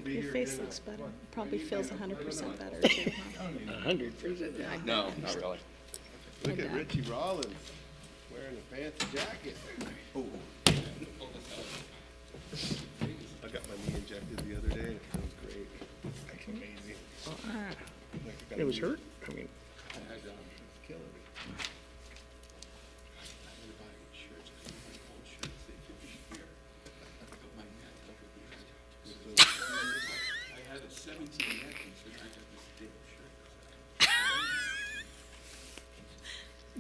Your face looks better. Probably feels 100% better too, huh? 100%. No, not really. Look at Richie Rollins wearing a fancy jacket. Oh. I got my knee injected the other day and it feels great. That's amazing. It was hurt? I mean, It's killing me. I had a 17 neck and so I got this big shirt.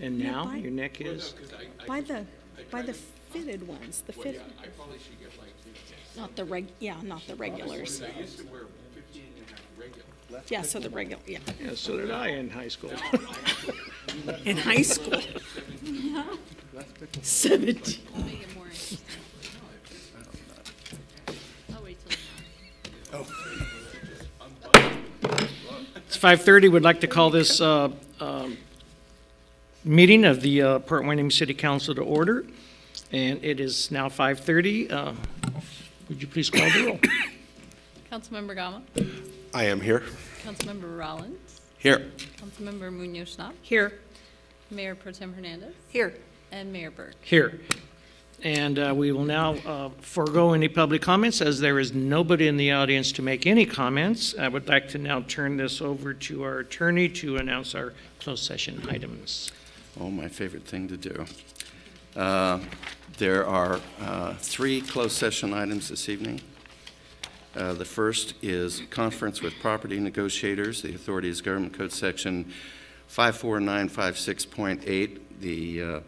and now buy- your neck is, By the fitted ones, the fit, I probably should get like, not the not the regulars. I used to wear 15 and a half regular. Yeah, so the regular, yeah. yeah, so did I in high school. In high school. 17. We'll make it more interesting. I'll wait till It's 5:30. We'd like to call this meeting of the Port Hueneme City Council to order, and it is now 5:30. Would you please call the roll? Councilmember Gama, I am here. Councilmember Rollins, Here. Councilmember Munoz Schnapp, Here. Mayor Pro Tem Hernandez, Here. and Mayor Burke. Here. And we will now forego any public comments as there is nobody in the audience to make any comments. I would like to now turn this over to our attorney to announce our closed session items. Oh, my favorite thing to do. There are 3 closed session items this evening. The first is conference with property negotiators. The authority is Government Code Section 54956.8. The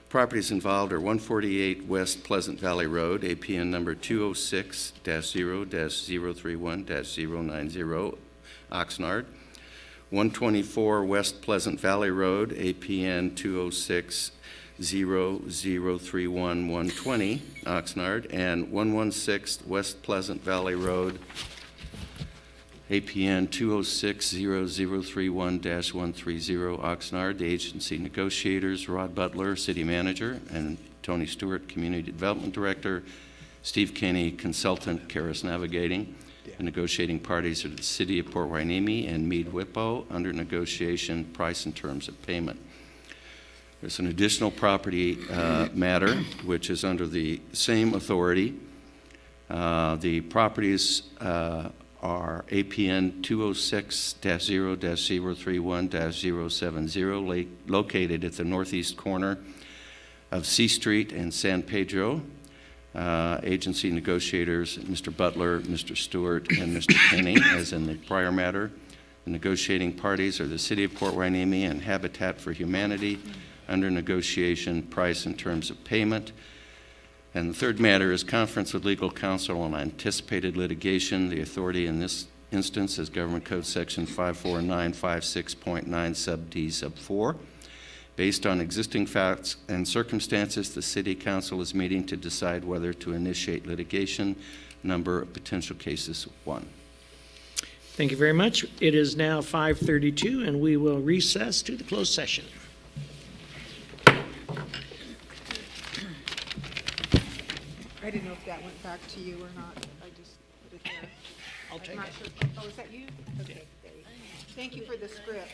properties involved are 148 West Pleasant Valley Road, APN number 206-0-031-090, Oxnard. 124 West Pleasant Valley Road, APN 206-0-031-120, Oxnard, and 116 West Pleasant Valley Road, APN 206-0-031-130, Oxnard. The agency negotiators, Rod Butler, City Manager, and Tony Stewart, Community Development Director, Steve Kenny, Consultant, Karis Navigating. The negotiating parties are the City of Port Hueneme and Meade Whippo under negotiation, price and terms of payment. There's an additional property matter which is under the same authority. The properties are APN 206-0-031-070 located at the northeast corner of C Street and San Pedro. Agency negotiators, Mr. Butler, Mr. Stewart, and Mr. Kenny, as in the prior matter. The negotiating parties are the City of Port Hueneme and Habitat for Humanity under negotiation, price and terms of payment. And the third matter is conference with legal counsel on anticipated litigation. The authority in this instance is Government Code Section 54956.9 sub D sub 4. Based on existing facts and circumstances, the City Council is meeting to decide whether to initiate litigation. Number of potential cases, 1. Thank you very much. It is now 5:32, and we will recess to the closed session. I didn't know if that went back to you or not. I just put it there. I'll take I'm not it. sure. Oh, is that you? Okay. There you go. Thank you for the script.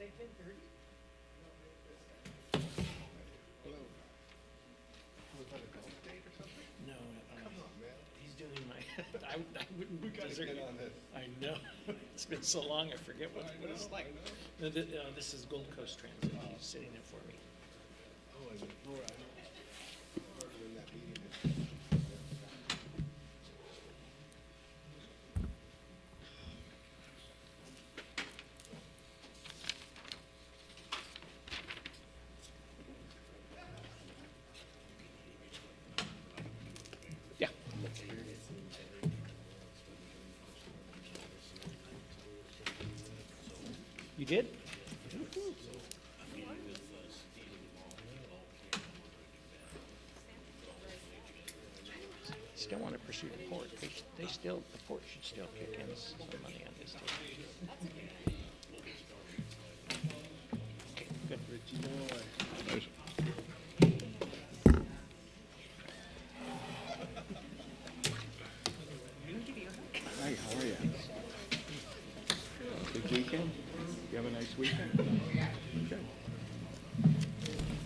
Was that a golf date or something? No, Come on, man. he's doing my, I wouldn't. We gotta get on this. I know. It's been so long, I forget what it's like. No, this is Gold Coast Transit. He's sitting in for me. Oh, and Laura, I know. Laura in that meeting. Yeah. You did? Still want to pursue the port. They still, the port should still kick in some money on this too. Okay, good. Richie boy. Hi, how are you? Good weekend? You have a nice weekend? Good.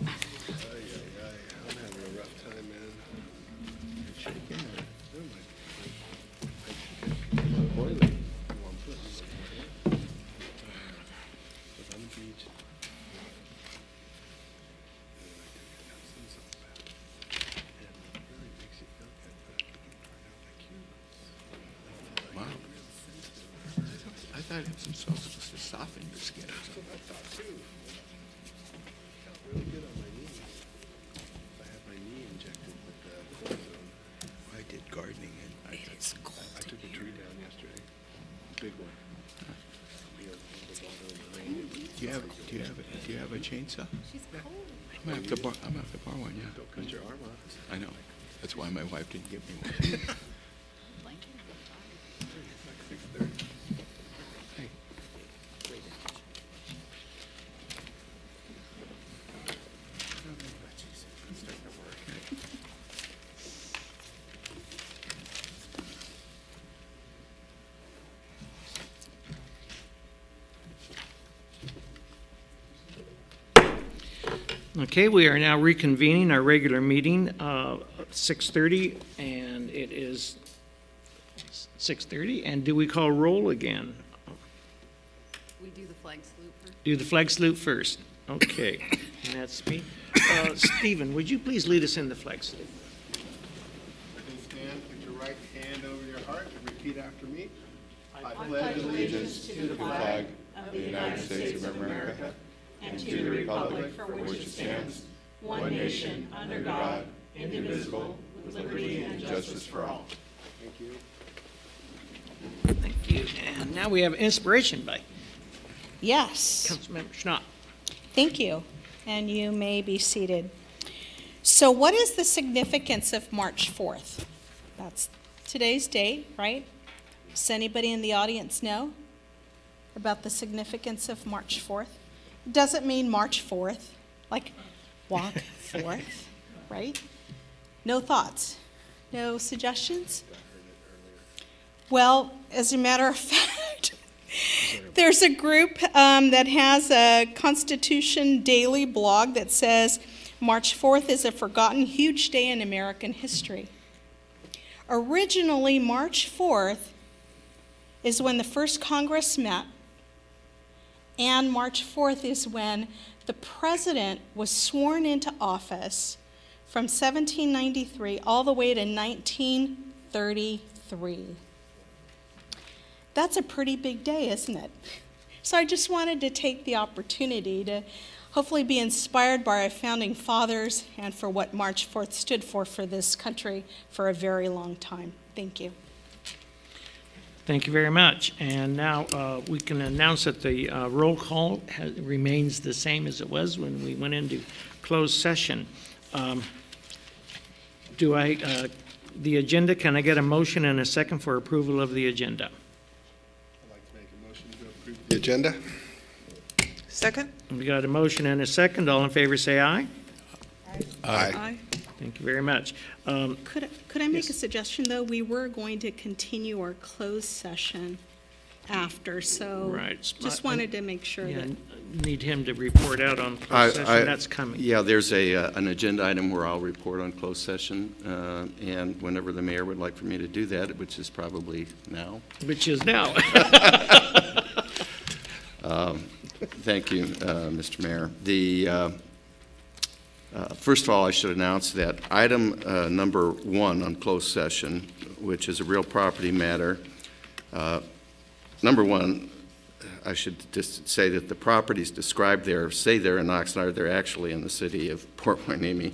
I'm having a rough time, man. You shaking or? Oh, my. Boiling? Well, I'm putting this on. Was on the beach. And it really makes you feel good, but it turned out like you. Wow. I thought Epsom salt was supposed to soften your skin or something. I thought too. Felt really good on my knees. I had my knee injected with the cortisone. I did gardening and I I took a tree down yesterday. Big one. The bottom of the rain. do you have a chainsaw? I'm gonna have to borrow one, yeah. Don't cut your arm off. I know. That's why my wife didn't give me one. Like 6:30. Hey. It's starting to work. Okay, we are now reconvening our regular meeting, 6:30, and it is 6:30. And do we call roll again? We do the flag salute first. Do the flag salute first. Okay, and that's me. Stephen, would you please lead us in the flag salute? Please stand, put your right hand over your heart and repeat after me. I pledge allegiance to the flag of the United States of America and to the republic for which it stands, one nation, under God, indivisible, with liberty and justice for all. Thank you. Thank you. And now we have inspiration by Yes, Councilmember Schnapp. thank you. And you may be seated. So what is the significance of March 4th? That's today's date, right? Does anybody in the audience know about the significance of March 4th? It doesn't mean March 4th, like walk forth, right? No thoughts? No suggestions? Well, as a matter of fact, there's a group that has a Constitution Daily blog that says March 4th is a forgotten huge day in American history. Originally, March 4th is when the first Congress met, and March 4th is when the president was sworn into office from 1793 all the way to 1933. That's a pretty big day, isn't it? So I just wanted to take the opportunity to hopefully be inspired by our founding fathers and for what March 4th stood for this country for a very long time. Thank you. Thank you very much. And now we can announce that the roll call remains the same as it was when we went into closed session. The agenda, can I get a motion and a second for approval of the agenda? I'd like to make a motion to approve the agenda. Second? We got a motion and a second. All in favor say aye. Aye. Thank you very much. Could I make Yes. a suggestion, though? We were going to continue our closed session after, so Right. just wanted to make sure Yeah, that, need him to report out on closed session. That's coming. Yeah, there's an agenda item where I'll report on closed session, and whenever the mayor would like for me to do that, which is probably now. Which is now. Thank you, Mr. Mayor. First of all, I should announce that item number 1 on closed session, which is a real property matter. Number 1, I should just say that the properties described there, say they're in Oxnard, they're actually in the city of Port Hueneme.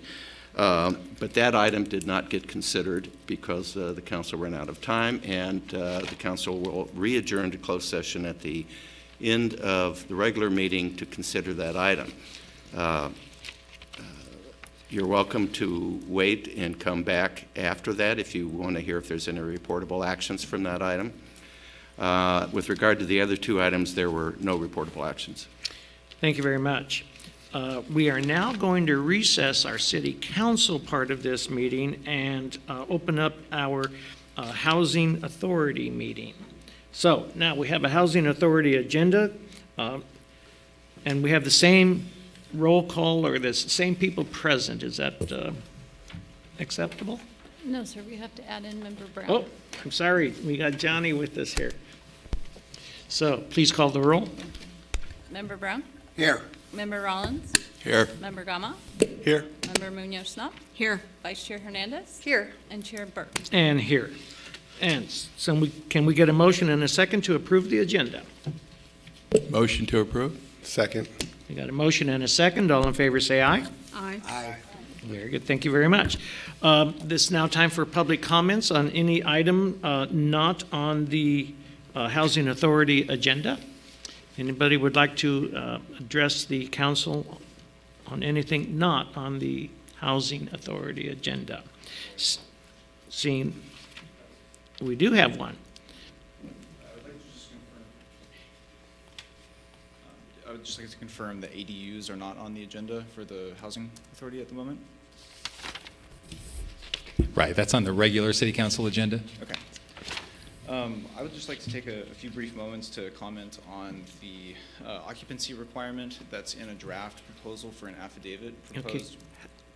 But that item did not get considered because the council ran out of time, and the council will re-adjourn to closed session at the end of the regular meeting to consider that item. You're welcome to wait and come back after that if you want to hear if there's any reportable actions from that item. With regard to the other 2 items, there were no reportable actions. Thank you very much. We are now going to recess our city council part of this meeting and open up our housing authority meeting. So now we have a housing authority agenda, and we have the same roll call or the same people present. Is that acceptable? No, sir, we have to add in Member Brown. Oh, I'm sorry. We got Johnny with us here. So please call the roll. Member Brown? Here. Member Rollins? Here. Member Gama? Here. Member Munoz-Snop? Here. Vice Chair Hernandez? Here. And Chair Burke. And here. And so can we get a motion and a second to approve the agenda? Motion to approve? Second. We got a motion and a second. All in favor say aye. Aye. Aye. Very good. Thank you very much. This is now time for public comments on any item not on the Housing Authority agenda. Anybody would like to address the council on anything not on the Housing Authority agenda? Seeing we do have one. I would just like to confirm that ADUs are not on the agenda for the Housing Authority at the moment. Right, that's on the regular city council agenda. Okay. I would just like to take a few brief moments to comment on the occupancy requirement that's in a draft proposal for an affidavit proposed. Okay.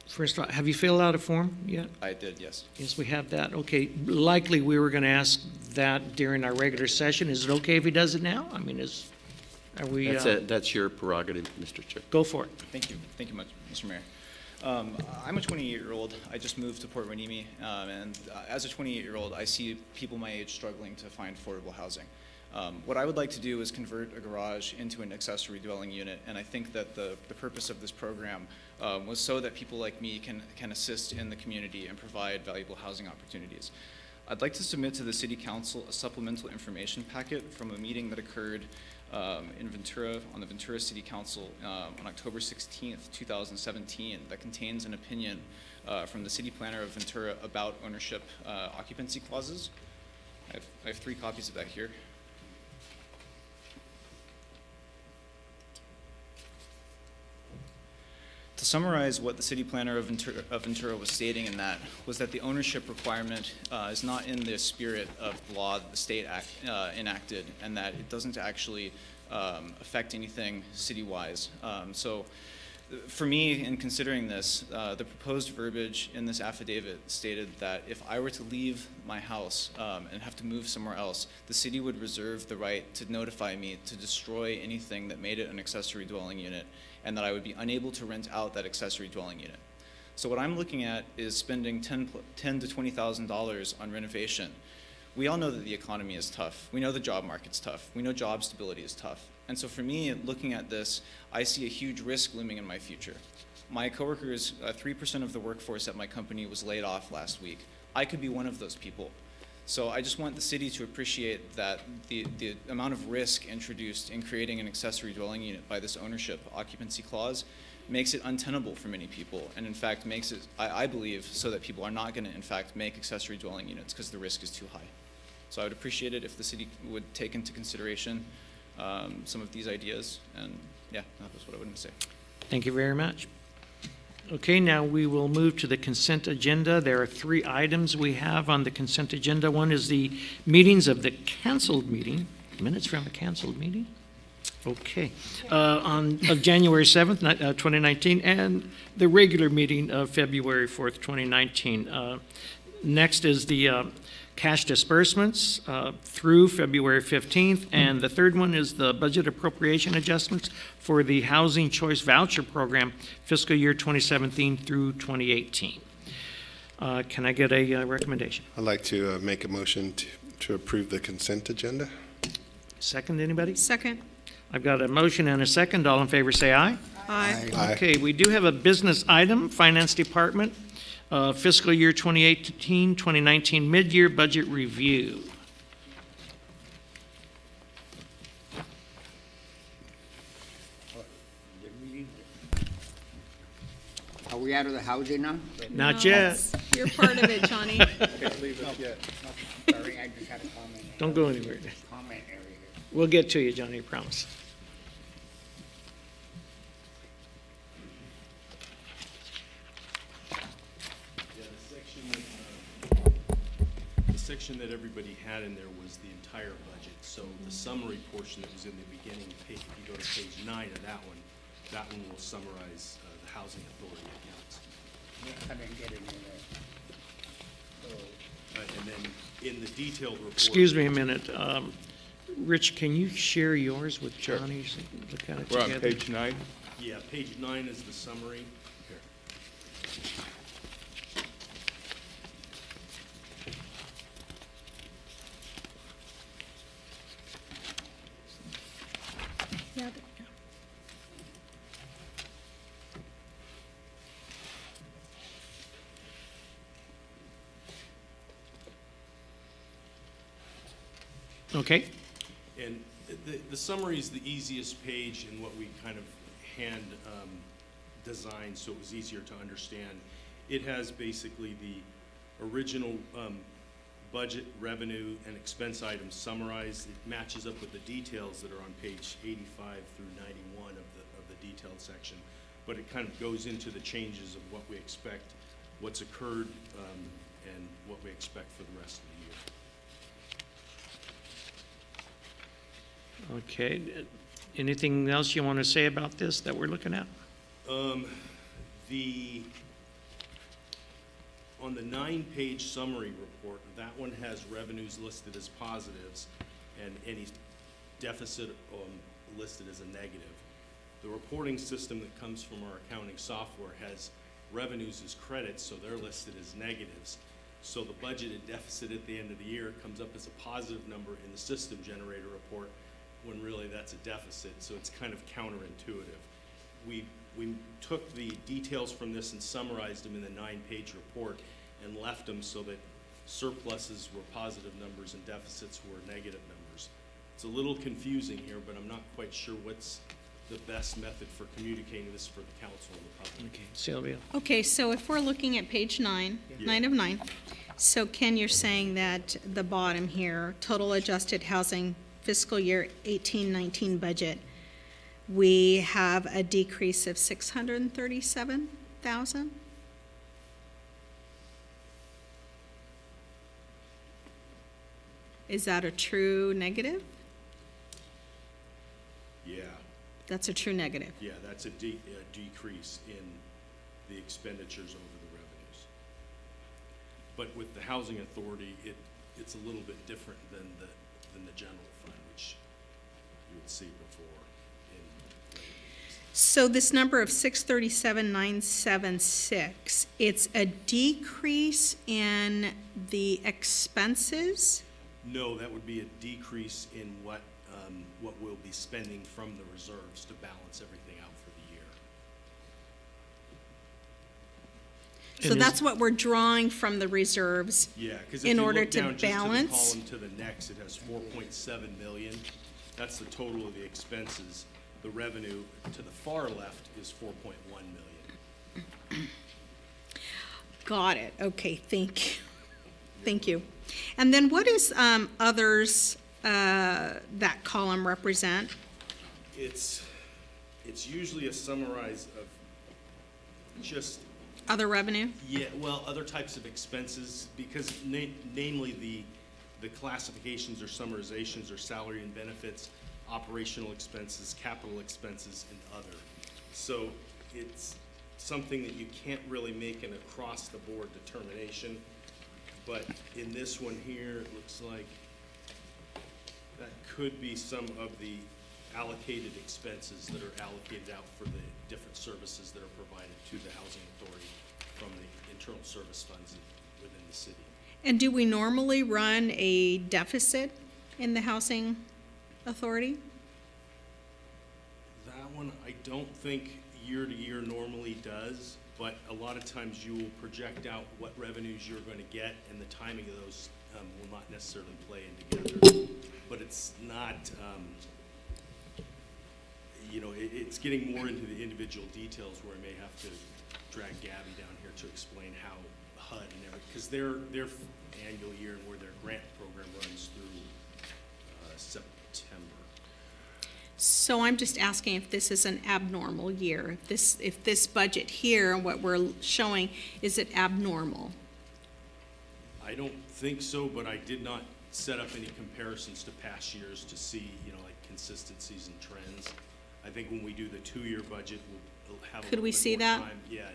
First of all, have you filled out a form yet? I did, yes. Yes, we have that. Okay, likely we were going to ask that during our regular session. Is it okay if he does it now? I mean, are we? That's your prerogative, Mr. Chair. Go for it. Thank you. Thank you much, Mr. Mayor. I'm a 28-year-old. I just moved to Port Hueneme, and as a 28-year-old, I see people my age struggling to find affordable housing. What I would like to do is convert a garage into an accessory dwelling unit, and I think that the purpose of this program was so that people like me can assist in the community and provide valuable housing opportunities. I'd like to submit to the City Council a supplemental information packet from a meeting that occurred in Ventura, on the Ventura City Council on October 16th, 2017, that contains an opinion from the city planner of Ventura about ownership occupancy clauses. I have 3 copies of that here. To summarize what the city planner of Ventura was stating in that was that the ownership requirement is not in the spirit of the law that the state enacted, and that it doesn't actually affect anything city-wise. So for me, in considering this, the proposed verbiage in this affidavit stated that if I were to leave my house and have to move somewhere else, the city would reserve the right to notify me to destroy anything that made it an accessory dwelling unit, and that I would be unable to rent out that accessory dwelling unit. So what I'm looking at is spending $10,000 to $20,000 on renovation. We all know that the economy is tough. We know the job market's tough. We know job stability is tough. And so for me, looking at this, I see a huge risk looming in my future. My coworkers, 3% of the workforce at my company was laid off last week. I could be one of those people. So I just want the city to appreciate that the amount of risk introduced in creating an accessory dwelling unit by this ownership occupancy clause makes it untenable for many people, and in fact makes it, I believe, so that people are not going to in fact make accessory dwelling units because the risk is too high. So I would appreciate it if the city would take into consideration some of these ideas, and yeah, that was what I wanted to say. Thank you very much. Okay, now we will move to the consent agenda. There are 3 items we have on the consent agenda. One is the meetings of the canceled meeting. Minutes from a canceled meeting? Okay. Of January 7th, 2019, and the regular meeting of February 4th, 2019. Next is the cash disbursements through February 15th, and the third one is the budget appropriation adjustments for the Housing Choice Voucher Program fiscal year 2017 through 2018. Can I get a recommendation? I'd like to make a motion to approve the consent agenda. Second, anybody? Second. I've got a motion and a second. All in favor say aye. Aye. Aye. Okay, we do have a business item, Finance Department, fiscal year 2018, 2019 mid-year budget review. Are we out of the housing now? Not yet. You're part of it, Johnny. Can't leave us yet. Sorry, I just had a comment. Don't go anywhere. Comment area here. We'll get to you, Johnny, I promise. The section that everybody had in there was the entire budget. So the summary portion that was in the beginning, if you go to page 9 of that one will summarize the housing authority accounts. I didn't get any of that. And then in the detailed report. Excuse me a minute. Rich, can you share yours with Johnny? So we can look at it We're on together? page 9. Yeah, page 9 is the summary. Here. Yeah. Okay. And the summary is the easiest page in what we kind of hand designed so it was easier to understand. It has basically the original budget, revenue, and expense items summarized. It matches up with the details that are on page 85 through 91 of the detailed section. But it kind of goes into the changes of what we expect, what's occurred, and what we expect for the rest of the year. Okay. Anything else you want to say about this that we're looking at? On the 9-page summary report, that one has revenues listed as positives and any deficit listed as a negative. The reporting system that comes from our accounting software has revenues as credits, so they're listed as negatives. So the budgeted deficit at the end of the year comes up as a positive number in the system generator report, when really that's a deficit, so it's kind of counterintuitive. We took the details from this and summarized them in the 9-page report and left them so that surpluses were positive numbers and deficits were negative numbers. It's a little confusing here, but I'm not quite sure what's the best method for communicating this for the council and the public. Okay, Sylvia. Okay, so if we're looking at page 9, Yeah. 9 of 9, so Ken, you're saying that the bottom here, total adjusted housing fiscal year 18-19 budget, we have a decrease of 637,000? Is that a true negative? Yeah, That's a true negative. yeah, that's a decrease in the expenditures over the revenues. But with the housing authority, it's a little bit different than the general fund, which you would see before in revenues. So this number of 637,976, it's a decrease in the expenses? No, that would be a decrease in what we'll be spending from the reserves to balance everything out for the year. So that's what we're drawing from the reserves Yeah, because if in you order look to down just to the balance? column to the next, it has 4.7 million. That's the total of the expenses. The revenue to the far left is 4.1 million. Got it. Okay, thank you. Thank you. And then what is others, that column represent? It's usually a summarize of just, Other revenue? yeah, well, other types of expenses, because namely the classifications or summarizations are salary and benefits, operational expenses, capital expenses, and other. So it's something that you can't really make an across-the-board determination. But in this one here, it looks like that could be some of the allocated expenses that are allocated out for the different services that are provided to the housing authority from the internal service funds within the city. And do we normally run a deficit in the housing authority? That one, I don't think year to year normally does, but a lot of times you will project out what revenues you're going to get, and the timing of those will not necessarily play in together. But it's not, you know, it's getting more into the individual details where I may have to drag Gabby down here to explain how HUD and everything, because their annual year and where their grant program runs through September. So I'm just asking if this is an abnormal year. If this budget here, what we're showing, is it abnormal? I don't think so, but I did not set up any comparisons to past years to see, you know, like consistencies and trends. I think when we do the 2-year budget, we'll have a Could we little bit see more that? time. Yeah.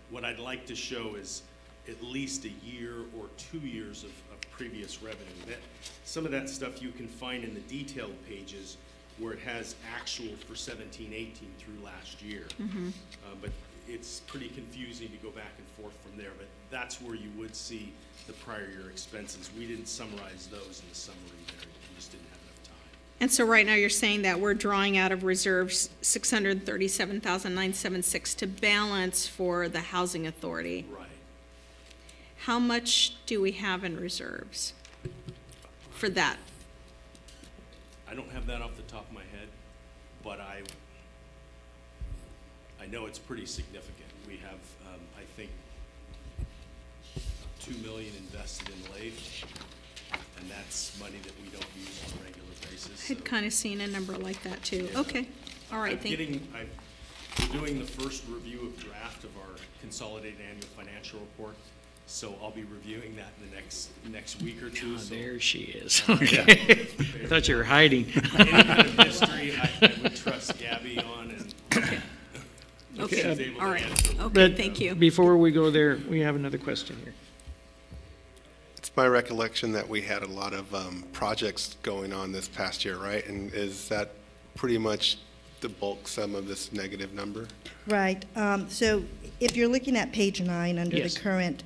What I'd like to show is at least a year or 2 years of previous revenue. Some of that stuff you can find in the detailed pages where it has actual for 17-18 through last year. But it's pretty confusing to go back and forth from there, but that's where you would see the prior year expenses. We didn't summarize those in the summary there. We just didn't have enough time. And so right now you're saying that we're drawing out of reserves $637,976 to balance for the housing authority. Right. How much do we have in reserves for that? I don't have that off the top of my head, but I know it's pretty significant. We have, I think, $2 million invested in LAIF, and that's money that we don't use on a regular basis. I'd kind of seen a number like that too. Yeah. Okay, all right, thank you. I'm doing the first review of draft of our consolidated annual financial report, so I'll be reviewing that in the next week or two. Oh, So, there she is. Okay. I thought you were hiding. Any kind of history I would trust Gabby on, and Okay, she's able all to right. answer. Okay, But thank you. before we go there, we have another question here. It's my recollection that we had a lot of projects going on this past year, right? And is that pretty much the bulk sum of this negative number? Right. So if you're looking at page 9 under Yes. the current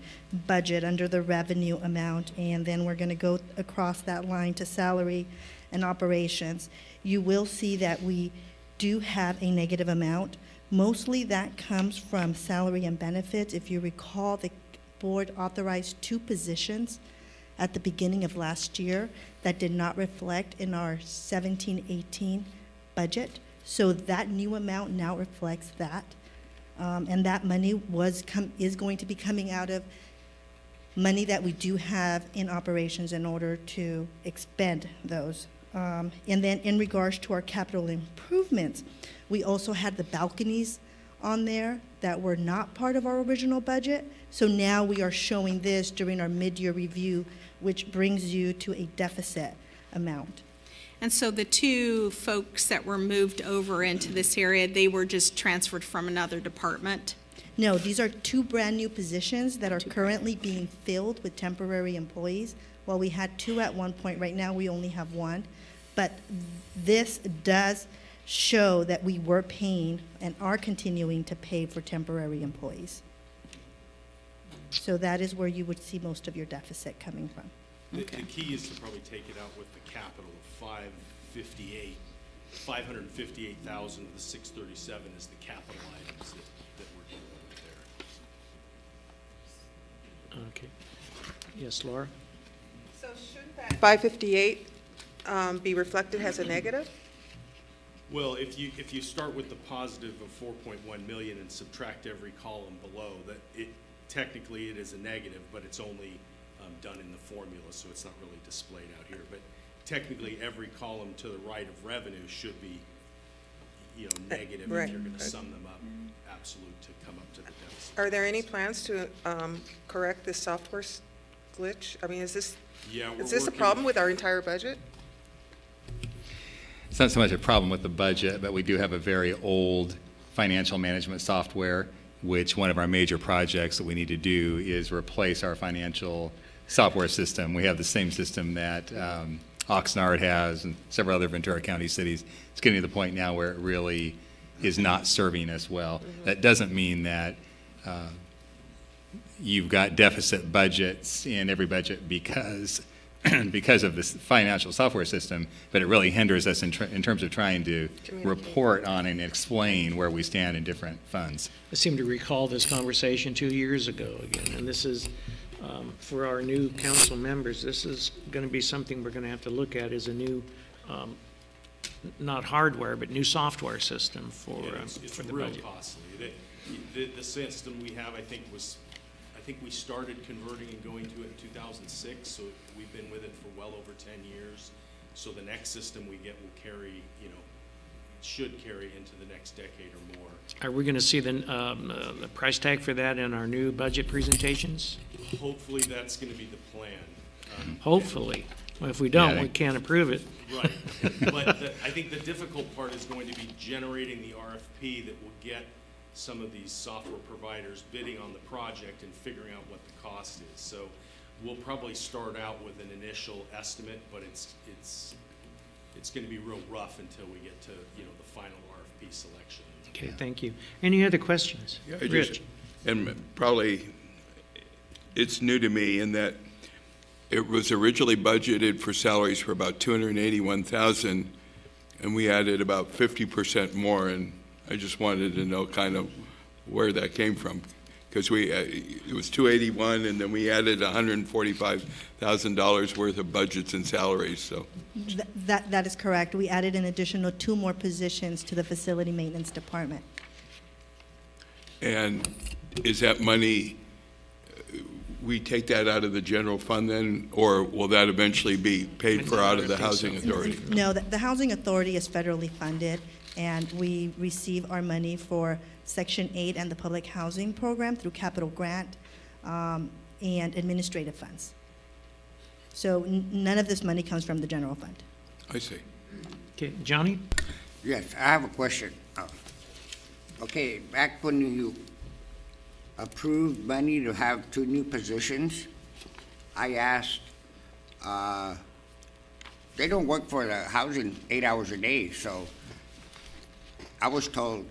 budget, under the revenue amount, and then we're going to go across that line to salary and operations, you will see that we do have a negative amount. Mostly that comes from salary and benefits. If you recall, the board authorized 2 positions at the beginning of last year that did not reflect in our 17-18 budget. So that new amount now reflects that. And that money is going to be coming out of money that we do have in operations in order to expend those. And then in regards to our capital improvements, we also had the balconies on there that were not part of our original budget. So now we are showing this during our mid-year review, which brings you to a deficit amount. And so the 2 folks that were moved over into this area, they were just transferred from another department? No, these are 2 brand-new positions that are currently being filled with temporary employees. While we had 2 at one point, right now we only have 1. But this does show that we were paying and are continuing to pay for temporary employees. So that is where you would see most of your deficit coming from. The key is to probably take it out with the capital of 558,000 of the 637 is the capital items that we're dealing with there. Okay. Yes, Laura? So shouldn't that 558 be reflected as a negative? Well, if you start with the positive of 4.1 million and subtract every column below, that technically it is a negative, but it's only done in the formula, so it's not really displayed out here. But technically, every column to the right of revenue should be, you know, negative Right. if you're going to sum them up, absolute, to come up to the deficit. Are there any plans to correct this software glitch? I mean, is this Yeah, we're a working- problem with our entire budget? It's not so much a problem with the budget, but we do have a very old financial management software, which one of our major projects that we need to do is replace our financial software system. We have the same system that Oxnard has and several other Ventura County cities. It's getting to the point now where it really is not serving us well. That doesn't mean that you've got deficit budgets in every budget because of this financial software system, but it really hinders us in terms of trying to report on and explain where we stand in different funds. I seem to recall this conversation 2 years ago again, and this is, for our new council members, this is going to be something we're going to have to look at as a new, not hardware, but new software system for, it's for the real budget. costly. The system we have, I think we started converting and going to it in 2006, so we've been with it for well over 10 years. So the next system we get will carry, should carry into the next decade or more. Are we going to see the price tag for that in our new budget presentations? Hopefully that's going to be the plan. Hopefully. Well, if we don't, we can't approve it. Right. But I think the difficult part is going to be generating the RFP that will get some of these software providers bidding on the project and figuring out what the cost is. So we'll probably start out with an initial estimate, but it's going to be real rough until we get to the final RFP selection. Okay, thank you. Any other questions? Yeah, Rich? And probably it's new to me in that it was originally budgeted for salaries for about $281,000, and we added about 50% more, and I just wanted to know kind of where that came from, because it was 281, and then we added $145,000 worth of budgets and salaries. So That is correct. We added an additional 2 more positions to the facility maintenance department. And is that money, we take that out of the general fund then, or will that eventually be paid for out of the housing authority? No, the housing authority is federally funded, and we receive our money for Section 8 and the public housing program through capital grant and administrative funds. So none of this money comes from the general fund. I see. Okay, Johnny? Yes, I have a question. Okay, back when you approved money to have 2 new positions, I asked, they don't work for the housing 8 hours a day, so I was told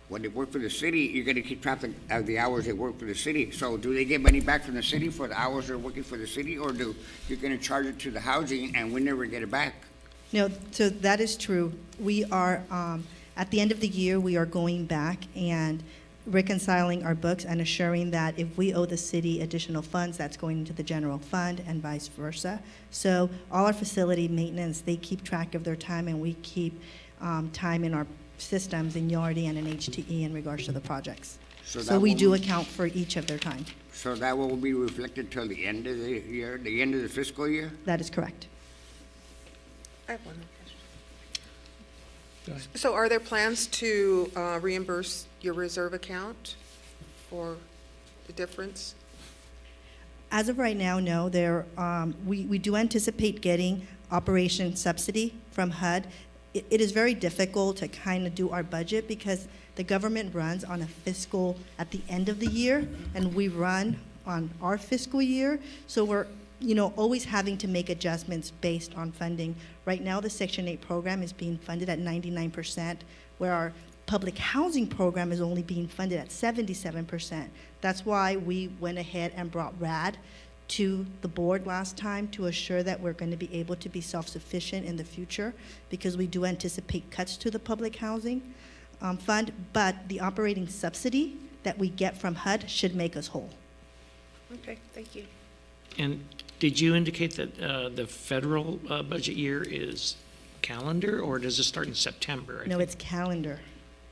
when they work for the city, you're gonna keep track of the hours they work for the city. So do they get money back from the city for the hours they're working for the city, or you're gonna charge it to the housing and we never get it back? No, so that is true. We are, at the end of the year, we are going back and reconciling our books and assuring that if we owe the city additional funds, that's going into the general fund and vice versa. So all our facility maintenance, they keep track of their time, and we keep time in our systems in Yardi and in HTE in regards to the projects. So we do account for each of their time. So that will be reflected till the end of the year, the end of the fiscal year? That is correct. I have one more question. So are there plans to reimburse your reserve account for the difference? As of right now, no. We do anticipate getting operation subsidy from HUD. It is very difficult to kind of do our budget because the government runs on a fiscal at the end of the year, and we run on our fiscal year. So we're always having to make adjustments based on funding. Right now, the Section 8 program is being funded at 99%, where our public housing program is only being funded at 77%. That's why we went ahead and brought RAD to the board last time to assure that we're going to be able to be self-sufficient in the future, because we do anticipate cuts to the public housing fund, but the operating subsidy that we get from HUD should make us whole. Okay, thank you. And did you indicate that the federal budget year is calendar, or does it start in September? No, it's calendar.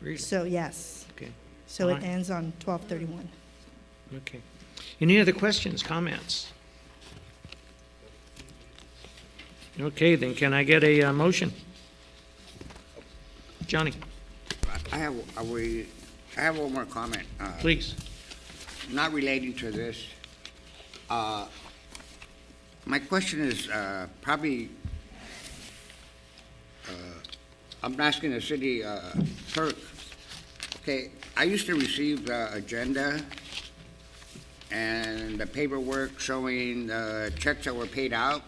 Really? So yes. Okay. So All it right. ends on 12/31. Okay. Any other questions, comments? Okay, then can I get a motion? Johnny, I have one more comment. please. Not relating to this. My question is probably, I'm asking the city clerk. Okay, I used to receive the agenda and the paperwork showing checks that were paid out,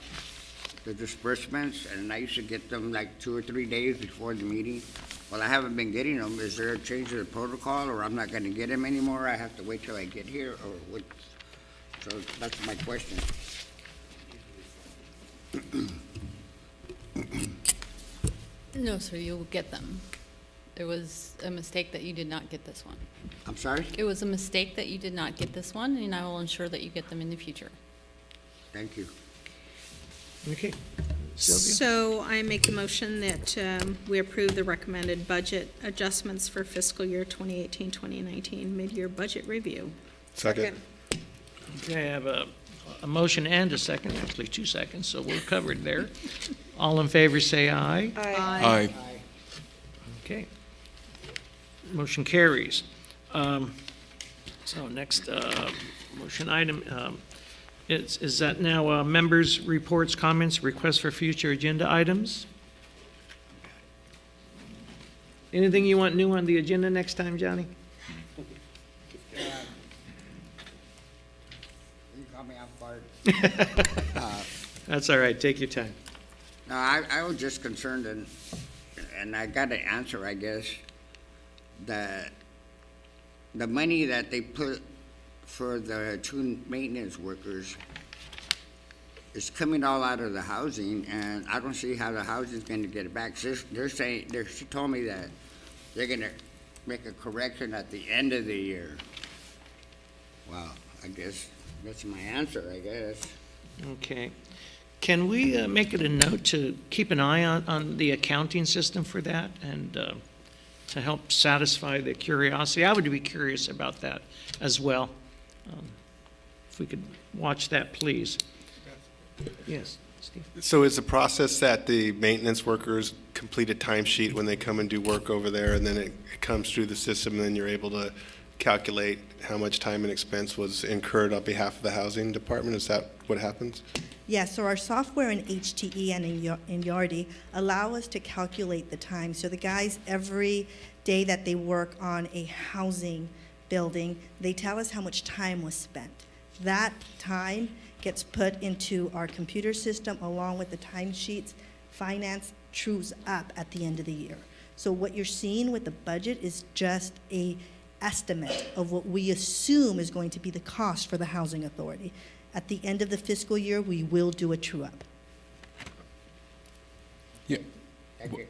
the disbursements, and I used to get them like 2 or 3 days before the meeting. Well, I haven't been getting them. Is there a change to the protocol, or I'm not going to get them anymore? I have to wait till I get here, or what? So that's my question. No, sir, you'll get them. There was a mistake that you did not get this one. I'm sorry? It was a mistake that you did not get this one, and I will ensure that you get them in the future. Thank you. Okay. Sylvia? So I make a motion that we approve the recommended budget adjustments for fiscal year 2018-2019 mid-year budget review. Second. Okay, I have a motion and a second, actually 2 seconds, so we're covered there. All in favor say aye. Aye. Okay. Motion carries. So next motion item is that now members' reports, comments, requests for future agenda items? Anything you want new on the agenda next time, Johnny? You caught me off guard. That's all right. Take your time. No, I was just concerned, and I got an answer, I guess, that the money that they put for the 2 maintenance workers is coming all out of the housing, and I don't see how the housing's going to get it back. They're saying, she told me that they're going to make a correction at the end of the year. Well, I guess that's my answer, I guess. Okay. Can we make it a note to keep an eye on the accounting system for that and to help satisfy the curiosity? I would be curious about that as well. If we could watch that, please. Yes, Steve. So is the process that the maintenance workers complete a timesheet when they come and do work over there, and then it comes through the system, and then you're able to calculate how much time and expense was incurred on behalf of the housing department? Is that what happens? Yeah, so our software in HTE and in Yardi allow us to calculate the time. So the guys, every day that they work on a housing building, they tell us how much time was spent. That time gets put into our computer system along with the timesheets. Finance trues up at the end of the year. So what you're seeing with the budget is just a estimate of what we assume is going to be the cost for the housing authority. At the end of the fiscal year, we will do a true-up. Yeah. Thank you.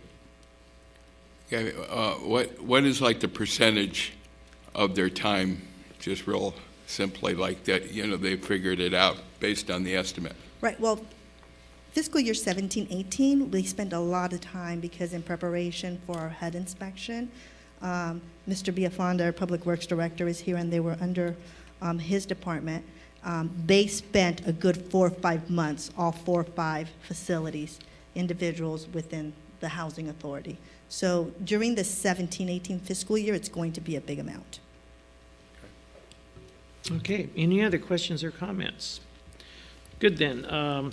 Yeah, what is like the percentage of their time, just real simply like that, you know, they figured it out based on the estimate? Right, well, fiscal year 17-18, we spent a lot of time because in preparation for our HUD inspection, Mr. Biafonda, our Public Works Director, is here, and they were under his department. They spent a good 4 or 5 months, all 4 or 5 facilities, individuals within the housing authority. So during the 17-18 fiscal year, it's going to be a big amount. Okay, any other questions or comments? Good then.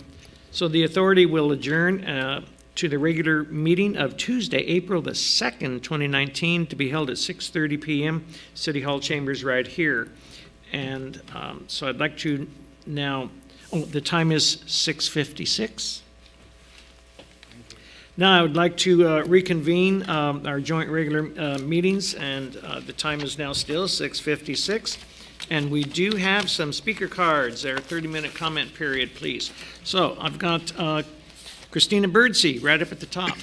So the authority will adjourn to the regular meeting of Tuesday, April the 2nd, 2019, to be held at 6:30 p.m. City Hall chambers right here. And so I'd like to now, the time is 6:56. Now I would like to reconvene our joint regular meetings, and the time is now still 6:56. And we do have some speaker cards. Our 30-minute comment period, please. So I've got Christina Birdsey right up at the top.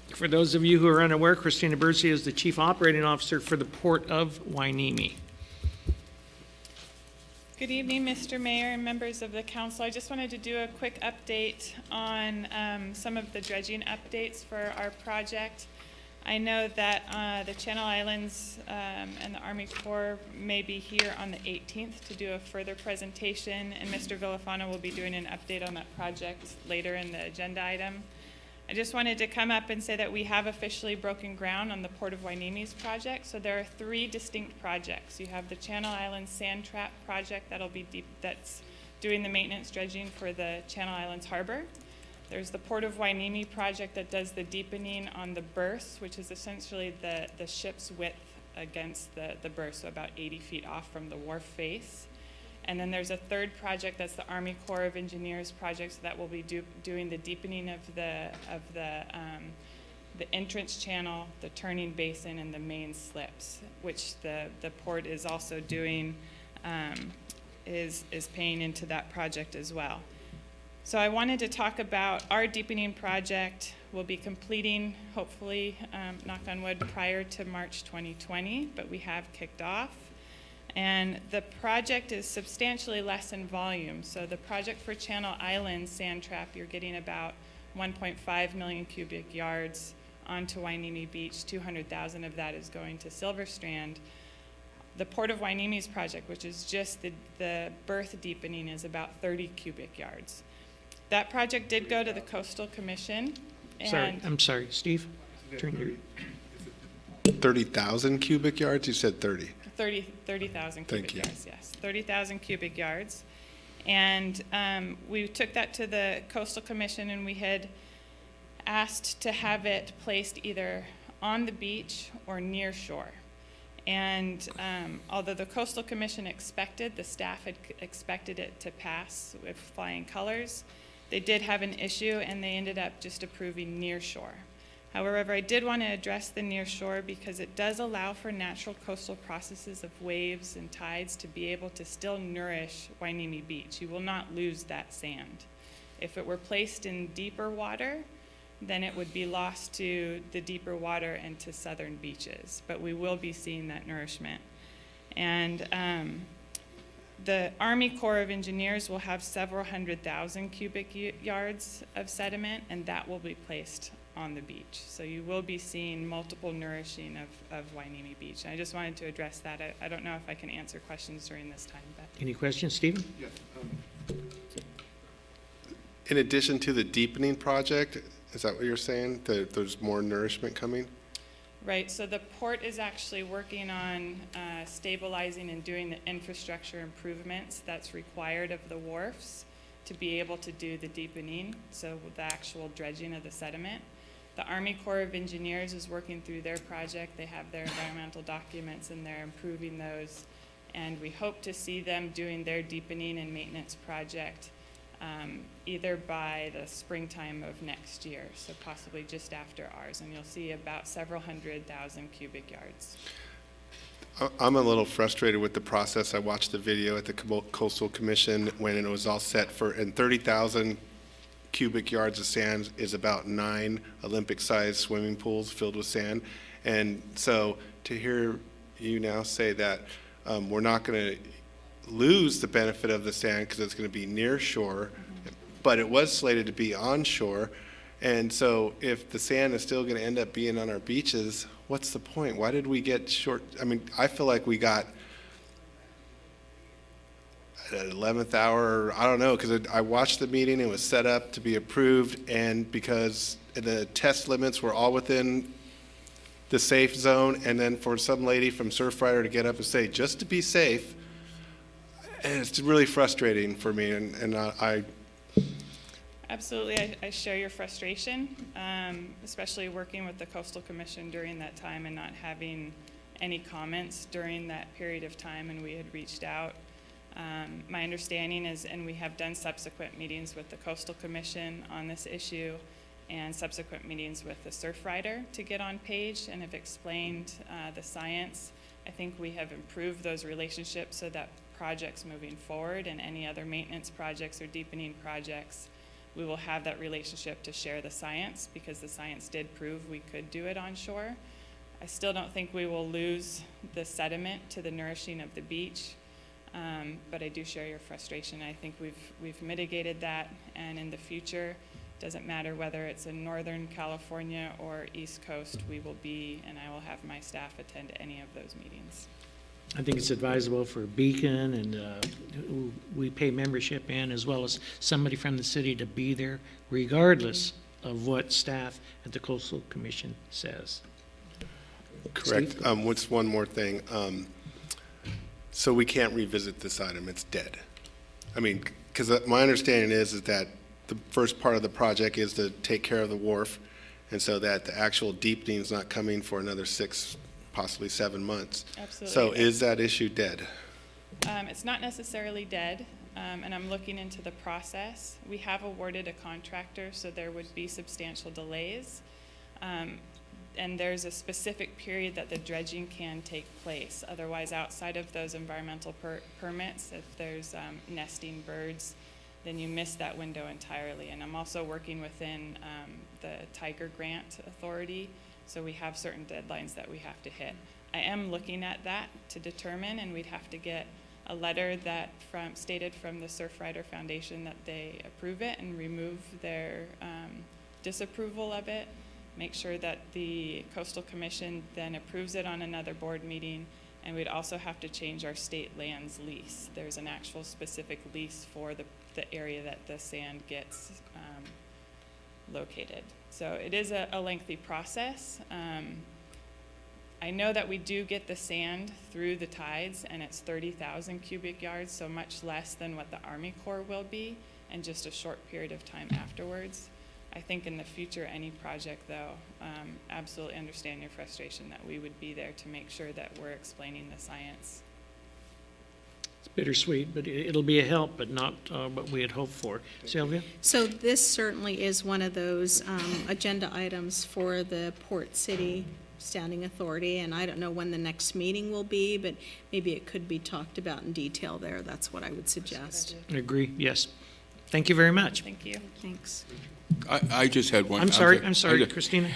For those of you who are unaware, Christina Birdsey is the Chief Operating Officer for the Port of Hueneme. Good evening, Mr. Mayor and members of the council. I just wanted to do a quick update on some of the dredging updates for our project. I know that the Channel Islands and the Army Corps may be here on the 18th to do a further presentation, and Mr. Villafana will be doing an update on that project later in the agenda item. I just wanted to come up and say that we have officially broken ground on the Port of Hueneme's project. So there are 3 distinct projects. You have the Channel Islands Sand Trap project that's doing the maintenance dredging for the Channel Islands Harbor. There's the Port of Hueneme project that does the deepening on the berths, which is essentially the ship's width against the berth, so about 80 feet off from the wharf face. And then there's a third project that's the Army Corps of Engineers project, so that will be doing the deepening of the entrance channel, the turning basin, and the main slips, which the port is also doing, is paying into that project as well. So I wanted to talk about our deepening project. We'll be completing, hopefully, knock on wood, prior to March 2020, but we have kicked off. And the project is substantially less in volume. So the project for Channel Islands Sand Trap, you're getting about 1.5 million cubic yards onto Hueneme Beach. 200,000 of that is going to Silver Strand. The Port of Hueneme's project, which is just the berth deepening, is about 30 cubic yards. That project did go to the Coastal Commission. And I'm sorry, Steve? Turn your... 30,000 cubic yards? You said 30. 30,000 cubic yards, yes. 30,000 cubic yards. And we took that to the Coastal Commission, and we had asked to have it placed either on the beach or near shore. And although the Coastal Commission expected, the staff had expected it to pass with flying colors, they did have an issue, and they ended up just approving near shore. However, I did want to address the near shore because it does allow for natural coastal processes of waves and tides to be able to still nourish Hueneme Beach. You will not lose that sand. If it were placed in deeper water, then it would be lost to the deeper water and to southern beaches. But we will be seeing that nourishment. And the Army Corps of Engineers will have several 100,000 cubic yards of sediment, and that will be placed on the beach. So you will be seeing multiple nourishing of Hueneme Beach. And I just wanted to address that. I don't know if I can answer questions during this time. But. Any questions, Stephen? Yes. In addition to the deepening project, is that what you're saying? That there's more nourishment coming? Right, so the port is actually working on stabilizing and doing the infrastructure improvements that's required of the wharfs to be able to do the deepening, so the actual dredging of the sediment. The Army Corps of Engineers is working through their project. They have their environmental documents and they're improving those. And we hope to see them doing their deepening and maintenance project either by the springtime of next year, so possibly just after ours, and you'll see about several 100,000 cubic yards. I'm a little frustrated with the process. I watched the video at the Coastal Commission when it was all set for, and 30,000 cubic yards of sand is about 9 Olympic-sized swimming pools filled with sand. And so to hear you now say that we're not going to lose the benefit of the sand because it's going to be near shore, but it was slated to be onshore. And so if the sand is still going to end up being on our beaches, what's the point? Why did we get short? I mean, I feel like we got at 11th hour, I don't know, because I watched the meeting, it was set up to be approved, and because the test limits were all within the safe zone, and then for some lady from Surfrider to get up and say, just to be safe, and it's really frustrating for me, and I Absolutely, I share your frustration, especially working with the Coastal Commission during that time and not having any comments during that period of time, and we had reached out. My understanding is, and we have done subsequent meetings with the Coastal Commission on this issue and subsequent meetings with the Surfrider to get on page and have explained the science. I think we have improved those relationships so that projects moving forward and any other maintenance projects or deepening projects, we will have that relationship to share the science, because the science did prove we could do it onshore. I still don't think we will lose the sediment to the nourishing of the beach, but I do share your frustration. I think we've mitigated that, and in the future, doesn't matter whether it's in Northern California or East Coast, we will be, and I will have my staff attend any of those meetings. I think it's advisable for Beacon and who we pay membership in, as well as somebody from the city, to be there regardless of what staff at the Coastal Commission says. Correct. What's one more thing? So we can't revisit this item, it's dead. I mean, because my understanding is that the first part of the project is to take care of the wharf, and so that the actual deepening is not coming for another 6, possibly 7 months. Absolutely. So is that issue dead? It's not necessarily dead, and I'm looking into the process. We have awarded a contractor, so there would be substantial delays. And there's a specific period that the dredging can take place. Otherwise, outside of those environmental permits, if there's nesting birds, then you miss that window entirely. And I'm also working within the Tiger Grant Authority, so we have certain deadlines that we have to hit. I am looking at that to determine, and we'd have to get a letter that stated from the Surfrider Foundation that they approve it and remove their disapproval of it. Make sure that the Coastal Commission then approves it on another board meeting, and we'd also have to change our state lands lease. There's an actual specific lease for the area that the sand gets located. So it is a lengthy process. I know that we do get the sand through the tides, and it's 30,000 cubic yards, so much less than what the Army Corps will be, and just a short period of time afterwards. I think in the future, any project, though, absolutely understand your frustration that we would be there to make sure that we're explaining the science. It's bittersweet, but it'll be a help, but not what we had hoped for. Sylvia? So this certainly is one of those agenda items for the Port City Standing Authority, and I don't know when the next meeting will be, but maybe it could be talked about in detail there. That's what I would suggest. I agree, yes. Thank you very much. Thank you. Thanks. I just had one. I'm sorry, Christina.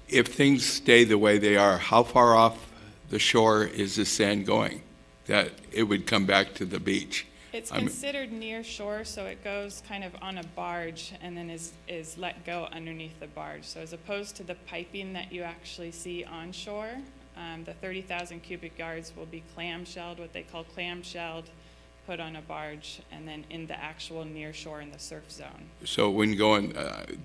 If things stay the way they are, how far off the shore is the sand going that it would come back to the beach? It's considered near shore, so it goes kind of on a barge and then is let go underneath the barge. So as opposed to the piping that you actually see on shore, the 30,000 cubic yards will be clamshelled, what they call clamshelled, put on a barge, and then in the actual near shore in the surf zone. So it wouldn't go in,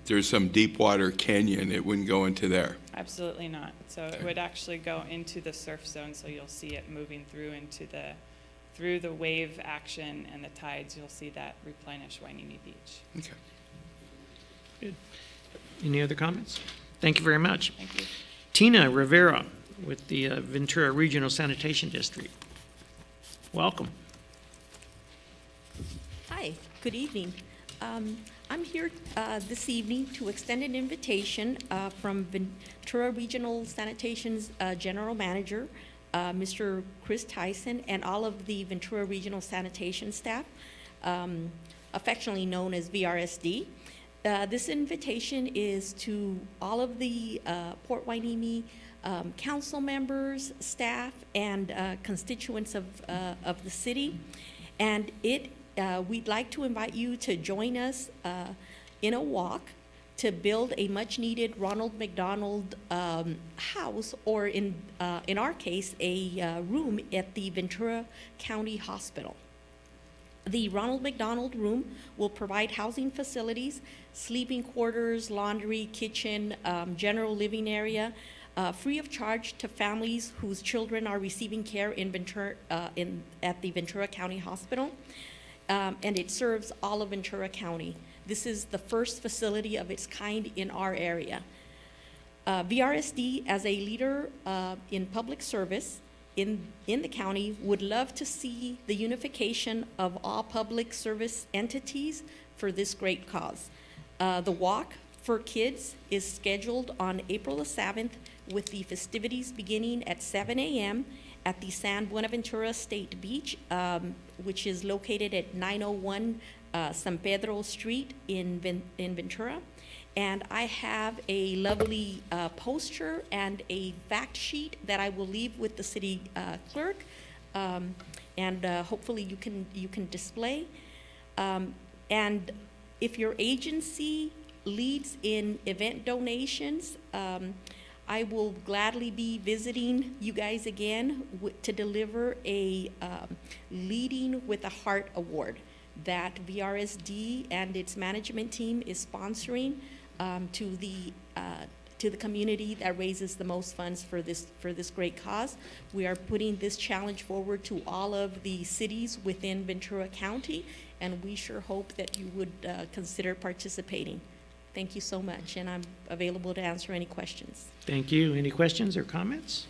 there's some deep water canyon, it wouldn't go into there? Absolutely not. So it would actually go into the surf zone, so you'll see it moving through through the wave action and the tides, you'll see that replenish Wainini Beach. Okay. Good. Any other comments? Thank you very much. Thank you. Tina Rivera with the Ventura Regional Sanitation District. Welcome. Hi, good evening. I'm here this evening to extend an invitation from Ventura Regional Sanitation's General Manager, Mr. Chris Tyson, and all of the Ventura Regional Sanitation staff, affectionately known as VRSD. This invitation is to all of the Port Wainini council members, staff, and constituents of the city. And we'd like to invite you to join us in a walk to build a much-needed Ronald McDonald house, or in our case, a room at the Ventura County Hospital. The Ronald McDonald room will provide housing facilities, sleeping quarters, laundry, kitchen, general living area, free of charge to families whose children are receiving care in Ventura, at the Ventura County Hospital. And it serves all of Ventura County. This is the first facility of its kind in our area. VRSD, as a leader in public service in the county, would love to see the unification of all public service entities for this great cause. The Walk for Kids is scheduled on April the 7th, with the festivities beginning at 7 a.m. at the San Buenaventura State Beach, which is located at 901 San Pedro Street in Ventura. And I have a lovely poster and a fact sheet that I will leave with the city clerk, and hopefully you can display. And if your agency leads in event donations, I will gladly be visiting you guys again to deliver a Leading with a Heart award that VRSD and its management team is sponsoring to the community that raises the most funds for this great cause. We are putting this challenge forward to all of the cities within Ventura County, and we sure hope that you would consider participating. Thank you so much, and I'm available to answer any questions. Thank you. Any questions or comments?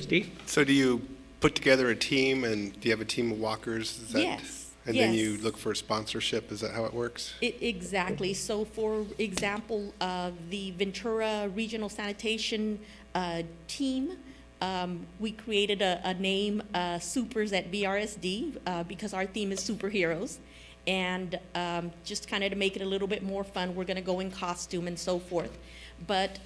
Steve? So do you put together a team, and do you have a team of walkers? Is that, Yes. And then you look for sponsorship? Is that how it works? Exactly. So for example, the Ventura Regional Sanitation team, we created a name, Supers at VRSD, because our theme is superheroes. And just kind of to make it a little bit more fun, we're going to go in costume and so forth. But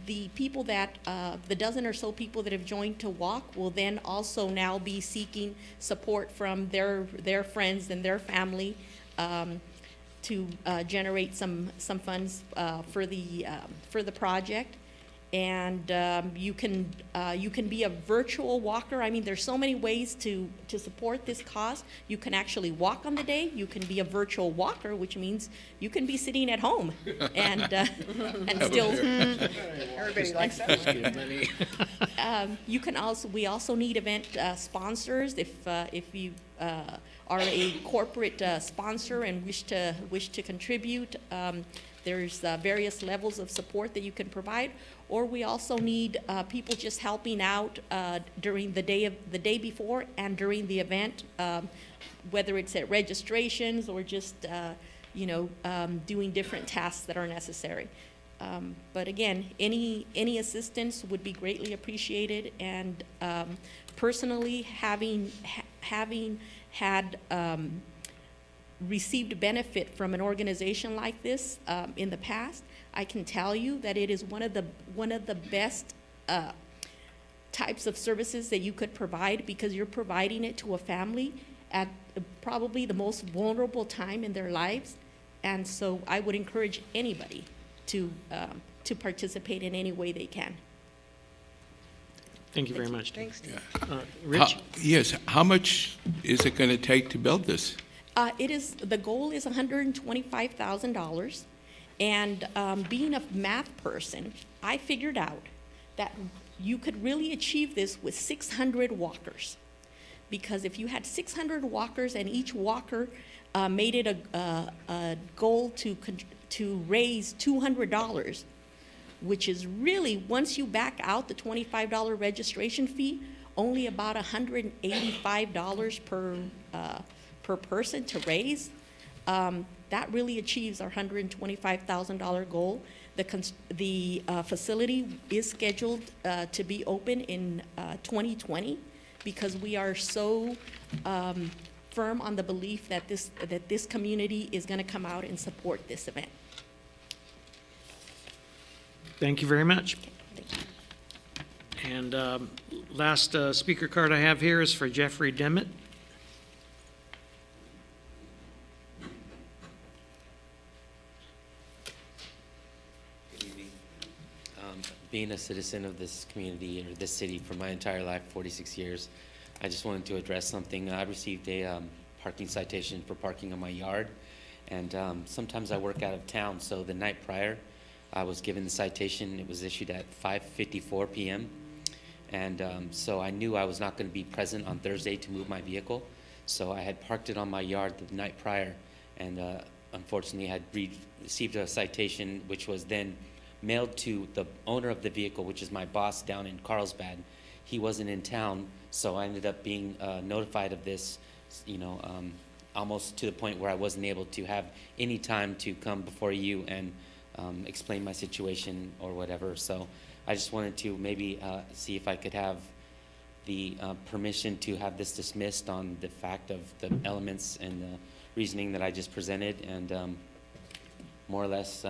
the people that, the dozen or so people that have joined to walk will then also now be seeking support from their friends and their family to generate some funds for the project. And you can be a virtual walker. I mean, there's so many ways to support this cause. You can actually walk on the day. You can be a virtual walker, which means you can be sitting at home and still. Everybody likes that. You can also. We also need event sponsors. If you are a corporate sponsor and wish to contribute. There's various levels of support that you can provide, or we also need people just helping out during the day before and during the event, whether it's at registrations or just doing different tasks that are necessary. But again, any assistance would be greatly appreciated. And personally, having had received benefit from an organization like this in the past, I can tell you that it is one of the best types of services that you could provide, because you're providing it to a family at probably the most vulnerable time in their lives. And so I would encourage anybody to participate in any way they can. Thank you very much. Thanks. Rich? Yes, how much is it going to take to build this? The goal is $125,000, and being a math person, I figured out that you could really achieve this with 600 walkers, because if you had 600 walkers and each walker made it a goal to raise $200, which is really, once you back out the $25 registration fee, only about $185 per person to raise, that really achieves our $125,000 goal. The facility is scheduled to be open in 2020, because we are so firm on the belief that this community is going to come out and support this event. Thank you very much. And last speaker card I have here is for Jeffrey Demmett. Being a citizen of this community or this city for my entire life, 46 years, I just wanted to address something. I received a parking citation for parking on my yard, and sometimes I work out of town, so the night prior I was given the citation. It was issued at 5:54 p.m. and so I knew I was not going to be present on Thursday to move my vehicle, so I had parked it on my yard the night prior, and unfortunately I had received a citation which was then mailed to the owner of the vehicle, which is my boss down in Carlsbad. He wasn't in town, so I ended up being notified of this, almost to the point where I wasn't able to have any time to come before you and explain my situation or whatever. So I just wanted to maybe see if I could have the permission to have this dismissed on the fact of the elements and the reasoning that I just presented, and more or less,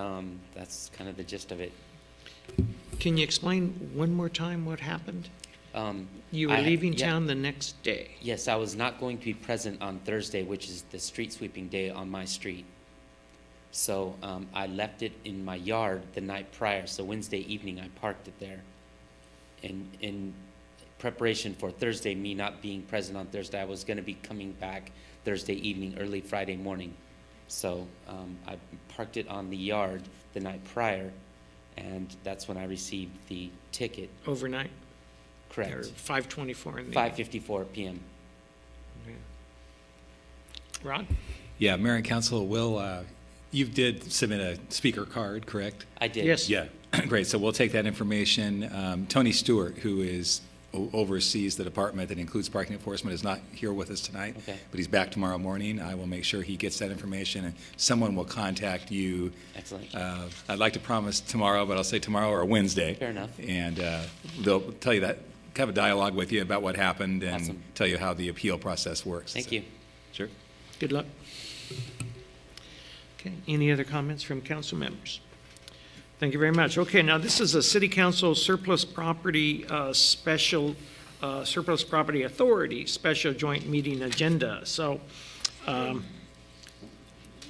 that's kind of the gist of it. Can you explain one more time what happened? You were leaving town the next day. Yes, I was not going to be present on Thursday, which is the street sweeping day on my street. So I left it in my yard the night prior. So Wednesday evening, I parked it there. In preparation for Thursday, me not being present on Thursday, I was going to be coming back Thursday evening, early Friday morning. So I parked it on the yard the night prior, and that's when I received the ticket. Overnight? Correct. Or 5:24 in the 5:54 p.m. Okay. Rod? Yeah, Mayor and Council, you did submit a speaker card, correct? I did. Yes. Yeah, great. So we'll take that information. Tony Stewart, who oversees the department that includes parking enforcement, is not here with us tonight, Okay. but he's back tomorrow morning. I will make sure he gets that information, and someone will contact you. Excellent. I'd like to promise tomorrow, but I'll say tomorrow or Wednesday. Fair enough. And they'll tell you that, have a dialogue with you about what happened and Awesome. tell you how the appeal process works. Thank you. Sure. Good luck. Okay, any other comments from council members? Thank you very much. Okay, now this is a City Council Surplus Property Surplus Property Authority Special Joint Meeting Agenda. So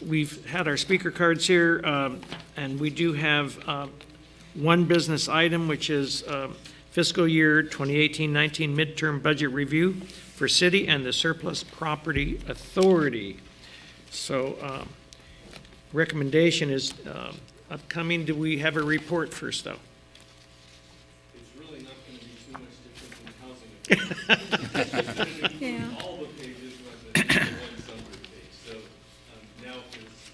we've had our speaker cards here, and we do have one business item, which is fiscal year 2018-19 midterm budget review for city and the Surplus Property Authority. So recommendation is upcoming. Do we have a report first, though? It's really not going to be too much different than housing. Yeah. All the pages rather than one summary page. So now if there's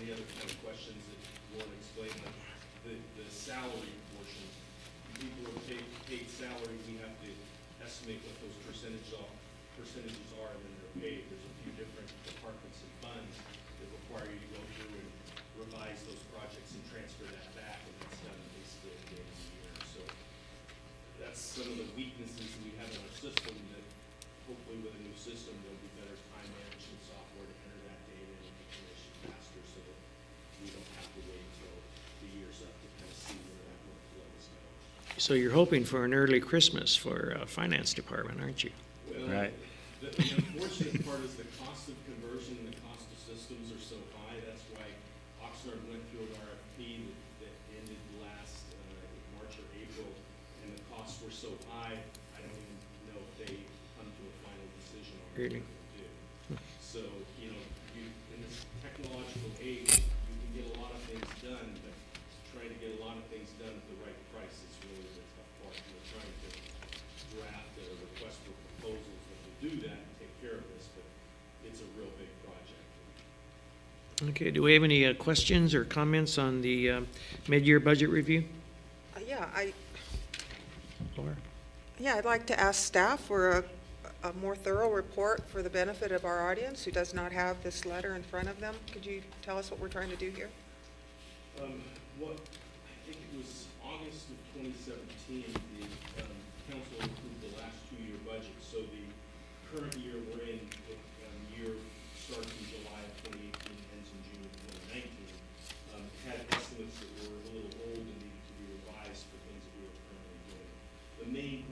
any other kind of questions that you want to explain, like the salary portion. People who are paid salary, we have to estimate what those percentages are, and then they're paid. There's a few different departments and funds that require you to go through and revise those projects and transfer that back, and that's done basically at the end of the year. So that's some of the weaknesses that we have in our system, that hopefully with a new system, there'll be better time management software to enter that data and information faster, so that we don't have to wait until the year's up to kind of see where that workflow is going. So you're hoping for an early Christmas for finance department, aren't you? Well, Right. The unfortunate part is the cost of conversion and the cost of systems are so high. That's why Oxnard went through an RFP that ended last March or April, and the costs were so high, I don't even know if they come to a final decision on what Really? they're going to do. So, in this technological age, you can get a lot of things done, but trying to get a lot of things done at the right price is really the tough part. We're trying to draft a request for proposals that will do that and take care of this, but it's a real big project. Okay, do we have any questions or comments on the mid-year budget review? Laura? Yeah, I'd like to ask staff for a more thorough report for the benefit of our audience who does not have this letter in front of them. Could you tell us what we're trying to do here? I think it was August of 2017, the council approved the last two-year budget. So the current year we're in, the year starts in July of 2018, ends in June of 2019, had estimates that were a little old and needed to be revised for things that we were currently doing. The main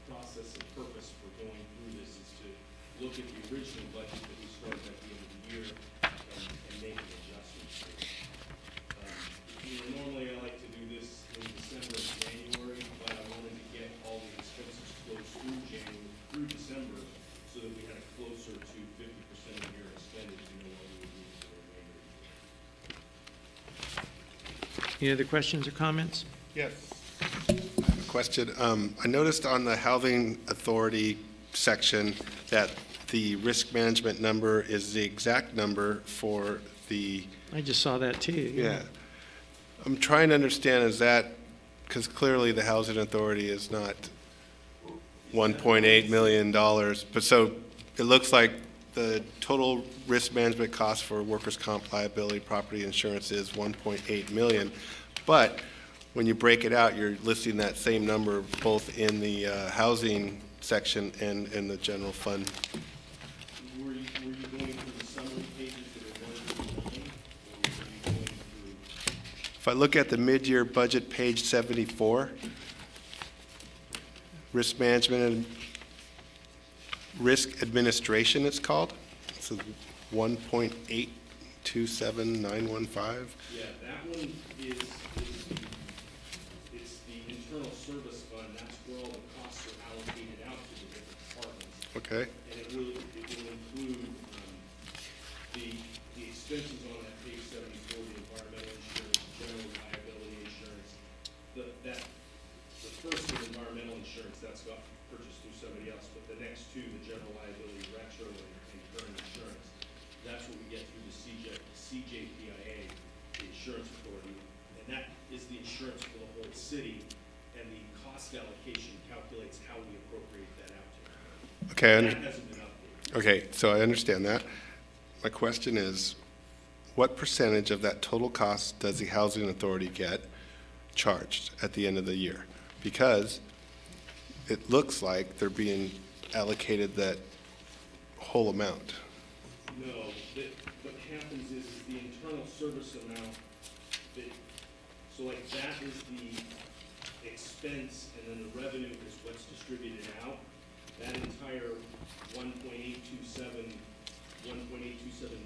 process and purpose for going through this is to look at the original budget that we started at the end of the year and make an adjustment to it. Normally I like to do this in December and January, but I wanted to get all the expenses closed through December, so that we had it closer to 50% of the year expended to know what we would do for the remainder of the year. Any other questions or comments? Yes. I have a question. I noticed on the Housing Authority section that the risk management number is the exact number for the... I just saw that too. Yeah. I'm trying to understand, is that, because clearly the Housing Authority is not $1.8 million, but so it looks like the total risk management cost for workers' comp liability property insurance is $1.8 million, but when you break it out, you're listing that same number both in the housing section and in the general fund. Were you going through the summary pages that are 1 through 9, or were you going through? If I look at the mid-year budget, page 74, risk management and risk administration, it's called. It's 1.827915. Yeah, that one is it's the internal service fund. That's where all the costs are allocated out to the different departments. Okay. And it will include the expenses on that page 74, the environmental insurance, general liability insurance. The first is environmental insurance, that's got purchased through somebody else, but the next two, the general liability, retro, and current insurance, that's what we get through the CJPIA, the insurance authority, and that is the insurance for the whole city, and the cost allocation calculates how we appropriate that out to. Okay, That hasn't been updated. okay, so I understand that. My question is, what percentage of that total cost does the housing authority get charged at the end of the year? Because it looks like they're being allocated that whole amount. No, what happens is the internal service amount, so like that is the expense, and then the revenue is what's distributed out. That entire 1.827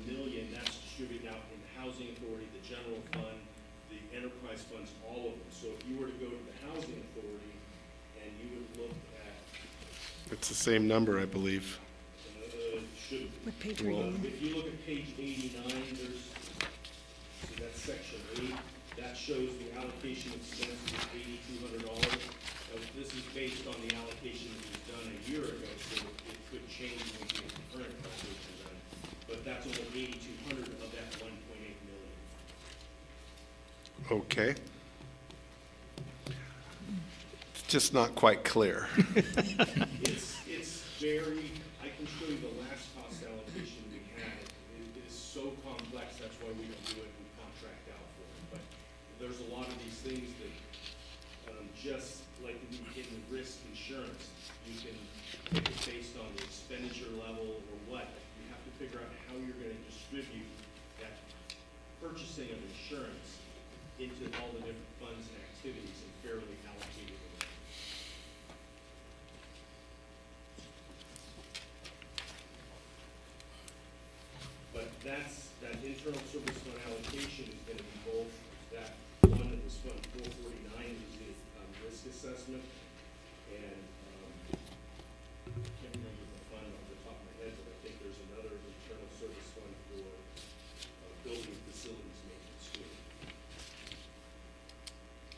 million, that's distributed out in the housing authority, the general fund, the enterprise funds, all of them. So if you were to go to the housing authority and you would look at, It's the same number, I believe. what page are you on? If you look at page 89, there's, so that's section 8, that shows the allocation expenses of $8,200. This is based on the allocation that was done a year ago, so it could change when we get the current allocation done. But that's only $8,200 of that 1.8 million. Okay. It's just not quite clear. It's very, I can show you the last cost allocation we had. It is so complex, that's why we don't do it, we contract out for it. But there's a lot of these things that, just like in the risk insurance, you can take it based on the expenditure level or what. You have to figure out how you're gonna distribute that purchasing of insurance into all the different funds and activities and fairly allocate it. But that internal service fund allocation is gonna be both that one that was Fund 449, is the risk assessment, and I can't remember the fund off the top of my head, but I think there's another internal service fund for building facilities maintenance too.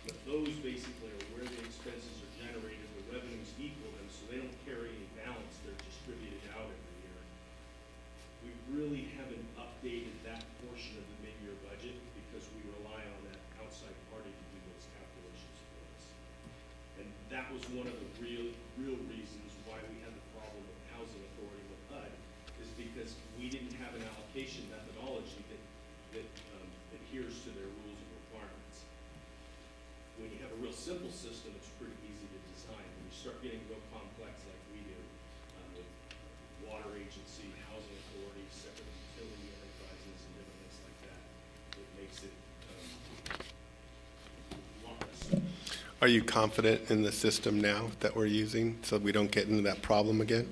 But those basically are where the expenses are generated, the revenues equal them, so they don't carry any balance, they're distributed out every year. We really haven't updated that portion of the mid-year budget because we rely on that outside party to do those calculations for us. And that was one of the real reasons why we had the problem with housing authority with HUD, is because we didn't have an allocation methodology that adheres to their rules and requirements. When you have a real simple system, it's pretty easy to design. When you start getting real complex like we do, with water agency, housing authority, separate utility enterprises, and different things like that, it makes it a lot less simple. Are you confident in the system now that we're using so we don't get into that problem again?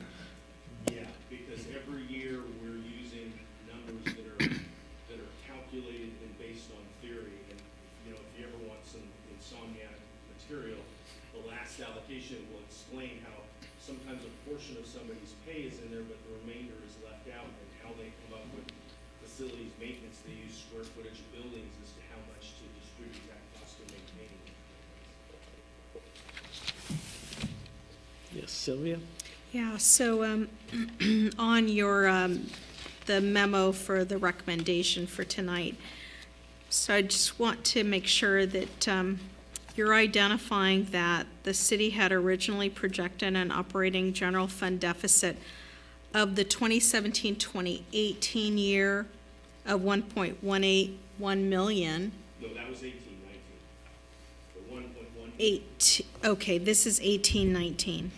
Yeah, because every year we're using numbers that are calculated and based on theory. And you know, if you ever want some insomniac material, the last allocation will explain how sometimes a portion of somebody's pay is in there, but the remainder is left out, and how they come up with facilities maintenance. They use square footage of buildings as to how much to distribute that cost of maintaining. Yes, Sylvia? Yeah, so on your, the memo for the recommendation for tonight, so I just want to make sure that you're identifying that the city had originally projected an operating general fund deficit of the 2017-2018 year of $1.181 million. No, that was 18-19. The 1.1. Okay, this is 18-19.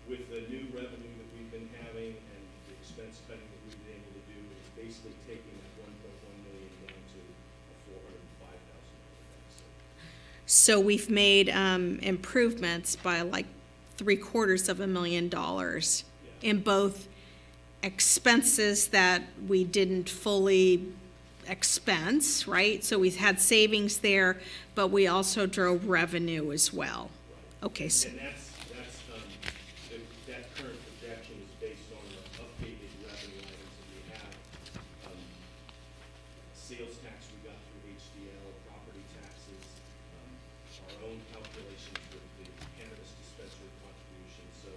With the new revenue that we've been having and the expense cutting that we've been able to do, is basically taking that 1.1 million down to a $405,000 deficit. So we've made improvements by like $750,000 in both expenses that we didn't fully expense, right? So we had savings there, but we also drove revenue as well. Okay. So And that's that current projection is based on the updated revenue items that we have. Sales tax we got through HDL, property taxes, our own calculations with the cannabis dispensary contribution. So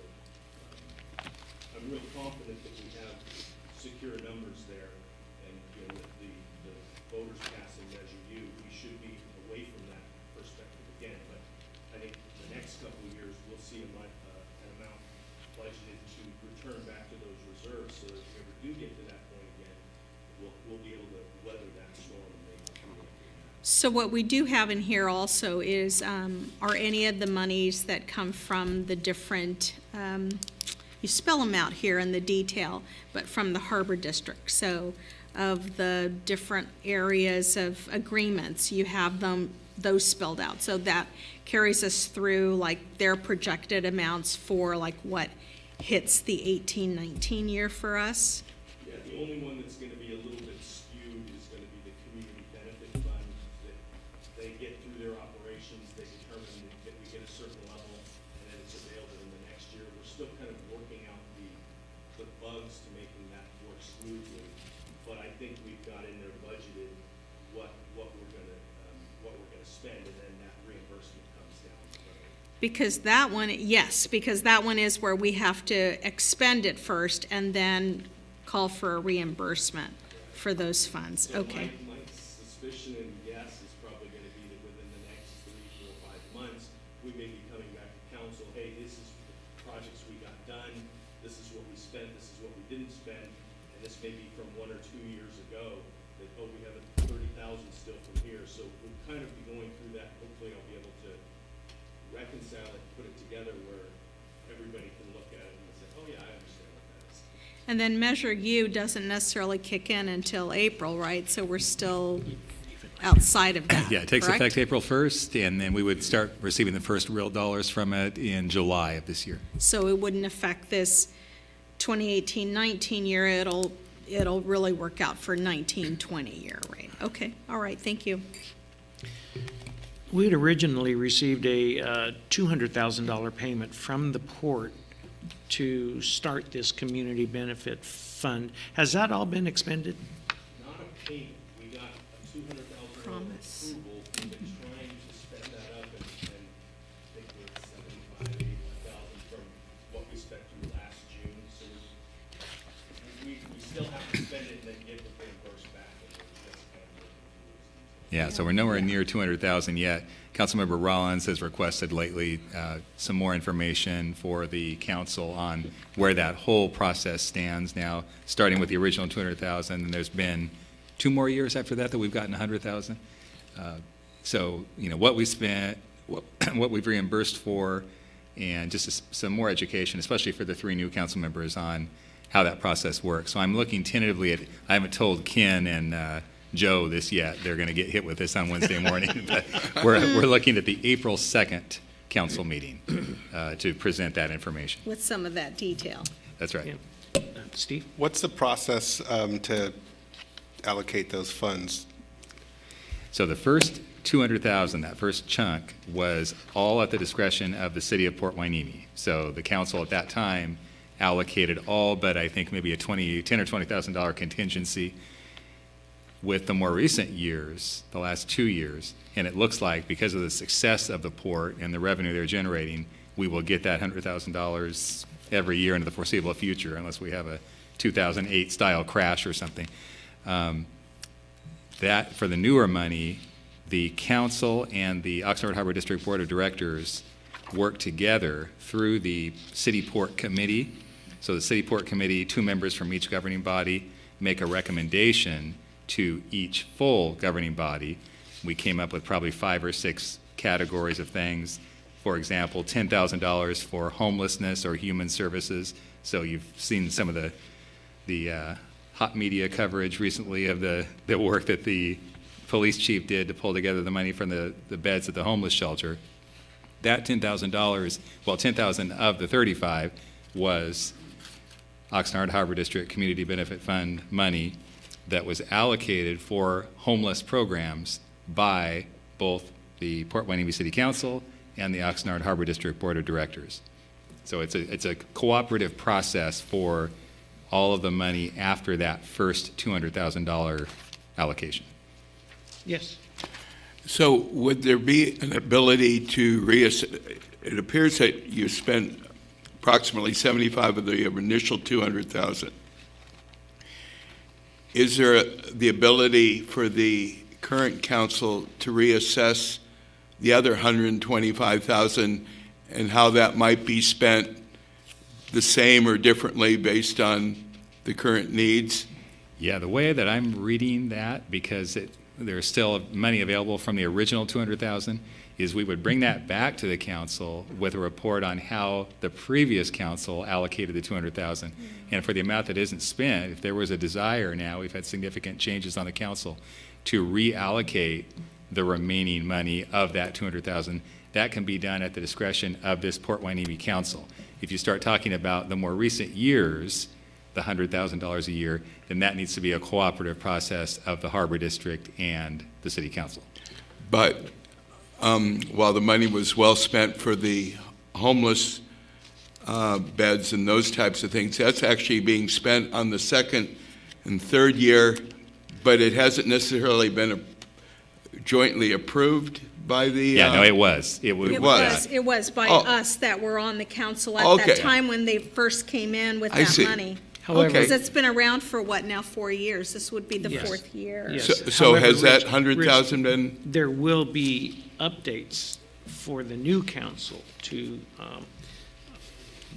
I'm real confident that we have secure numbers there, and, you know, with the voters passing Measure U, we should be away from that perspective again. But I think the next couple of years, we'll see an amount budgeted to return back to those reserves, so that if we ever do get to that point again, we'll be able to weather that storm and make it through it. So what we do have in here also is, are any of the monies that come from the different, you spell them out here in the detail, but from the Harbor District. So of the different areas of agreements, you have those spelled out. So that carries us through like their projected amounts for like what hits the 18-19 year for us. Yeah, the only one that's going to be a little bit skewed is going to be the Community Benefit Fund. That they get through their operations, they determine that we get a certain level, and then it's available in the next year. We're still kind of working out the bugs to making that work smoothly, but I think we've got in there budgeted what we're going to spend, and then that reimbursement comes down the road. Because that one, yes, because that one is where we have to expend it first and then call for a reimbursement for those funds. So Okay. my suspicion and guess is probably going to be that within the next 3, 4, 5 months, we may be coming back to council, hey, this is the projects we got done, this is what we spent, this is what we didn't spend, and this may be from 1 or 2 years ago, that, oh, we have 30,000 still from here. So we'll kind of be going through that. Hopefully I'll be able to reconcile it, put it together where everybody can look at it and say, oh yeah, I understand what that is. And then Measure U doesn't necessarily kick in until April, right? So we're still outside of that, Yeah, it takes correct? effect April 1st, and then we would start receiving the first real dollars from it in July of this year. So it wouldn't affect this 2018-19 year. It'll really work out for 19-20 year, right? Okay, all right, thank you. We had originally received a $200,000 payment from the port to start this community benefit fund. Has that all been expended? Not a payment. We got a $200,000 Promise. approval. We've been trying to spend that up, and I think we're at 75,000, 81,000 from what we spent through last June. So we still have to spend it and then get the reimbursed back. And that's kind of working through. Yeah, so we're nowhere near 200,000 yet. Councilmember Rollins has requested lately some more information for the council on where that whole process stands now, starting with the original 200,000, and there's been 2 more years after that we've gotten 100,000. So, you know, what we spent, what we've reimbursed for, and just some more education, especially for the 3 new council members on how that process works. So I'm looking tentatively at, I haven't told Ken and Joe this yet. They're going to get hit with this on Wednesday morning. But we're looking at the April 2nd council meeting to present that information. With some of that detail. That's right. Yeah. Steve? What's the process to allocate those funds? So the first 200,000, that first chunk, was all at the discretion of the city of Port Hueneme. So the council at that time allocated all but I think maybe a $10,000 or $20,000 contingency. With the more recent years, the last 2 years, and it looks like because of the success of the port and the revenue they're generating, we will get that $100,000 every year into the foreseeable future, unless we have a 2008 style crash or something. That for the newer money, the council and the Oxnard Harbor District Board of Directors work together through the City Port Committee. So the City Port Committee, 2 members from each governing body, make a recommendation to each full governing body. We came up with probably 5 or 6 categories of things. For example, $10,000 for homelessness or human services. So you've seen some of the hot media coverage recently of the work that the police chief did to pull together the money from the beds at the homeless shelter. That $10,000, well, 10,000 of the 35 was Oxnard Harbor District Community Benefit Fund money that was allocated for homeless programs by both the Port Hueneme City Council and the Oxnard Harbor District Board of Directors. So it's a cooperative process for all of the money after that first $200,000 allocation. Yes. So would there be an ability to it appears that you spent approximately 75 of the initial 200,000. is there the ability for the current council to reassess the other 125,000 and how that might be spent the same or differently based on the current needs? Yeah, the way that I'm reading that, because there's still money available from the original 200,000, is we would bring that back to the council with a report on how the previous council allocated the 200,000. And for the amount that isn't spent, if there was a desire now, we've had significant changes on the council to reallocate the remaining money of that 200,000, that can be done at the discretion of this Port Hueneme Council. If you start talking about the more recent years, the $100,000 a year, then that needs to be a cooperative process of the Harbor District and the City Council. But while the money was well spent for the homeless beds and those types of things, that's actually being spent on the second and third year, but it hasn't necessarily been jointly approved by the... Yeah, no, it was. It was by us that were on the council at that time when they first came in with that money. However, because it's been around for what now, 4 years? This would be the fourth year. Yes. So However, has that 100,000 been? There will be updates for the new council to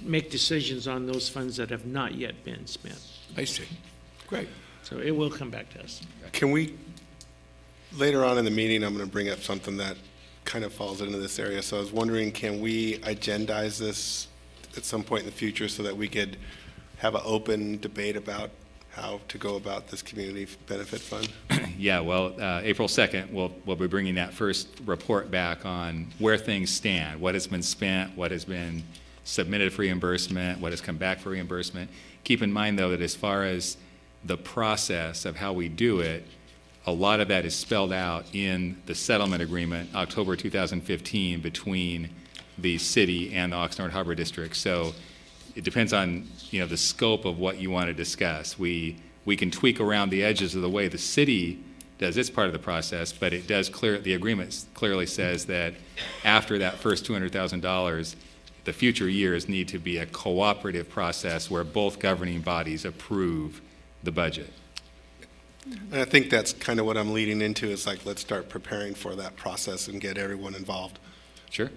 make decisions on those funds that have not yet been spent. I see. Great. So it will come back to us. Can we, later on in the meeting, I'm going to bring up something that kind of falls into this area. So I was wondering, can we agendize this at some point in the future so that we could have an open debate about how to go about this community benefit fund? Yeah, well, April 2nd, we'll be bringing that first report back on where things stand, what has been spent, what has been submitted for reimbursement, what has come back for reimbursement. Keep in mind, though, that as far as the process of how we do it, a lot of that is spelled out in the settlement agreement, October 2015, between the city and the Oxnard Harbor District. So it depends on, the scope of what you want to discuss. We can tweak around the edges of the way the city does its part of the process, but it does the agreement clearly says that after that first $200,000, the future years need to be a cooperative process where both governing bodies approve the budget. And I think that's kind of what I'm leading into, is like, let's start preparing for that process and get everyone involved. Sure.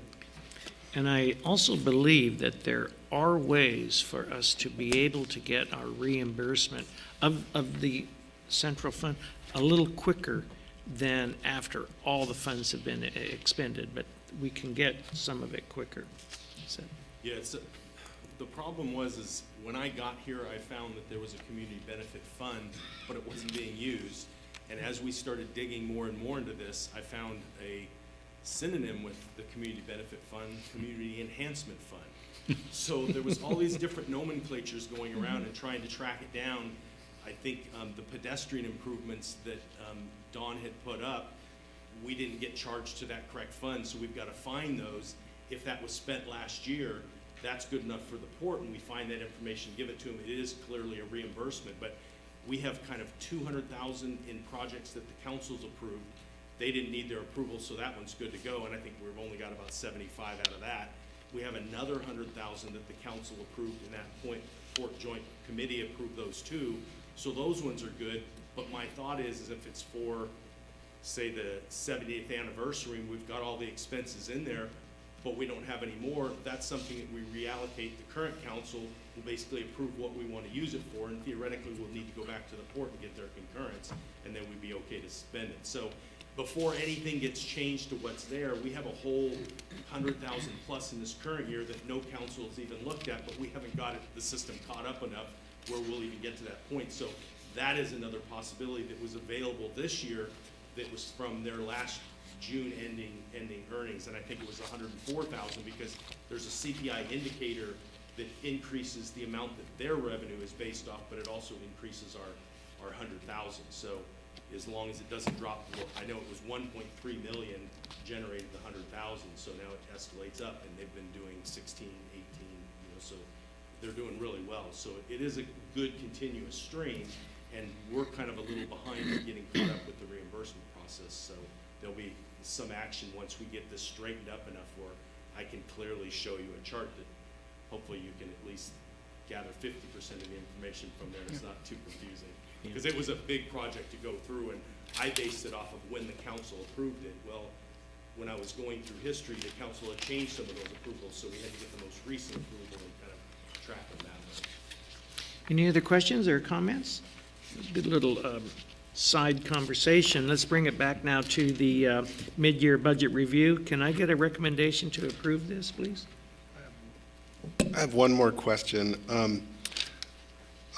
And I also believe that there are ways for us to be able to get our reimbursement of the central fund a little quicker than after all the funds have been expended, but we can get some of it quicker. So. Yeah, the problem is when I got here, I found that there was a community benefit fund, but it wasn't being used. And as we started digging more and more into this, I found a synonym with the community benefit fund, community enhancement fund. So there was all these different nomenclatures going around and trying to track it down. I think the pedestrian improvements that Dawn had put up, we didn't get charged to that correct fund, so we've got to find those. If that was spent last year, that's good enough for the port, and we find that information, give it to them. It is clearly a reimbursement, but we have kind of 200,000 in projects that the council's approved. They didn't need their approval, so that one's good to go, and I think we've only got about 75 out of that. We have another 100,000 that the council approved in that point. Port Joint Committee approved those too, so those ones are good. But my thought is if it's for, say, the 70th anniversary, and we've got all the expenses in there, but we don't have any more, that's something that we reallocate. The current council will basically approve what we want to use it for, and theoretically we'll need to go back to the port and get their concurrence, and then we'd be okay to spend it. So before anything gets changed to what's there, we have a whole 100,000 plus in this current year that no council has even looked at, but we haven't got the system caught up enough where we'll even get to that point. So that is another possibility that was available this year that was from their last June ending earnings, and I think it was 104,000 because there's a CPI indicator that increases the amount that their revenue is based off, but it also increases our 100,000. So as long as it doesn't drop below, I know it was 1.3 million generated the 100,000, so now it escalates up, and they've been doing 16, 18, so they're doing really well. So it is a good continuous stream, and we're kind of a little behind in getting caught up with the reimbursement process. So there'll be some action once we get this straightened up enough where I can clearly show you a chart that hopefully you can at least gather 50% of the information from there. It's not too confusing. Because it was a big project to go through, and I based it off of when the council approved it. Well, when I was going through history, the council had changed some of those approvals, so we had to get the most recent approval and kind of track them that way. Any other questions or comments? Good little side conversation. Let's bring it back now to the mid-year budget review. Can I get a recommendation to approve this, please? I have one more question. I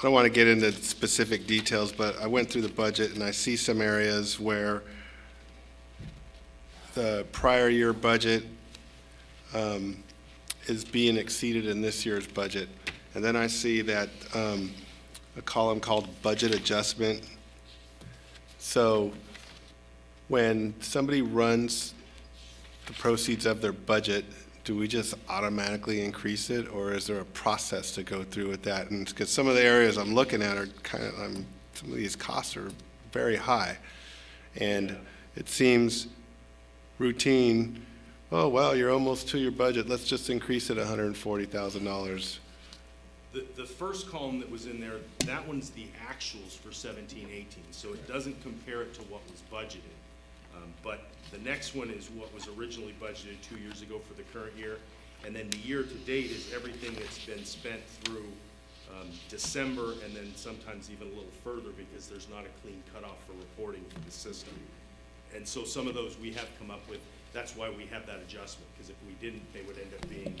don't want to get into specific details, but I went through the budget and I see some areas where the prior year budget is being exceeded in this year's budget. And then I see that a column called budget adjustment. So when somebody runs the proceeds of their budget, do we just automatically increase it, or is there a process to go through with that? And because some of the areas I'm looking at are kind of, some of these costs are very high. And it seems routine, oh, well, you're almost to your budget, let's just increase it $140,000. The first column that was in there, that one's the actuals for 17-18, so it doesn't compare it to what was budgeted. But the next one is what was originally budgeted 2 years ago for the current year, and then the year to date is everything that's been spent through December, and then sometimes even a little further because there's not a clean cutoff for reporting for the system. And so some of those we have come up with. That's why we have that adjustment, because if we didn't, they would end up being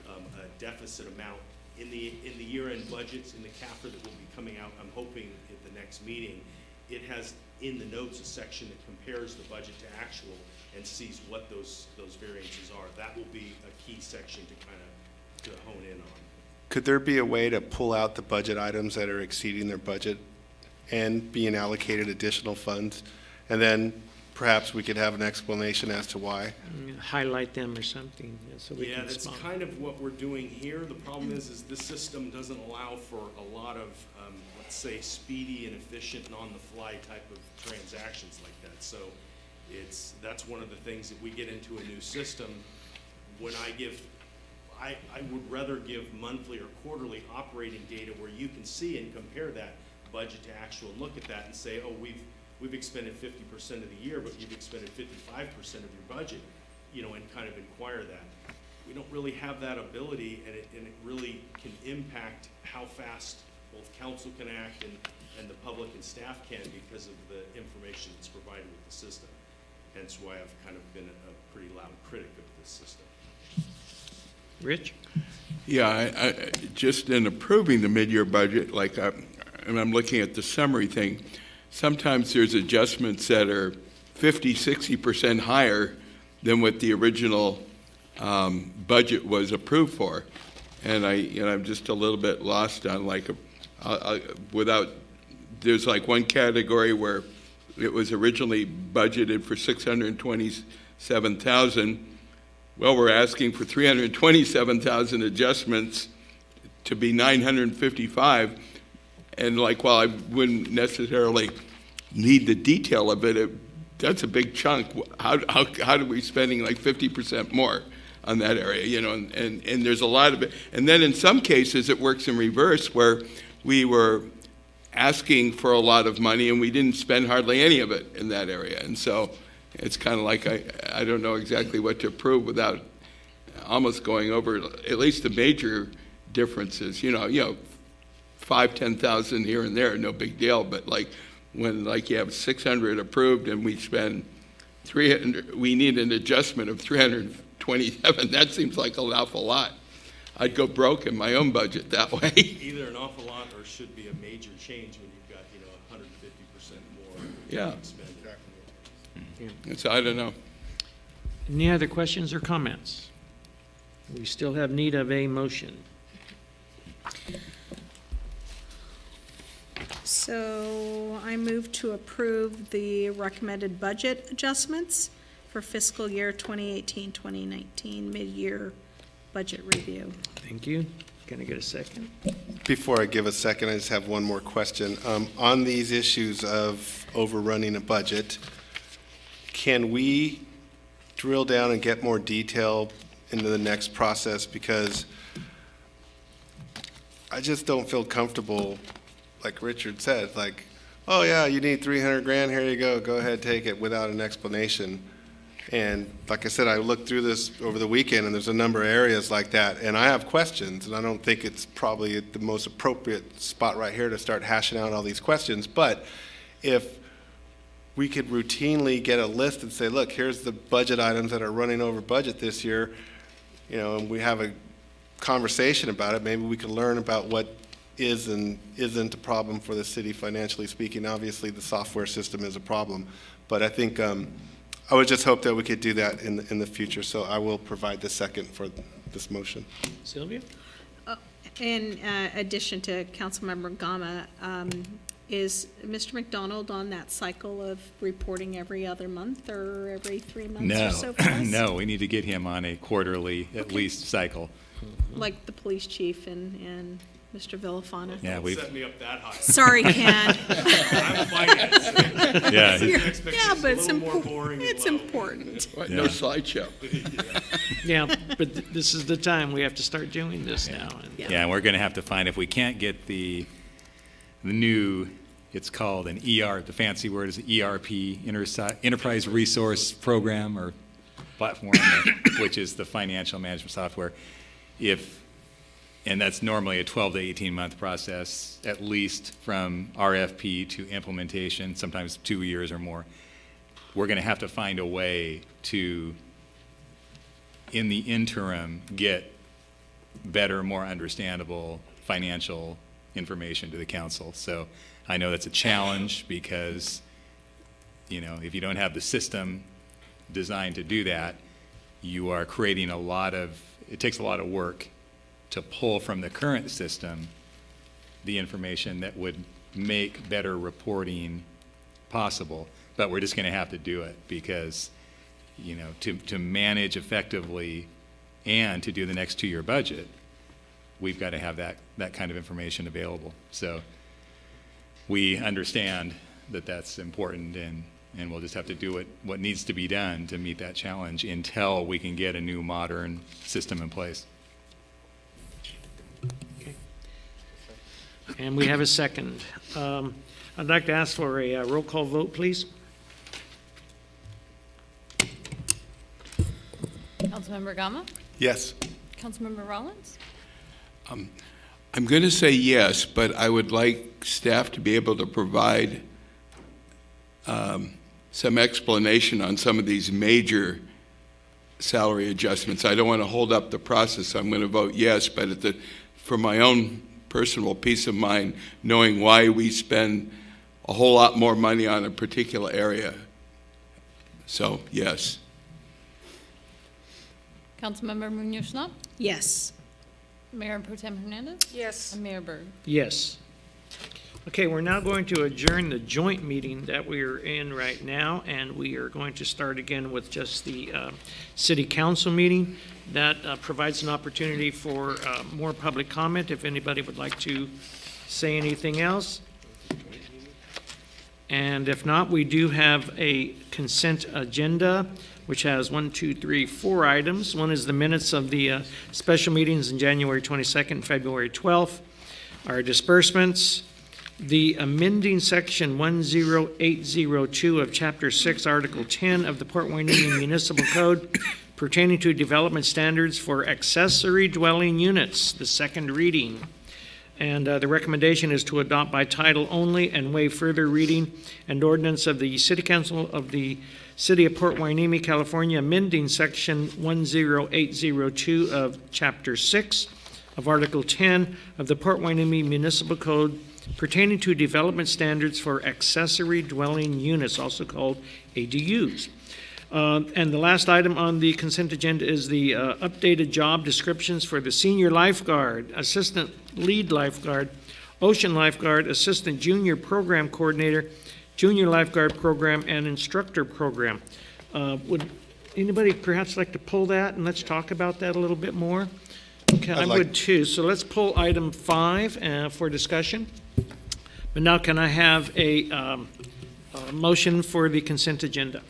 a deficit amount. In the year-end budgets, in the CAFR that will be coming out, I'm hoping at the next meeting, it has in the notes a section that compares the budget to actual and sees what those variances are. That will be a key section to kind of hone in on. Could there be a way to pull out the budget items that are exceeding their budget and being allocated additional funds? And then perhaps we could have an explanation as to why. Highlight them or something, so we can that's respond. kind of what we're doing here. The problem is this system doesn't allow for a lot of, let's say, speedy and efficient and on-the-fly type of transactions like that. So that's one of the things that we get into a new system. When I would rather give monthly or quarterly operating data where you can see and compare that budget to actual, and look at that and say, oh, we've expended 50% of the year, but you've expended 55% of your budget, and kind of inquire that. We don't really have that ability, and it really can impact how fast both council can act and the public and staff can because of the information that's provided with the system. Hence why I've kind of been a pretty loud critic of this system. Rich? Yeah, I just in approving the mid-year budget, and I'm looking at the summary thing, sometimes there's adjustments that are 50, 60% higher than what the original budget was approved for. And I'm just a little bit lost on there's one category where it was originally budgeted for $627,000. Well, we're asking for $327,000 adjustments to be $955,000. And while I wouldn't necessarily need the detail of it, that's a big chunk. How are we spending 50% more on that area? And there's a lot of it. And then in some cases it works in reverse, where we were asking for a lot of money and we didn't spend hardly any of it in that area. And so it's kind of I don't know exactly what to approve without almost going over at least the major differences. 5,000-10,000 here and there, no big deal. But when you have 600 approved and we spend 300, we need an adjustment of 327. That seems like an awful lot. I'd go broke in my own budget that way. Either an awful lot or should be a major change when you've got 150% more. Yeah. Expended. Yeah. So I don't know. Any other questions or comments? We still have need of a motion. So I move to approve the recommended budget adjustments for fiscal year 2018-2019 mid-year budget review. Thank you. Can I get a second? Before I give a second, I just have one more question. On these issues of overrunning a budget, can we drill down and get more detail into the next process? Because I just don't feel comfortable, like Richard said, oh yeah, you need 300 grand, here you go ahead, take it, without an explanation. And like I said, I looked through this over the weekend, and there's a number of areas like that, and I have questions, and I don't think it's probably the most appropriate spot right here to start hashing out all these questions, but if we could routinely get a list and say, look, here's the budget items that are running over budget this year, you know, and we have a conversation about it, maybe we can learn about what is and isn't a problem for the city financially speaking. Obviously, the software system is a problem, but I think I would just hope that we could do that in the future. So I will provide the second for this motion. Sylvia? In addition to Councilmember Gama, is Mr. McDonald on that cycle of reporting every other month or every 3 months or so? No, we need to get him on a quarterly at least cycle. Like the police chief and Mr. Villafana. Yeah, Don't set me up that high. Sorry, Ken. I'm finance. Yeah, but it's important. Right, no slideshow. Yeah, but this is the time we have to start doing this now. Yeah, and we're going to have to find, if we can't get the new, it's called an ER, the fancy word is ERP, Enterprise Resource Program or Platform, which is the financial management software. And that's normally a 12 to 18 month process, at least from RFP to implementation, sometimes 2 years or more. We're going to have to find a way to, in the interim, get better, more understandable financial information to the council. So I know that's a challenge because, you know, if you don't have the system designed to do that, you are creating it takes a lot of work to pull from the current system the information that would make better reporting possible. But we're just going to have to do it because, you know, to manage effectively and to do the next 2-year budget, we've got to have that kind of information available. So we understand that that's important, and we'll just have to do what needs to be done to meet that challenge until we can get a new modern system in place. And we have a second. I'd like to ask for a roll call vote, please. Councilmember Gama? Yes. Councilmember Rollins? I'm going to say yes, but I would like staff to be able to provide some explanation on some of these major salary adjustments. I don't want to hold up the process. I'm going to vote yes, but for my own personal peace of mind, knowing why we spend a whole lot more money on a particular area. So, yes. Councilmember Munoz-Schnapp? Yes. Mayor Pro Tem Hernandez? Yes. And Mayor Berg? Yes. Okay, we're now going to adjourn the joint meeting that we are in right now, and we are going to start again with just the city council meeting. That provides an opportunity for more public comment if anybody would like to say anything else. And if not, we do have a consent agenda, which has 4 items. One is the minutes of the special meetings in January 22nd and February 12th, our disbursements, the amending section 10802 of Chapter 6, Article 10 of the Port Hueneme Municipal Code pertaining to development standards for accessory dwelling units, the second reading. And the recommendation is to adopt by title only and waive further reading and ordinance of the City Council of the City of Port Hueneme, California, amending section 10802 of Chapter 6 of Article 10 of the Port Hueneme Municipal Code pertaining to development standards for accessory dwelling units, also called ADUs. And the last item on the consent agenda is the updated job descriptions for the senior lifeguard, assistant lead lifeguard, ocean lifeguard, assistant junior program coordinator, junior lifeguard program, and instructor program. Would anybody perhaps like to pull that, and let's talk about that a little bit more? Okay, I would too. So let's pull item 5 for discussion. But now can I have a motion for the consent agenda?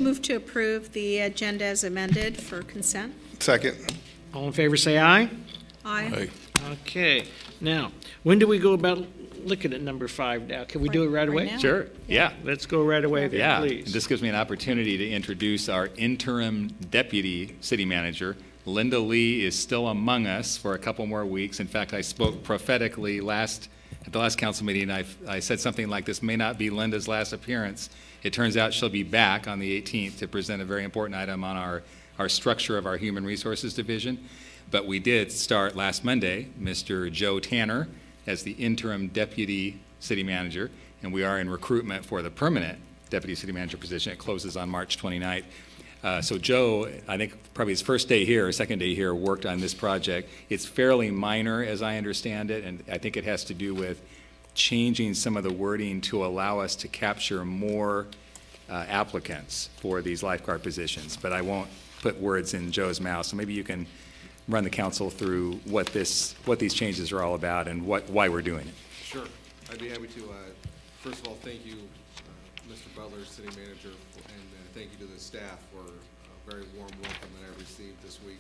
Move to approve the agenda as amended for consent. Second. All in favor say aye. Aye. Okay. Now, when do we go about looking at number 5 now. Can we do it right away? now? Sure, yeah. Let's go right away then, Yeah, please. this gives me an opportunity to introduce our interim deputy city manager. Linda Lee is still among us for a couple more weeks. In fact, I spoke prophetically at the last council meeting. I said something like, this may not be Linda's last appearance. It turns out she'll be back on the 18th to present a very important item on our structure of our Human Resources Division. But we did start last Monday, Mr. Joe Tanner as the interim deputy city manager, and we are in recruitment for the permanent deputy city manager position. It closes on March 29th. So Joe, I think probably his first day here or second day here, worked on this project. It's fairly minor as I understand it, and I think it has to do with changing some of the wording to allow us to capture more applicants for these lifeguard positions. But I won't put words in Joe's mouth, so maybe you can run the council through what these changes are all about and why we're doing it. Sure, I'd be happy to. First of all, thank you, Mr. Butler, city manager, and thank you to the staff for a very warm welcome that I received this week,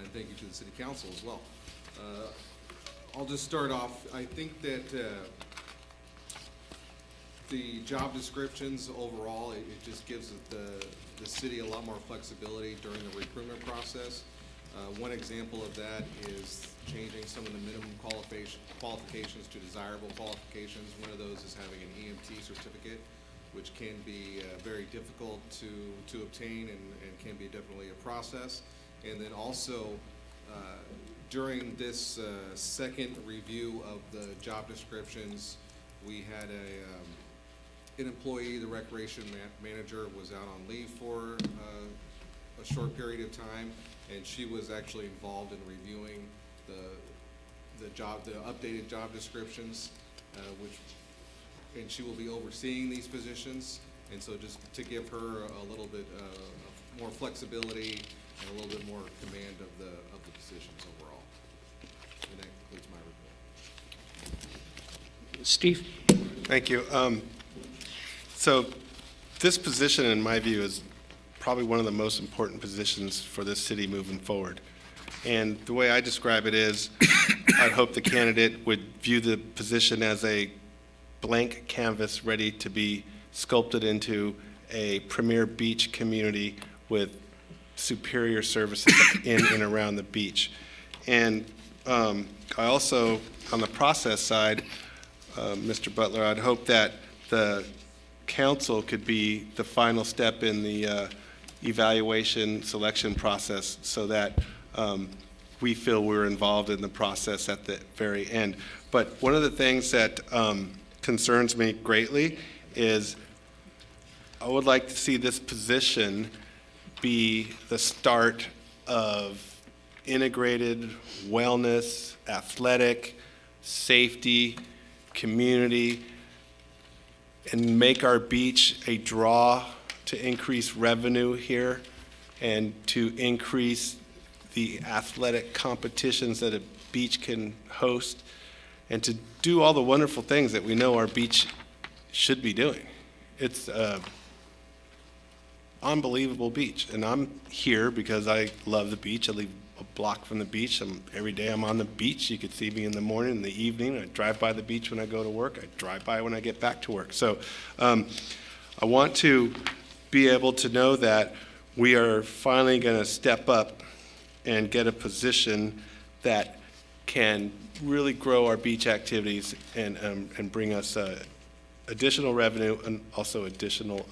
and thank you to the city council as well. I'll just start off. I think that the job descriptions overall, it just gives the city a lot more flexibility during the recruitment process. One example of that is changing some of the minimum qualifications to desirable qualifications. One of those is having an EMT certificate, which can be very difficult to obtain and can be definitely a process. And then also, during this second review of the job descriptions, we had an employee, the recreation manager, was out on leave for a short period of time, and she was actually involved in reviewing the updated job descriptions, and she will be overseeing these positions. And so just to give her a little bit more flexibility and a little bit more command of the positions overall. And that concludes my report. Steve? Thank you. So this position, in my view, is probably one of the most important positions for this city moving forward. And the way I describe it is, I'd hope the candidate would view the position as a blank canvas ready to be sculpted into a premier beach community with superior services in and around the beach. And I also, on the process side, Mr. Butler, I'd hope that the council could be the final step in the evaluation selection process, so that we feel we're involved in the process at the very end. But one of the things that concerns me greatly is I would like to see this position be the start of integrated wellness, athletic, safety, community, and make our beach a draw to increase revenue here and to increase the athletic competitions that a beach can host, and to do all the wonderful things that we know our beach should be doing. It's an unbelievable beach, and I'm here because I love the beach. I live a block from the beach. Every day I'm on the beach. You could see me in the morning, in the evening. I drive by the beach when I go to work. I drive by when I get back to work. So I want to be able to know that we are finally going to step up and get a position that can really grow our beach activities and bring us additional revenue and also additional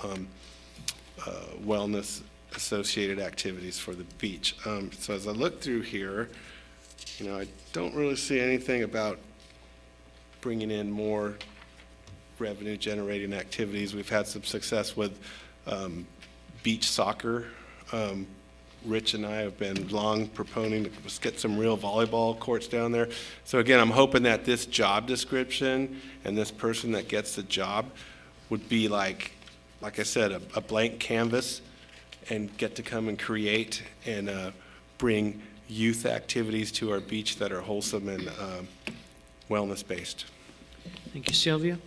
wellness associated activities for the beach. So as I look through here, I don't really see anything about bringing in more revenue generating activities. We've had some success with beach soccer. Rich and I have been long proponing to get some real volleyball courts down there. So again, I'm hoping that this job description and this person that gets the job would be like I said, a blank canvas, and get to come and create and bring youth activities to our beach that are wholesome and wellness-based. Thank you, Sylvia.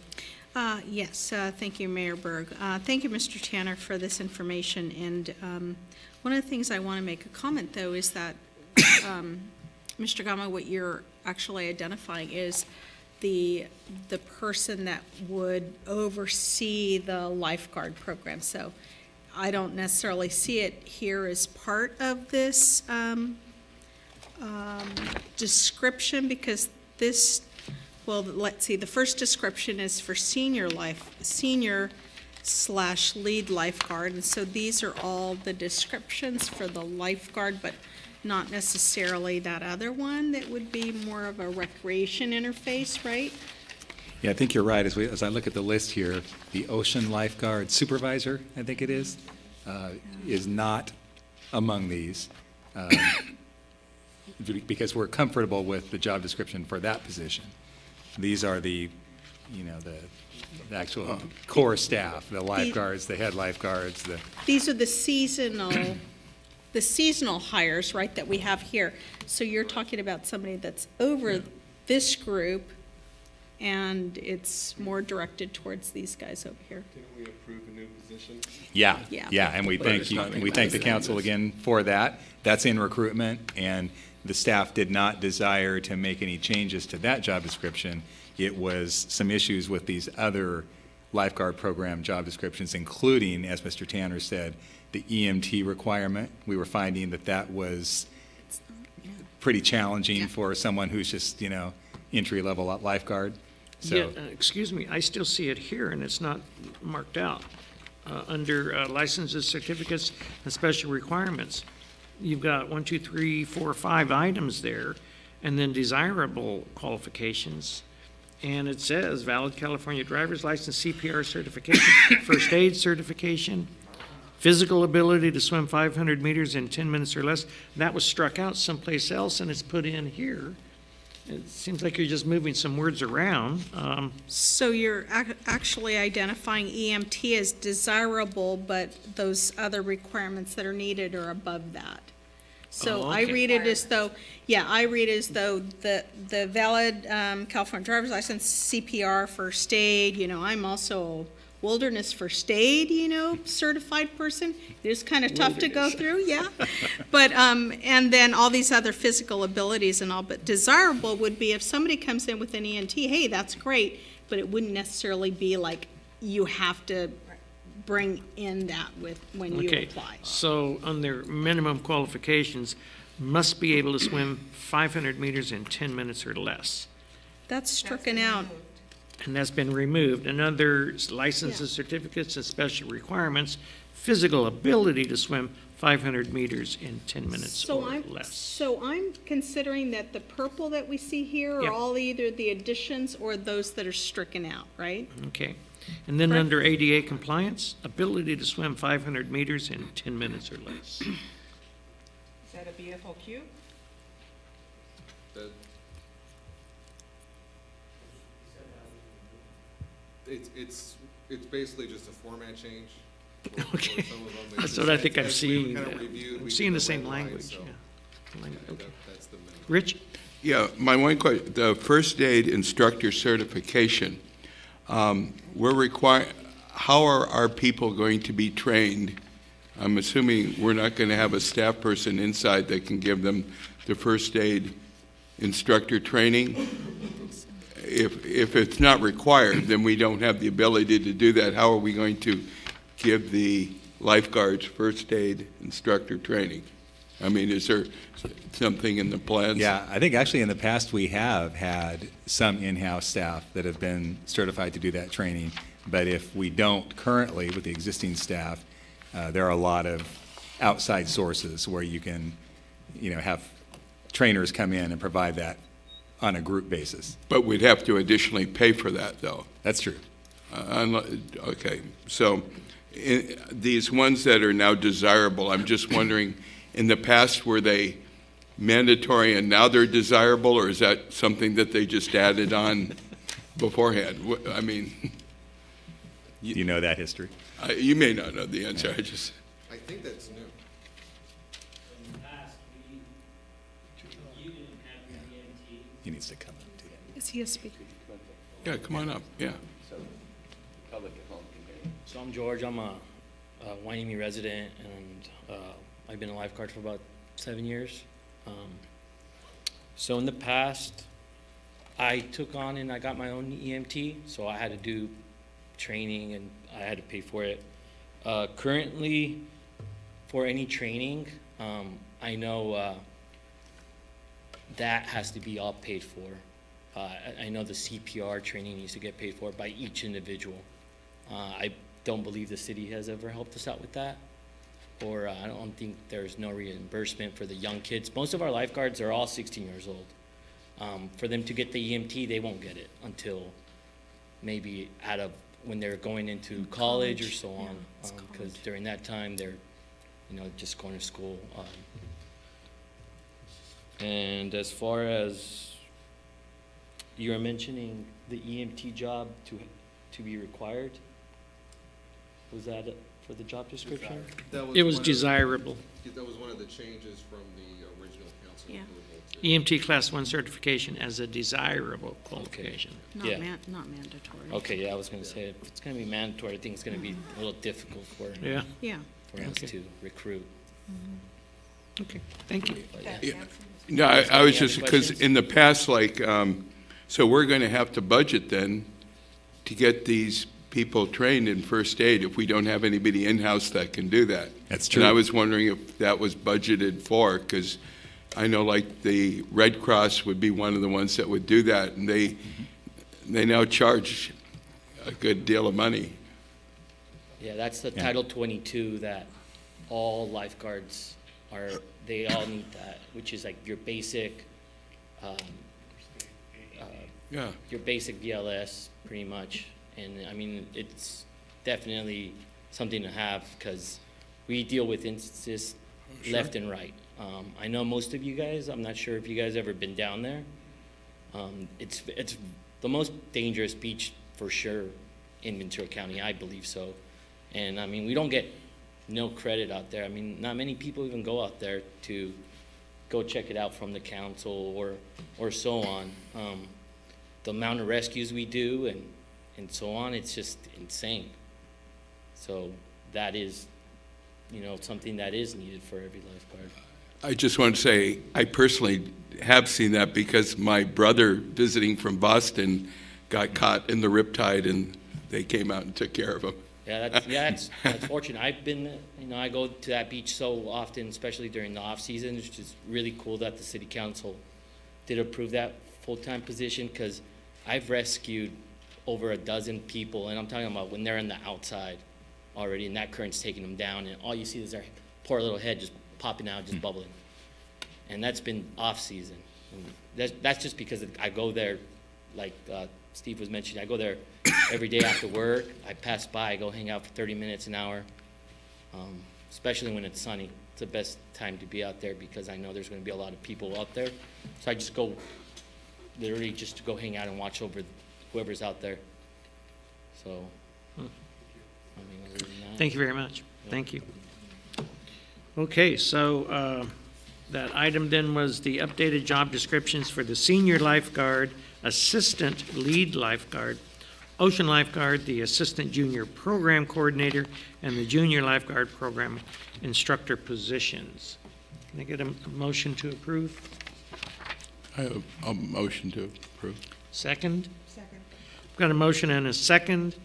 Yes, thank you, Mayor Berg. Thank you, Mr. Tanner, for this information. And one of the things I want to make a comment, though, is that, Mr. Gama, what you're actually identifying is the person that would oversee the lifeguard program. So I don't necessarily see it here as part of this description, because this, well, let's see, the first description is for senior / lead lifeguard, and so these are all the descriptions for the lifeguard, but not necessarily that other one that would be more of a recreation interface, right? Yeah, I think you're right. As I look at the list here, the ocean lifeguard supervisor, I think it is not among these, because we're comfortable with the job description for that position. These are the actual core staff, the lifeguards, the head lifeguards. These are the seasonal hires, right, that we have here. So you're talking about somebody that's over this group, and it's more directed towards these guys over here. Didn't we approve a new position? Yeah, Yeah. and we thank you, and we thank the council again for that. That's in recruitment, and the staff did not desire to make any changes to that job description. It was some issues with these other lifeguard program job descriptions, including, as Mr. Tanner said, the EMT requirement. We were finding that was pretty challenging for someone who's just, entry-level lifeguard. So, Yeah, excuse me, I still see it here, and it's not marked out. Under licenses, certificates, and special requirements, you've got 1, 2, 3, 4, 5 items there, and then desirable qualifications. And it says valid California driver's license, CPR certification, first aid certification, physical ability to swim 500 meters in 10 minutes or less. That was struck out someplace else, and it's put in here. It seems like you're just moving some words around. So you're actually identifying EMT as desirable, but those other requirements that are needed are above that. So Oh, I okay. read it as though, the valid California driver's license, CPR first aid, I'm also a wilderness first aid, certified person. It is kind of tough to go through, yeah. But, and then all these other physical abilities and all, but desirable would be if somebody comes in with an ENT, hey, that's great, but it wouldn't necessarily be like you have to bring in that when you apply. So on their minimum qualifications, must be able to swim 500 meters in 10 minutes or less. That's stricken out. And that's been removed. And under licenses, certificates, and special requirements, physical ability to swim 500 meters in 10 minutes or less. So I'm considering that the purple that we see here are all either the additions or those that are stricken out, right? Okay. And then under ADA compliance, ability to swim 500 meters in 10 minutes or less. Is that a BFOQ? It's basically just a format change. Okay. For some of them, That's what I think I'm as we seeing. kind of reviewed, I'm we seeing did the same red line, language, so, Okay. that's the minimum. Rich? Yeah, my one question, the first aid instructor certification, how are our people going to be trained? I'm assuming we're not going to have a staff person inside that can give them the first aid instructor training. If it's not required, then we don't have the ability to do that. How are we going to give the lifeguards first aid instructor training? I mean, is there something in the plans? yeah, I think actually in the past we have had some in-house staff that have been certified to do that training. But if we don't currently with the existing staff, there are a lot of outside sources where you can, have trainers come in and provide that on a group basis. But we'd have to additionally pay for that, though. That's true. Okay, so these ones that are now desirable, I'm just wondering, in the past, were they mandatory and now they're desirable, or is that something that they just added on beforehand? I mean... You know that history? You may not know the answer, I think that's new. He needs to come up to that. Is he a speaker? Yeah, come on up, yeah. So I'm George, I'm a Hueneme resident, and I've been a lifeguard for about 7 years. So in the past, I I took on and I got my own EMT, so I had to do training and I had to pay for it. Currently, for any training, I know that has to be all paid for. I know the CPR training needs to get paid for by each individual. I don't believe the city has ever helped us out with that, or I don't think there's no reimbursement for the young kids. Most of our lifeguards are all 16 years old. For them to get the EMT, they won't get it until maybe when they're going into college or so on, because during that time they're, just going to school. And as far as you were mentioning the EMT job to be required, was that for the job description? It was desirable. That was one of the changes from the original council approval. EMT Class 1 certification as a desirable qualification. Not mandatory. Okay, yeah, I was going to say, if it's going to be mandatory, I think it's going to be a little difficult for us to recruit. Okay, thank you. No, I was just, because in the past, so we're going to have to budget then to get these people trained in first aid if we don't have anybody in-house that can do that. That's true. And I was wondering if that was budgeted for, because I know the Red Cross would be one of the ones that would do that, and they now charge a good deal of money. Yeah, that's the Title 22 that all lifeguards they all need that, which is like your basic, your basic BLS pretty much. And I mean, it's definitely something to have because we deal with instances left and right. I know most of you guys, I'm not sure if you guys ever been down there. It's the most dangerous beach for sure in Ventura County, I believe so. And I mean, we don't get no credit out there. I mean, not many people even go out there to go check it out from the council or so on. The amount of rescues we do and so on, it's just insane. So that is, something that is needed for every lifeguard. I just want to say, I personally have seen that because my brother visiting from Boston got caught in the riptide and they came out and took care of him. Yeah, that's fortunate. I've been, I go to that beach so often, especially during the off season, which is really cool that the city council did approve that full-time position because I've rescued over a dozen people, and I'm talking about when they're in the outside already, and that current's taking them down, and all you see is their poor little head just popping out, just bubbling. And that's been off season. And that's just because I go there, like Steve was mentioning, I go there every day after work. I pass by, I go hang out for 30 minutes, an hour, especially when it's sunny. It's the best time to be out there because I know there's going to be a lot of people out there. So I just go literally just to go hang out and watch over whoever's out there. So, I mean, other than that, Thank you very much. Thank you. Okay, so that item then was the updated job descriptions for the senior lifeguard, assistant lead lifeguard, ocean lifeguard, the assistant junior program coordinator, and the junior lifeguard program instructor positions. Can I get a motion to approve? I have a motion to approve. Second? Second. Got a motion and a second.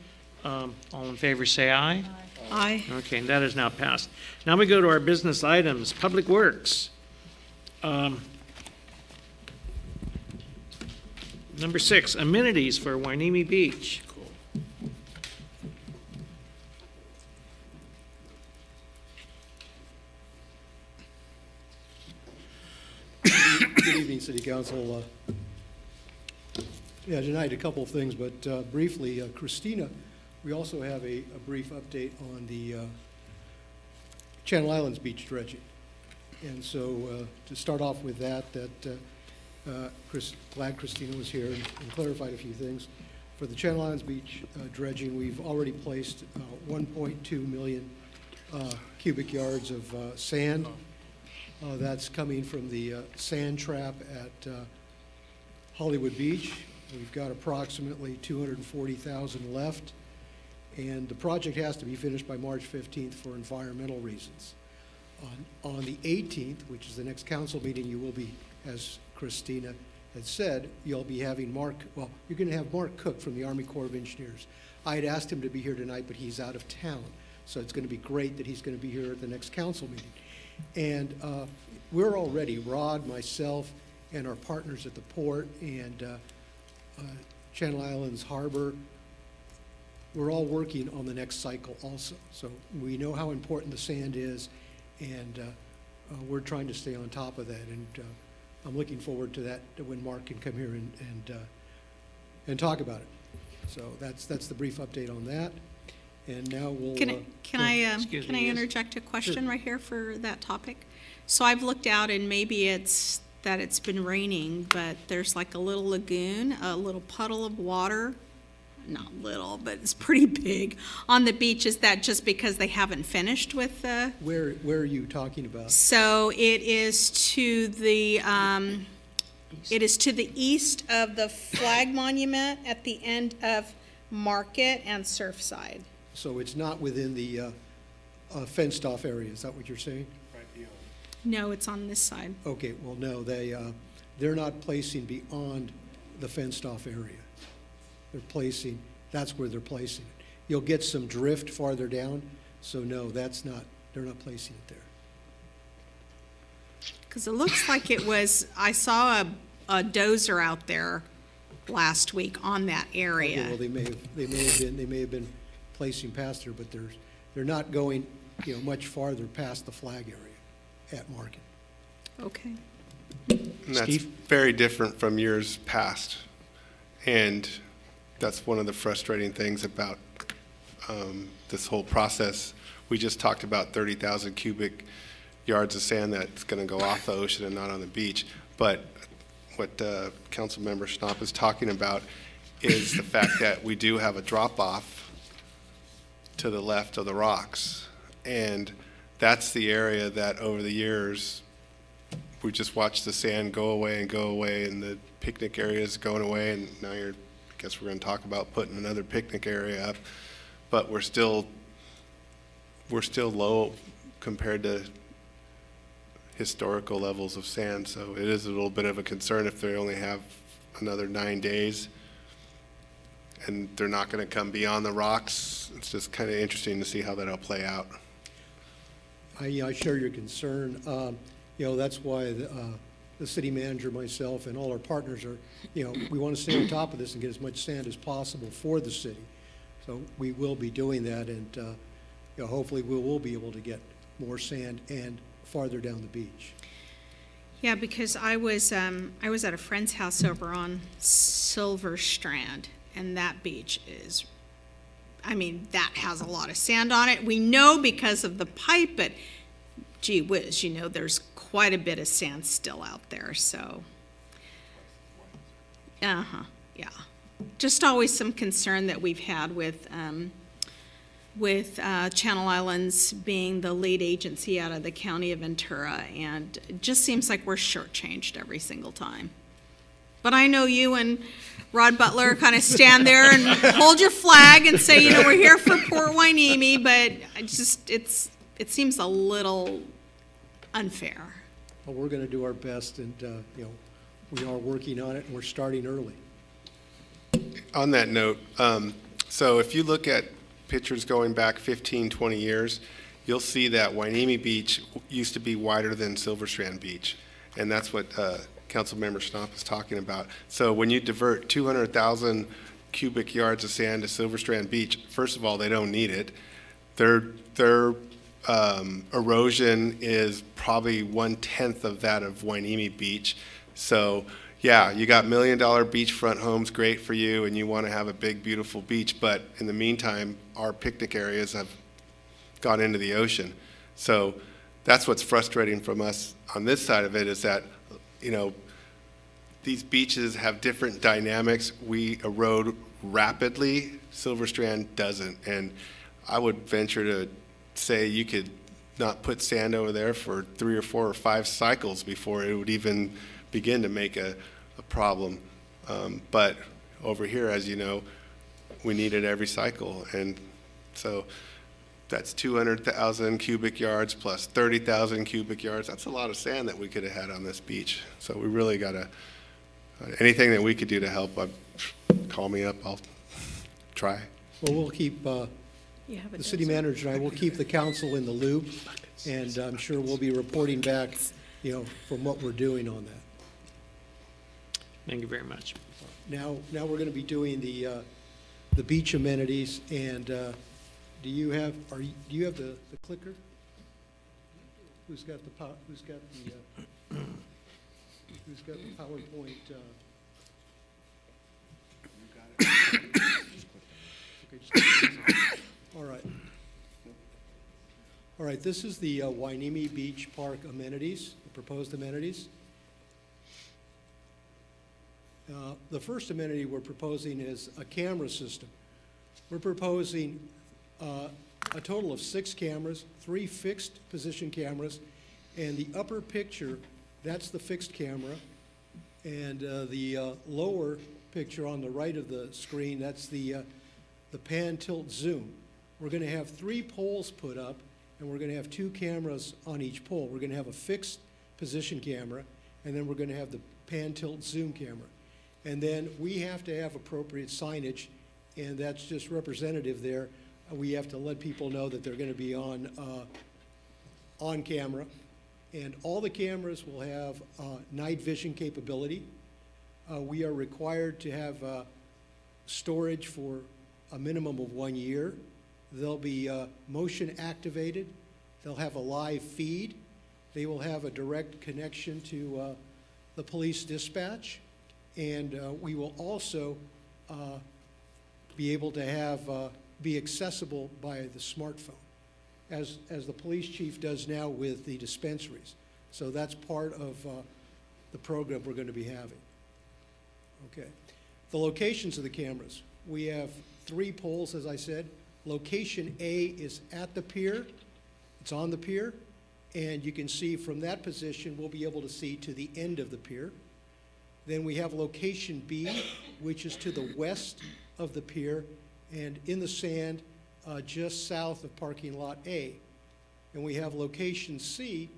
All in favor say aye. Aye. Okay, and that is now passed. Now we go to our business items. Public Works. Number 6, amenities for Hueneme Beach. Good evening, City Council. Tonight a couple of things, but briefly, Christina, we also have a brief update on the Channel Islands beach dredging. And so to start off with that glad Christina was here and clarified a few things. For the Channel Islands beach dredging, we've already placed 1.2 million cubic yards of sand. That's coming from the sand trap at Hollywood Beach. We've got approximately 240,000 left, and the project has to be finished by March 15th for environmental reasons. On the 18th, which is the next council meeting, you will be, as Christina had said, you'll be having Mark, well, you're going to have Mark Cook from the Army Corps of Engineers. I had asked him to be here tonight, but he's out of town. So it's going to be great that he's going to be here at the next council meeting. And we're already, Rod, myself, and our partners at the port and Channel Islands Harbor, we're all working on the next cycle also. So we know how important the sand is, and we're trying to stay on top of that. And I'm looking forward to that, when Mark can come here and talk about it. So that's the brief update on that. And now we'll. Can I interject a question right here for that topic? So I've looked out, and maybe it's that it's been raining, but there's like a little lagoon, a little puddle of water, not little, but it's pretty big on the beach. Is that just because they haven't finished with the? Where are you talking about? So it is to the east of the flag monument at the end of Market and Surfside. So it's not within the fenced off area, is that what you're saying? No, it's on this side. Okay, well, no, they're not placing beyond the fenced off area. They're placing, that's where they're placing it. You'll get some drift farther down, so no, that's not, they're not placing it there. Because it looks like it was, I saw a dozer out there last week on that area. Okay, well, they may have been placing past there, but they're not going, much farther past the flag area at Market. Okay. And that's Steve? very different from years past. And that's one of the frustrating things about this whole process. We just talked about 30,000 cubic yards of sand that's going to go off the ocean and not on the beach. But what Councilmember Schnapp is talking about is the fact that we do have a drop-off to the left of the rocks. And that's the area that over the years we just watched the sand go away, and the picnic area is going away, and now I guess we're going to talk about putting another picnic area up, but we're still low compared to historical levels of sand. So it is a little bit of a concern if they only have another 9 days and they're not going to come beyond the rocks. It's just kind of interesting to see how that'll play out. I share your concern. That's why the city manager, myself, and all our partners are, we want to stay on top of this and get as much sand as possible for the city. So we will be doing that, and hopefully we will be able to get more sand and farther down the beach. Yeah, because I was at a friend's house over on Silver Strand, and that beach is, that has a lot of sand on it. We know because of the pipe, but gee whiz, there's quite a bit of sand still out there, so. Yeah. Just always some concern that we've had with Channel Islands being the lead agency out of the county of Ventura, and it just seems like we're shortchanged every single time. But I know you and Rod Butler kind of stand there and hold your flag and say, we're here for Port Hueneme, but it seems a little unfair. Well, we're going to do our best, and we are working on it, and we're starting early. On that note, so if you look at pictures going back 15, 20 years, you'll see that Hueneme Beach used to be wider than Silver Strand Beach, and that's what Councilmember Schnapp is talking about. So when you divert 200,000 cubic yards of sand to Silver Strand Beach, first of all, they don't need it. Their erosion is probably 1/10 of that of Hueneme Beach. So yeah, you got $1 million beachfront homes, great for you, and you want to have a big, beautiful beach, but in the meantime, our picnic areas have gone into the ocean. So that's what's frustrating from us on this side of it, is that these beaches have different dynamics. We erode rapidly, Silver Strand doesn't. And I would venture to say you could not put sand over there for 3 or 4 or 5 cycles before it would even begin to make a problem. But over here, as you know, we need it every cycle. And so that's 200,000 cubic yards plus 30,000 cubic yards. That's a lot of sand that we could have had on this beach. So we really got to Anything that we could do to help, call me up, I'll try. Well, we'll keep, the city manager and I will keep the council in the loop, and I'm sure we'll be reporting back, from what we're doing on that. Thank you very much. Now we're going to be doing the beach amenities, and do you have the clicker? Who's got the PowerPoint? All right. All right, this is the Hueneme Beach Park amenities, the proposed amenities. The first amenity we're proposing is a camera system. We're proposing a total of 6 cameras, 3 fixed position cameras, and the upper picture, that's the fixed camera, and the lower picture on the right of the screen, that's the pan tilt zoom. We're going to have 3 poles put up, and we're going to have 2 cameras on each pole. We're going to have a fixed position camera, and then we're going to have the pan tilt zoom camera. And then we have to have appropriate signage, and that's just representative there. We have to let people know that they're going to be on camera. And all the cameras will have night vision capability. We are required to have storage for a minimum of 1 year. They'll be motion activated. They'll have a live feed. They will have a direct connection to the police dispatch. And we will also be able to have be accessible by the smartphone, as the police chief does now with the dispensaries. So that's part of the program we're going to be having. Okay. The locations of the cameras. We have 3 poles, as I said. Location A is at the pier. It's on the pier. And you can see from that position, we'll be able to see to the end of the pier. Then we have location B, which is to the west of the pier and in the sand just south of parking lot A. And we have location C,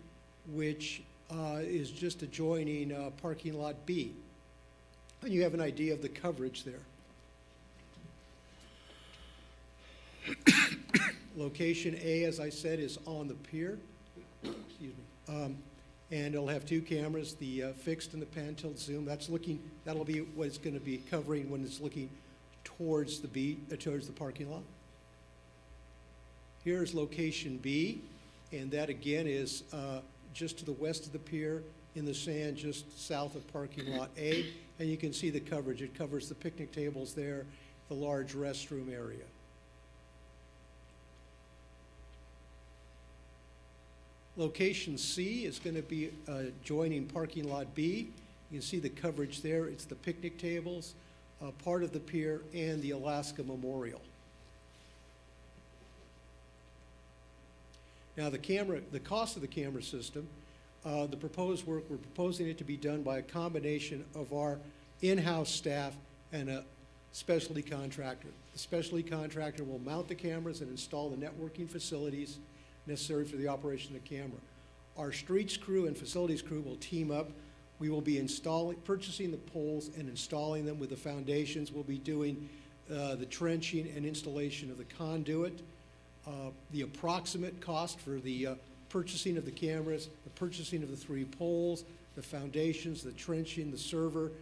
which is just adjoining parking lot B. And you have an idea of the coverage there. Location A, as I said, is on the pier. Excuse me. And it'll have 2 cameras, the fixed and the pan tilt zoom. That'll be what it's going to be covering when it's looking towards the towards the parking lot. Here's location B, and that again is just to the west of the pier in the sand, just south of parking lot A. And you can see the coverage. It covers the picnic tables there, the large restroom area. Location C is going to be joining parking lot B. You can see the coverage there. It's the picnic tables, part of the pier, and the Alaska Memorial. Now the cost of the camera system, the proposed work, we're proposing it to be done by a combination of our in-house staff and a specialty contractor. The specialty contractor will mount the cameras and install the networking facilities necessary for the operation of the camera. Our streets crew and facilities crew will team up. We will be purchasing the poles and installing them with the foundations. We'll be doing the trenching and installation of the conduit. The approximate cost for the purchasing of the cameras, the purchasing of the 3 poles, the foundations, the trenching, the server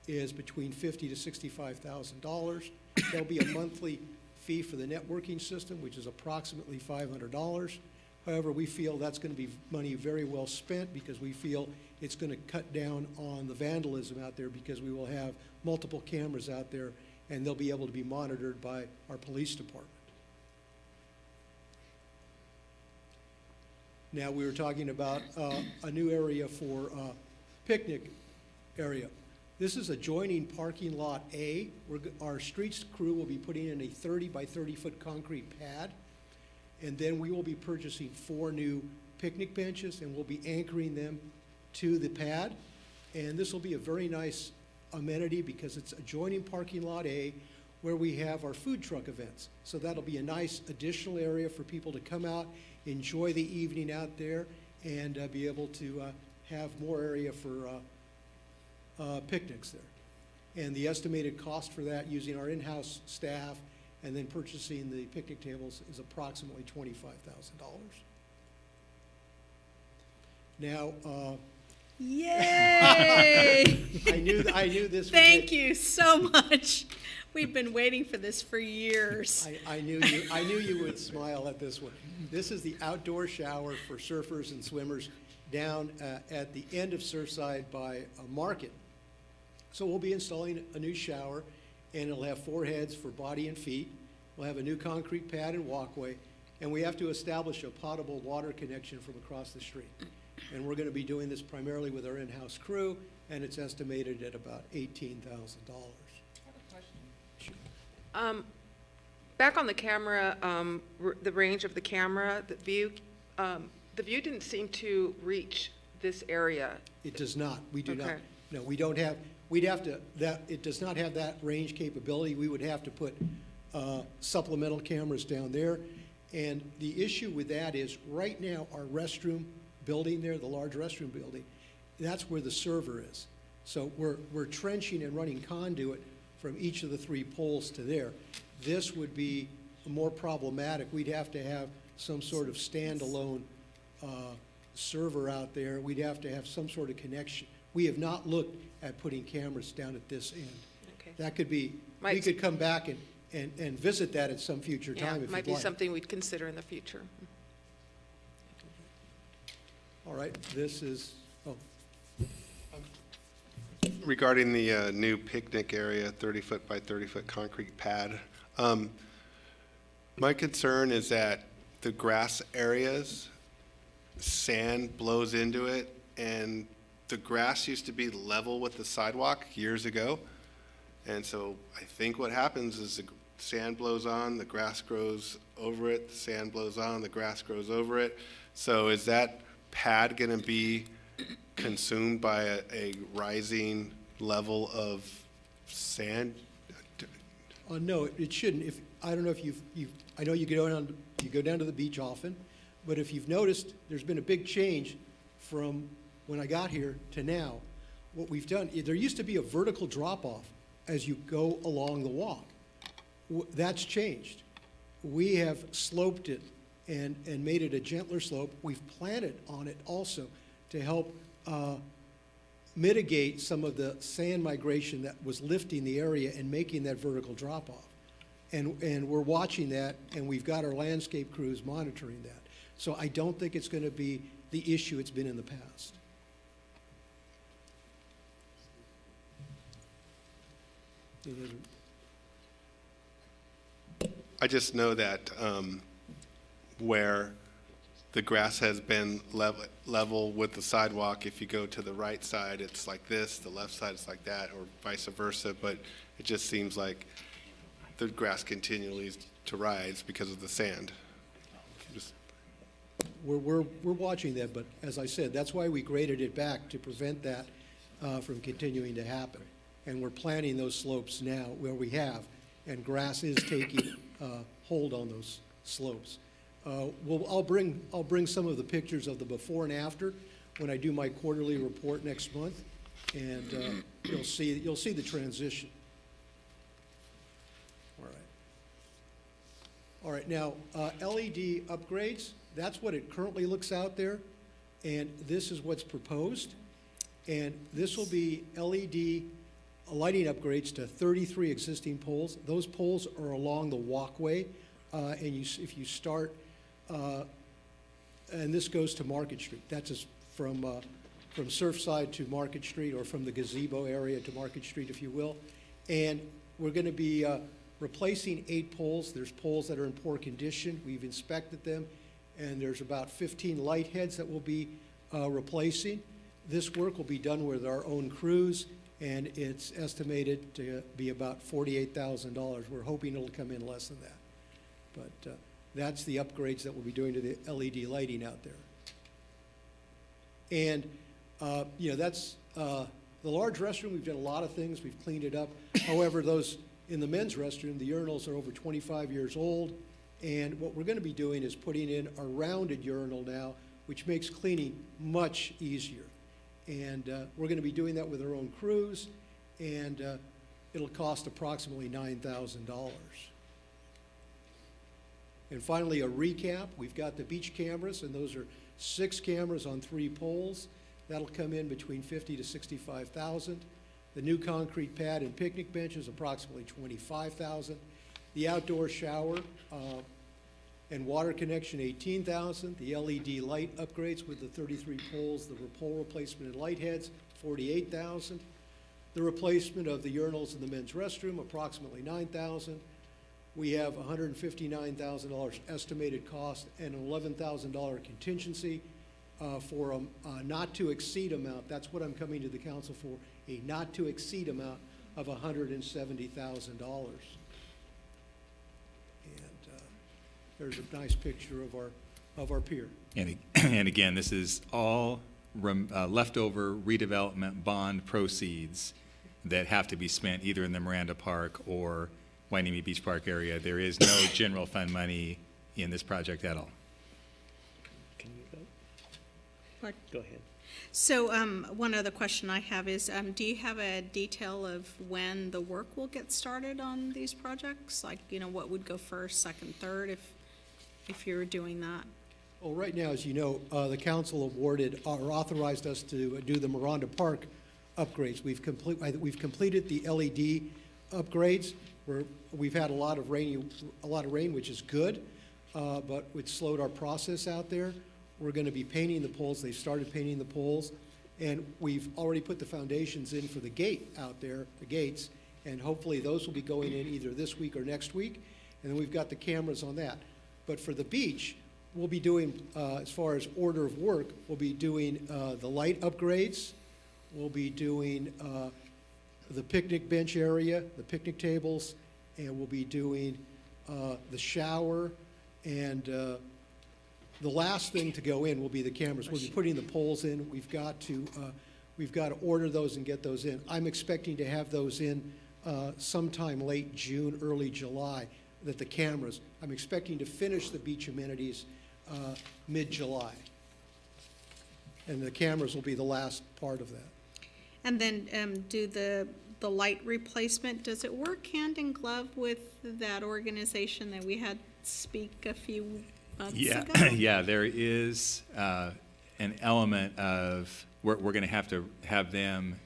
is between $50,000 to $65,000. There'll be a monthly fee for the networking system, which is approximately $500. However, we feel that's going to be money very well spent because we feel it's going to cut down on the vandalism out there because we will have multiple cameras out there and they'll be able to be monitored by our police department. Now, we were talking about a new area for picnic area. This is adjoining parking lot A. Our streets crew will be putting in a 30 by 30 foot concrete pad. And then we will be purchasing 4 new picnic benches and we'll be anchoring them to the pad. And this will be a very nice amenity because it's adjoining parking lot A where we have our food truck events. So that'll be a nice additional area for people to come out, enjoy the evening out there, and be able to have more area for picnics there. And the estimated cost for that, using our in-house staff and then purchasing the picnic tables, is approximately $25,000. Now, Yay! I knew this would Thank you so much. We've been waiting for this for years. I knew you would smile at this one. This is the outdoor shower for surfers and swimmers down at the end of Surfside by Market. So we'll be installing a new shower, and it'll have 4 heads for body and feet. We'll have a new concrete pad and walkway, and we have to establish a potable water connection from across the street. And we're going to be doing this primarily with our in-house crew, and it's estimated at about $18,000. Back on the camera, the range of the camera, the view didn't seem to reach this area. It does not. We do not. Okay. No, we don't have. We'd have to. It does not have that range capability. We would have to put supplemental cameras down there. And the issue with that is, right now, our restroom building there, the large restroom building, that's where the server is. So we're trenching and running conduit from each of the 3 poles to there. This would be more problematic. We'd have to have some sort of standalone server out there. We'd have to have some sort of connection. We have not looked at putting cameras down at this end. Okay. That could be, we could come back and visit that at some future time if you'd might be like. something we'd consider in the future. All right, this is, Regarding the new picnic area, 30-foot by 30-foot concrete pad, my concern is that the grass areas, sand blows into it, and the grass used to be level with the sidewalk years ago. And so I think what happens is the sand blows on, the grass grows over it, the sand blows on, the grass grows over it. So is that pad going to be consumed by a rising level of sand? no, it shouldn't. I don't know if I know you go down to the beach often, but if you've noticed, there's been a big change from when I got here to now. What we've done, there used to be a vertical drop-off as you go along the walk. That's changed. We have sloped it and made it a gentler slope. We've planted on it also to help mitigate some of the sand migration that was lifting the area and making that vertical drop-off. And we're watching that, and we've got our landscape crews monitoring that. So I don't think it's going to be the issue it's been in the past. I just know that where the grass has been level with the sidewalk, if you go to the right side, it's like this, the left side is like that, or vice versa, but it just seems like the grass continues to rise because of the sand. We're watching that, but as I said, that's why we graded it back, to prevent that from continuing to happen. And we're planting those slopes now where we have, and grass is taking hold on those slopes. I'll bring some of the pictures of the before and after when I do my quarterly report next month, and you'll see the transition. All right, now LED upgrades. That's what it currently looks out there, and this is what's proposed. And this will be LED lighting upgrades to 33 existing poles. Those poles are along the walkway, and if you start, and this goes to Market Street. That's just from Surfside to Market Street, or from the gazebo area to Market Street, if you will. And we're going to be replacing 8 poles. There's poles that are in poor condition. We've inspected them, and there's about 15 light heads that we'll be replacing. This work will be done with our own crews, and it's estimated to be about $48,000. We're hoping it'll come in less than that. But that's the upgrades that we'll be doing to the LED lighting out there. And, that's the large restroom. We've done a lot of things. We've cleaned it up. However, those in the men's restroom, the urinals are over 25 years old. And what we're going to be doing is putting in a rounded urinal now, which makes cleaning much easier. And we're going to be doing that with our own crews, and it'll cost approximately $9,000. And finally, a recap. We've got the beach cameras, and those are 6 cameras on 3 poles. That'll come in between $50,000 to $65,000. The new concrete pad and picnic benches, approximately $25,000. The outdoor shower and water connection, $18,000. The LED light upgrades with the 33 poles, the pole replacement and light heads, $48,000. The replacement of the urinals in the men's restroom, approximately $9,000. We have $159,000 estimated cost and an $11,000 contingency for a not-to-exceed amount. That's what I'm coming to the council for, a not-to-exceed amount of $170,000. And there's a nice picture of our pier. And again, this is all leftover redevelopment bond proceeds that have to be spent either in the Miranda Park or Wainimi Beach Park area. There is no general fund money in this project at all. Can you go? Pardon? Go ahead. So one other question I have is, do you have a detail of when the work will get started on these projects? Like, you know, what would go first, second, third, if you're doing that? Well, right now, as you know, the council awarded or authorized us to do the Miranda Park upgrades. We've completed the LED upgrades. We've had a lot of rain, which is good, but it slowed our process out there. We're going to be painting the poles. They started painting the poles, and we've already put the foundations in for the gate out there, the gates, and hopefully those will be going in either this week or next week. And then we've got the cameras on that. But for the beach, we'll be doing, as far as order of work, we'll be doing the light upgrades. We'll be doing the picnic bench area, the picnic tables, and we'll be doing the shower, and the last thing to go in will be the cameras. We'll be putting the poles in. We've got to order those and get those in. I'm expecting to have those in sometime late June, early July, that the cameras. I'm expecting to finish the beach amenities mid-July. And the cameras will be the last part of that. And then do the light replacement, does it work hand in glove with that organization that we had speak a few months ago? Yeah, there is an element of, we're going to have them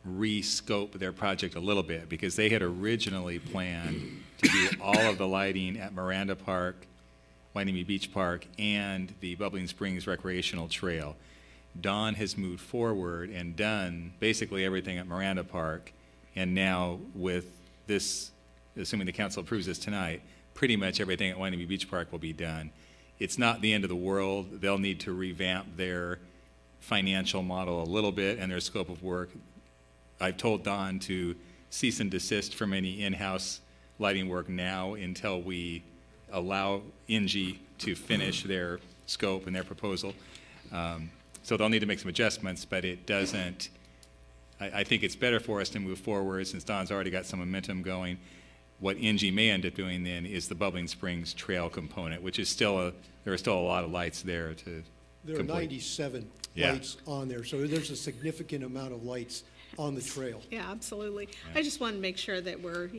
re-scope their project a little bit, because they had originally planned to do all of the lighting at Miranda Park, Wainimi Beach Park, and the Bubbling Springs Recreational Trail. Don has moved forward and done basically everything at Miranda Park, and now with this, assuming the council approves this tonight, pretty much everything at Wainimi Beach Park will be done. It's not the end of the world. They'll need to revamp their financial model a little bit and their scope of work. I've told Don to cease and desist from any in-house lighting work now until we allow NG to finish their scope and their proposal. So they'll need to make some adjustments, but it doesn't, I think it's better for us to move forward since Don's already got some momentum going. What NG may end up doing then is the Bubbling Springs Trail component, which is still there are still a lot of lights there to There complete. are 97 lights on there, so there's a significant amount of lights on the trail. Yeah, absolutely. Yeah. I just want to make sure that we're,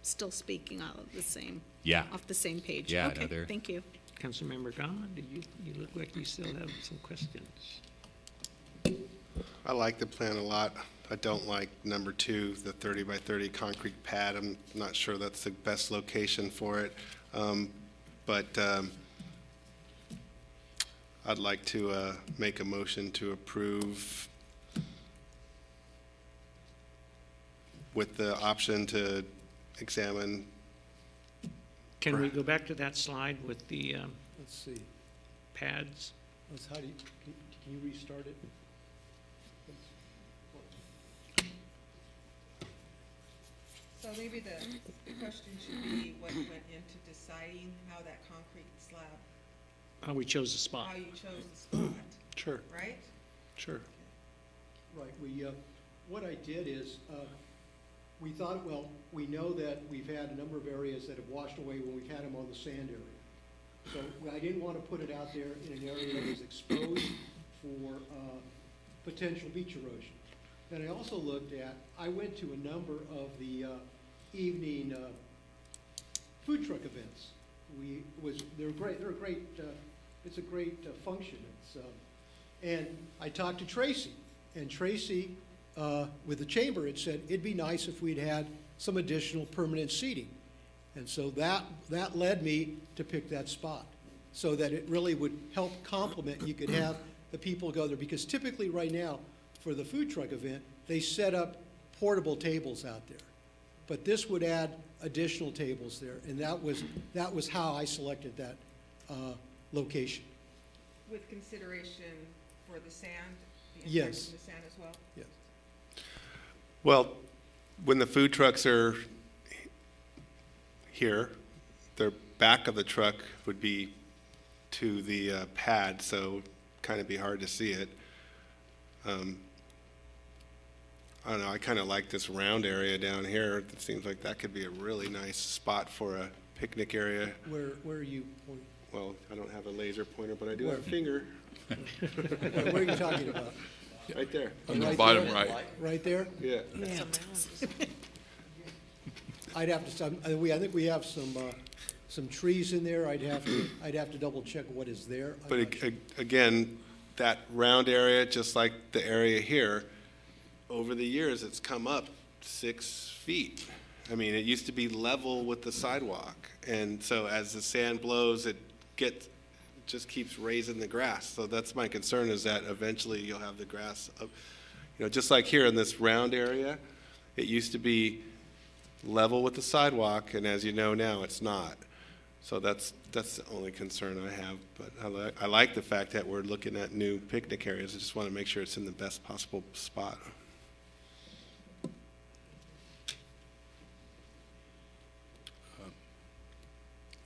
still speaking out of the same, off the same page. Yeah, okay, no, thank you. Councilmember Gahn, you look like you still have some questions. I like the plan a lot. I don't like number 2, the 30 by 30 concrete pad. I'm not sure that's the best location for it. But I'd like to make a motion to approve with the option to examine. Can we go back to that slide with the Let's see. pads? Can you restart it? So maybe the question should be what went into deciding how that concrete slab, How we chose the spot. how you chose the spot, Sure. right? Sure. Right. What I did is, we thought, well, we know that we've had a number of areas that have washed away when we've had them on the sand area. So I didn't want to put it out there in an area that was exposed potential beach erosion. And I also looked at, I went to a number of the evening food truck events. They're great. They're a great. It's a great function. And I talked to Tracy, and Tracy, with the chamber, had said it'd be nice if we'd had some additional permanent seating, and so that led me to pick that spot, so that it really would help complement. You could have the people go there, because typically right now for the food truck event they set up portable tables out there, but this would add additional tables there, and that was how I selected that location. With consideration for the sand, the impact Yes. of the sand as well? Yes. Well, when the food trucks are here, the back of the truck would be to the pad, so kind of be hard to see it. I don't know, I kind of like this round area down here. It seems like that could be a really nice spot for a picnic area. Where are you pointing? Well, I don't have a laser pointer, but I do have a finger. Where are you talking about? Right there. On the Right bottom there? right. Right there? Yeah. I'd have to. I think we have some trees in there. I'd have to double check what is there. But again, that round area, just like the area here, over the years, it's come up 6 feet. I mean, it used to be level with the sidewalk. And so as the sand blows, it just keeps raising the grass. So that's my concern, is that eventually you'll have the grass up. You know, just like here in this round area, it used to be level with the sidewalk, and as you know now, it's not. So that's the only concern I have. But I like the fact that we're looking at new picnic areas. I just want to make sure it's in the best possible spot.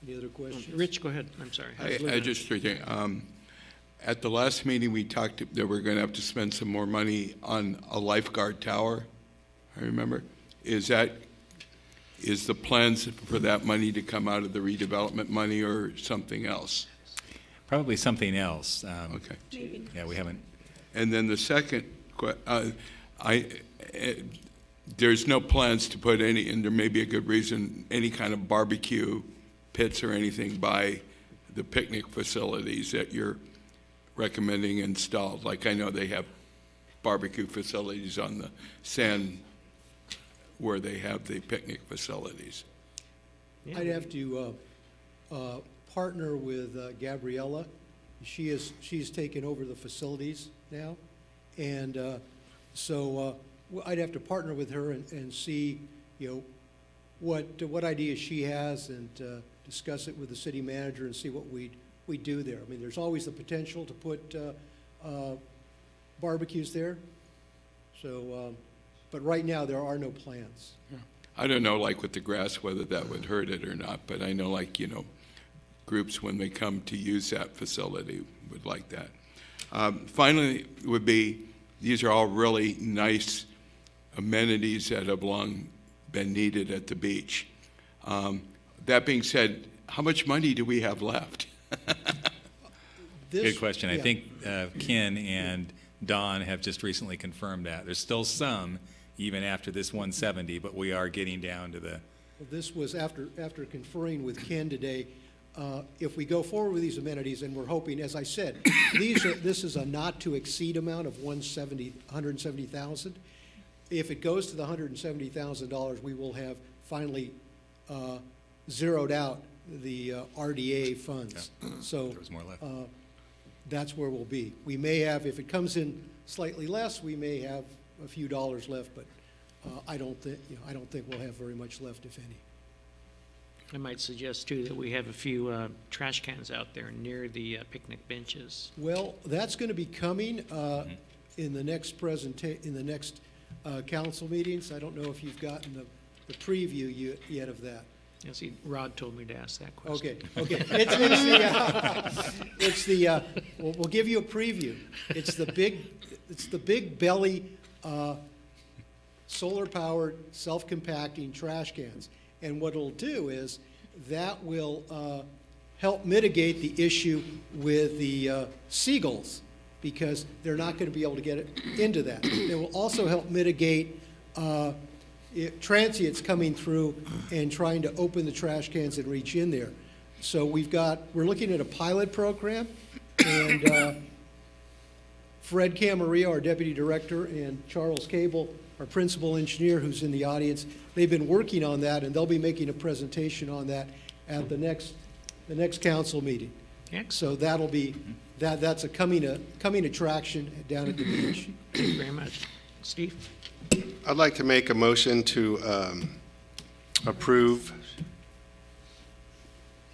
Any other questions? Rich, go ahead. I'm sorry. I just think, at the last meeting, we talked that we're going to have to spend some more money on a lifeguard tower. I remember. Is the plans for that money to come out of the redevelopment money or something else? Probably something else. Okay. Maybe. Yeah, we haven't. And then the second, there's no plans to put any, and there may be a good reason, any kind of barbecue pits or anything by the picnic facilities that you're recommending installed. Like I know they have barbecue facilities on the sand where they have the picnic facilities. I'd have to partner with Gabriella. She's taken over the facilities now, and so I'd have to partner with her and see, what ideas she has, and discuss it with the city manager and see what we do there. I mean, there's always the potential to put barbecues there. So, but right now there are no plans. Yeah. I don't know, like with the grass, whether that would hurt it or not, but I know, like, groups when they come to use that facility would like that. Finally, would be, these are all really nice amenities that have long been needed at the beach. That being said, how much money do we have left? Good question. Yeah. I think Ken and Don have just recently confirmed that. There's still some, even after this 170, but we are getting down to the... Well, this was after conferring with Ken today. If we go forward with these amenities, and we're hoping, as I said, this is a not to exceed amount of $170,000. If it goes to the $170,000, we will have finally zeroed out the RDA funds. Yeah. So there was more left. That's where we'll be. We may have, if it comes in slightly less, we may have a few dollars left, but I don't think we'll have very much left, if any. I might suggest too that we have a few trash cans out there near the picnic benches. Well, that's going to be coming in the next council meetings. I don't know if you've gotten the preview yet of that. Yeah, see, Rod told me to ask that question. Okay. We'll give you a preview. It's the big belly solar-powered self-compacting trash cans. And what it'll do is that will help mitigate the issue with the seagulls because they're not going to be able to get it into that. It will also help mitigate transients coming through and trying to open the trash cans and reach in there. So we're looking at a pilot program, and Fred Camarillo, our deputy director, and Charles Cable, our principal engineer, who's in the audience, they've been working on that, and they'll be making a presentation on that at the next council meeting. So that'll be that's a coming attraction down at the beach. Thank you very much. Steve? I'd like to make a motion to approve.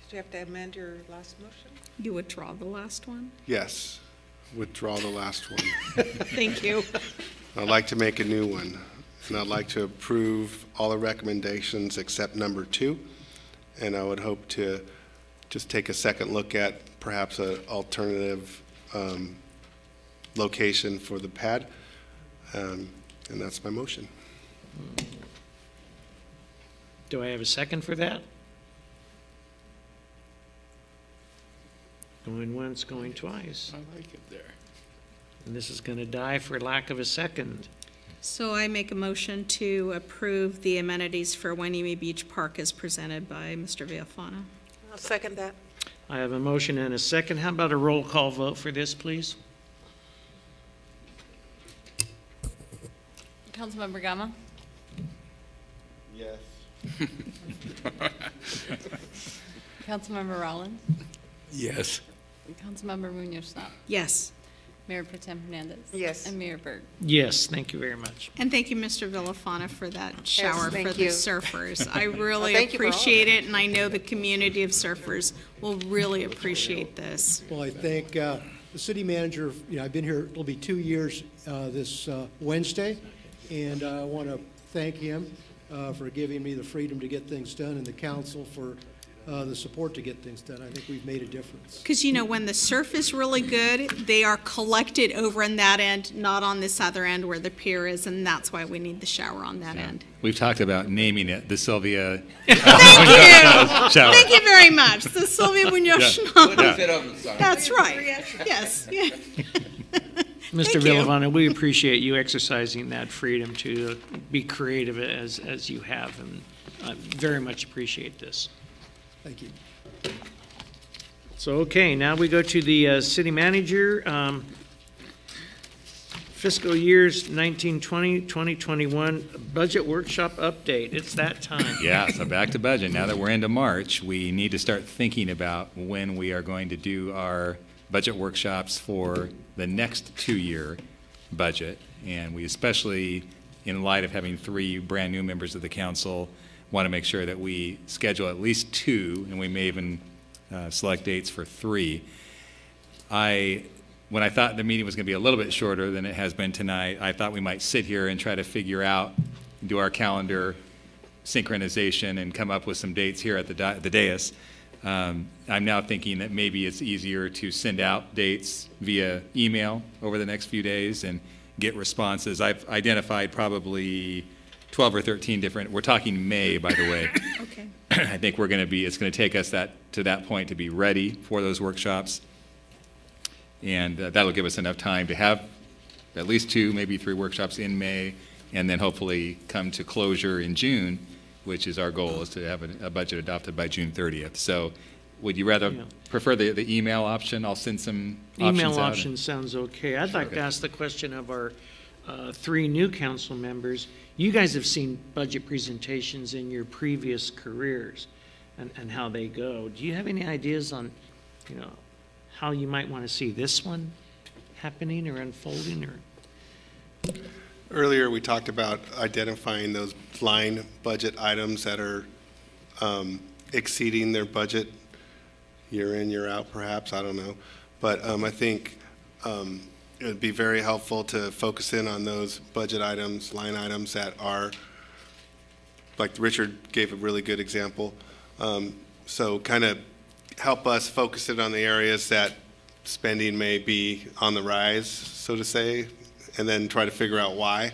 Do you have to amend your last motion? You withdraw the last one? Yes, withdraw the last one. Thank you. I'd like to make a new one, and I'd like to approve all the recommendations except number 2, and I would hope to just take a second look at perhaps an alternative location for the pad, and that's my motion. Do I have a second for that? Going once, going twice. I like it there. And this is going to die for lack of a second. So I make a motion to approve the amenities for Wainimi Beach Park as presented by Mr. Villafana. I'll second that. I have a motion and a second. How about a roll call vote for this, please? Councilmember Gama? Yes. Councilmember Rollins? Yes. Councilmember Munoz-Snap? Yes. Mayor Pro Tem Hernandez? Yes. And Mayor Berg? Yes, thank you very much. And thank you, Mr. Villafana, for that shower thank for the you. surfers. I really thank you for all of appreciate it, and I know the community of surfers will really appreciate this. Well, I thank the city manager. I've been here, it'll be 2 years this Wednesday, and I want to thank him for giving me the freedom to get things done, and the council for the support to get things done. I think we've made a difference. Because, when the surf is really good, they are collected over on that end, not on this other end where the pier is, and that's why we need the shower on that end. We've talked about naming it the Sylvia. Thank you. Shower. Thank you very much. The Sylvia Munoz. Yeah. That's right. Yes. Yeah. Mr. Thank you. Villafana, we appreciate you exercising that freedom to be creative as you have, and I very much appreciate this. Thank you. So, okay, now we go to the city manager. Fiscal years 1920, 2021 budget workshop update. It's that time. Yeah, so back to budget. Now that we're into March, we need to start thinking about when we are going to do our budget workshops for the next 2-year budget. And we especially, in light of having 3 brand new members of the council, want to make sure that we schedule at least 2, and we may even select dates for 3. When I thought the meeting was going to be a little bit shorter than it has been tonight, I thought we might sit here and try to figure out, do our calendar synchronization and come up with some dates here at the dais. I'm now thinking that maybe it's easier to send out dates via email over the next few days and get responses. I've identified probably 12 or 13 different, we're talking May, by the way. Okay. I think it's going to take us to that point to be ready for those workshops. And that'll give us enough time to have at least 2, maybe 3 workshops in May, and then hopefully come to closure in June, which is our goal, is to have a budget adopted by June 30th. So would you rather prefer the email option? I'll send some options out. Email option sounds okay. I'd like to ask the question of our 3 new council members. You guys have seen budget presentations in your previous careers and how they go. Do you have any ideas on, how you might want to see this one happening or unfolding? Or Earlier, we talked about identifying those line budget items that are exceeding their budget year in, year out, perhaps. I don't know. But I think it would be very helpful to focus in on those budget items, line items that are, like Richard gave a really good example. So kind of help us focus it on the areas that spending may be on the rise, so to say, and then try to figure out why.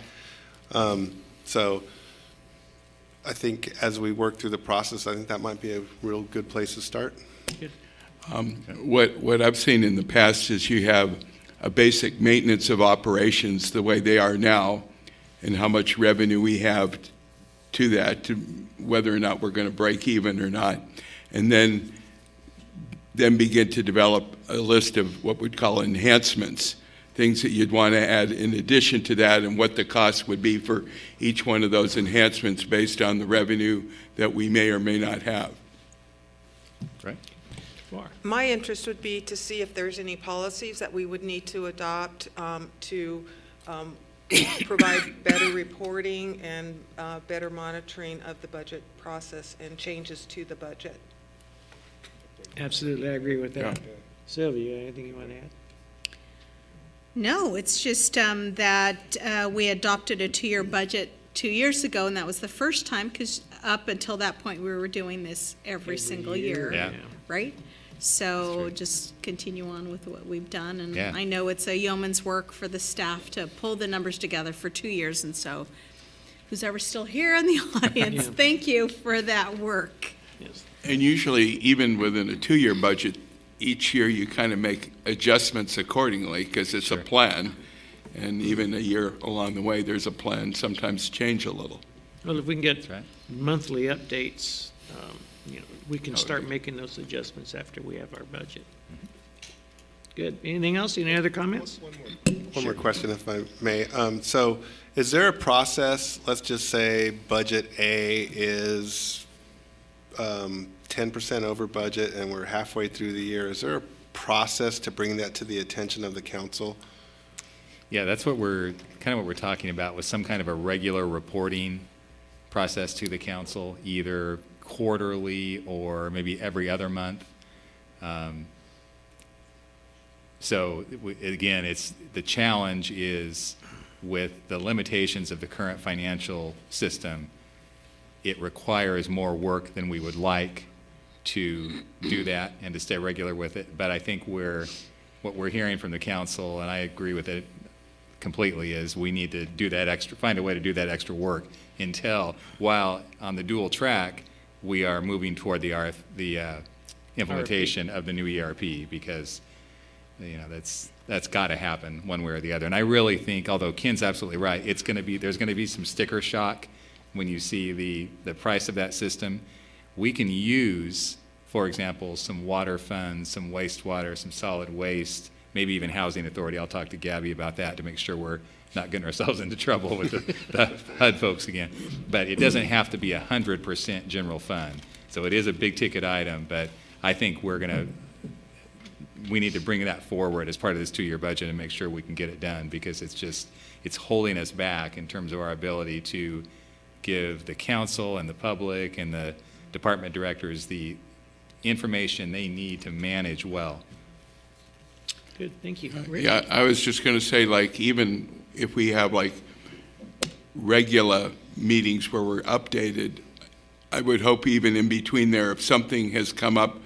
So I think as we work through the process, I think that might be a real good place to start. What I've seen in the past is you have a basic maintenance of operations the way they are now, and how much revenue we have to that, to whether or not we're going to break even or not, and then begin to develop a list of what we'd call enhancements, things that you'd want to add in addition to that, and what the cost would be for each one of those enhancements based on the revenue that we may or may not have. Right. My interest would be to see if there's any policies that we would need to adopt to provide better reporting and better monitoring of the budget process and changes to the budget. Absolutely, I agree with that. Yeah. Sylvia, anything you want to add? No, it's just that we adopted a 2-year budget 2 years ago, and that was the first time, because up until that point, we were doing this every single year, Yeah. right? So just continue on with what we've done, and Yeah. I know it's a yeoman's work for the staff to pull the numbers together for 2 years, and so who's ever still here in the audience, Yeah. thank you for that work. Yes. And usually, even within a 2-year budget, each year you kind of make adjustments accordingly, because it's a plan. And even a year along the way, there's a plan, sometimes change a little. Well, if we can get monthly updates, you know, we can start making those adjustments after we have our budget. Good. Anything else? Any other comments? One more question, if I may. So is there a process, let's just say budget A is 10% over budget and we're halfway through the year. Is there a process to bring that to the attention of the council? Yeah, that's what we're talking about, with some kind of a regular reporting process to the council, either quarterly or maybe every other month. So again, the challenge is with the limitations of the current financial system. It requires more work than we would like to do that and to stay regular with it. But I think what we're hearing from the council, and I agree with it completely, is we need to do that find a way to do that extra work while on the dual track, we are moving toward the implementation of the new ERP, because you know that's got to happen one way or the other. And I really think, although Ken's absolutely right, there's going to be some sticker shock when you see the price of that system. We can use, for example, some water funds, some wastewater, some solid waste, maybe even housing authority. I'll talk to Gabby about that to make sure we're not getting ourselves into trouble with the HUD folks again. But it doesn't have to be 100% general fund. So it is a big ticket item, but I think we need to bring that forward as part of this 2-year budget and make sure we can get it done, because it's holding us back in terms of our ability to give the council and the public and the department directors the information they need to manage well. Good, thank you. Yeah, I was just going to say, like, even if we have like regular meetings where we're updated, I would hope even in between there, if something has come up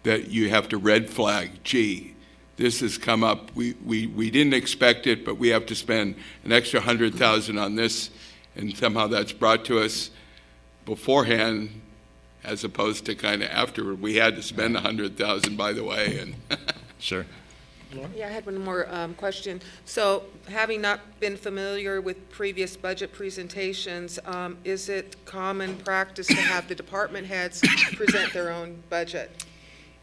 that you have to red flag, gee, this has come up, we didn't expect it, but we have to spend an extra $100,000 on this, and somehow that's brought to us beforehand as opposed to kind of afterward. We had to spend $100,000, by the way. And sure. Yeah, I had one more question. So having not been familiar with previous budget presentations, is it common practice to have the department heads present their own budget?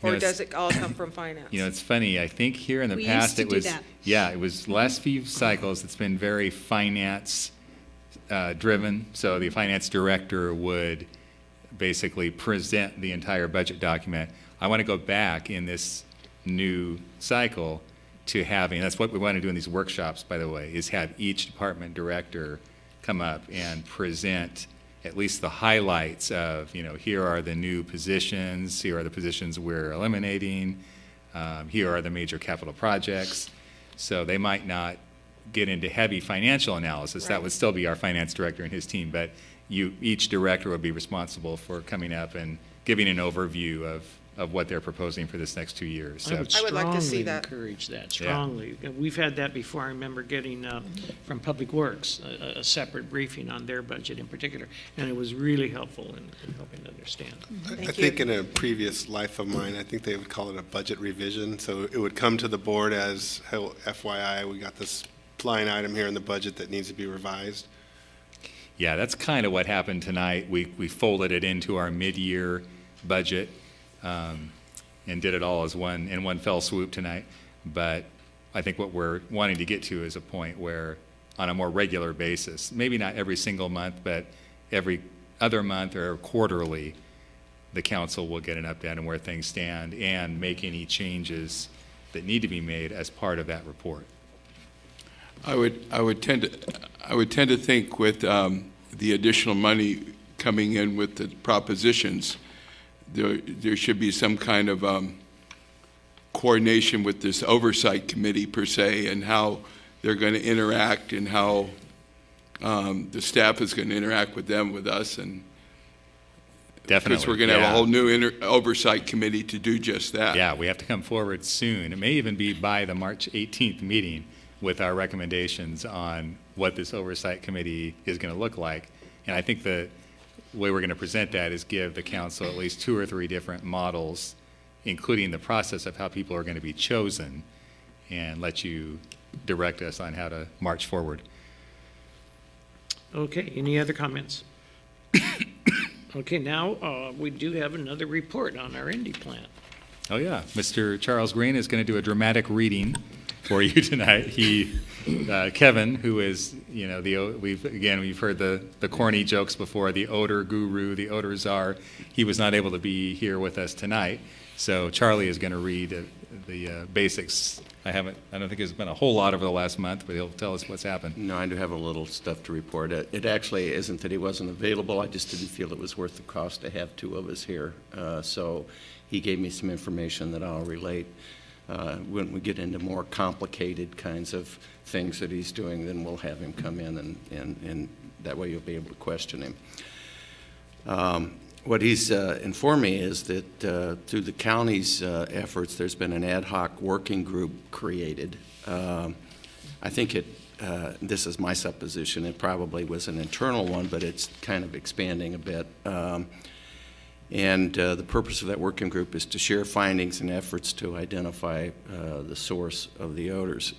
Or does it all come from finance? You know, it's funny. I think here in the past it was, it was last few cycles, it's been very finance driven. So the finance director would basically present the entire budget document. I want to go back in this new cycle to having, that's what we want to do in these workshops, by the way, is have each department director come up and present at least the highlights of, you know, here are the new positions, here are the positions we're eliminating, here are the major capital projects. So they might not get into heavy financial analysis. Right. That would still be our finance director and his team, but each director would be responsible for coming up and giving an overview of of what they're proposing for this next 2 years. I would I would like to see strongly that. encourage that, strongly. We've had that before. I remember getting from Public Works a separate briefing on their budget in particular, and it was really helpful in helping to understand. I think in a previous life of mine, I think they would call it a budget revision. So it would come to the board as, "Hey, FYI, we got this line item here in the budget that needs to be revised." Yeah, that's kind of what happened tonight. We folded it into our mid-year budget and did it all as one fell swoop tonight. But I think what we're wanting to get to is a point where, on a more regular basis, maybe not every single month, but every other month or quarterly, the council will get an update on where things stand and make any changes that need to be made as part of that report. I would tend to think with the additional money coming in with the propositions, there should be some kind of coordination with this oversight committee per se, and how they're going to interact, and how the staff is going to interact with them, with us, and definitely, because we're going to have a whole new oversight committee to do just that. Yeah, we have to come forward soon. It may even be by the March 18th meeting with our recommendations on what this oversight committee is going to look like. And I think the way we're going to present that is give the council at least 2 or 3 different models, including the process of how people are going to be chosen, and let you direct us on how to march forward. Okay, any other comments? Okay, now we do have another report on our Indy plant. Oh yeah, Mr. Charles Green is going to do a dramatic reading for you tonight. Kevin, who is, you know, we've heard the corny jokes before, the odor guru, the odor czar. He was not able to be here with us tonight, so Charlie is going to read the basics. I don't think there's been a whole lot over the last month, but he'll tell us what's happened. No, I do have a little stuff to report. It actually isn't that he wasn't available. I just didn't feel it was worth the cost to have 2 of us here. So he gave me some information that I'll relate. When we get into more complicated kinds of things that he's doing, then we'll have him come in, and that way you'll be able to question him. What he's informed me is that through the county's efforts, there's been an ad hoc working group created. I think this is my supposition, it probably was an internal one, but it's kind of expanding a bit. And the purpose of that working group is to share findings and efforts to identify the source of the odors.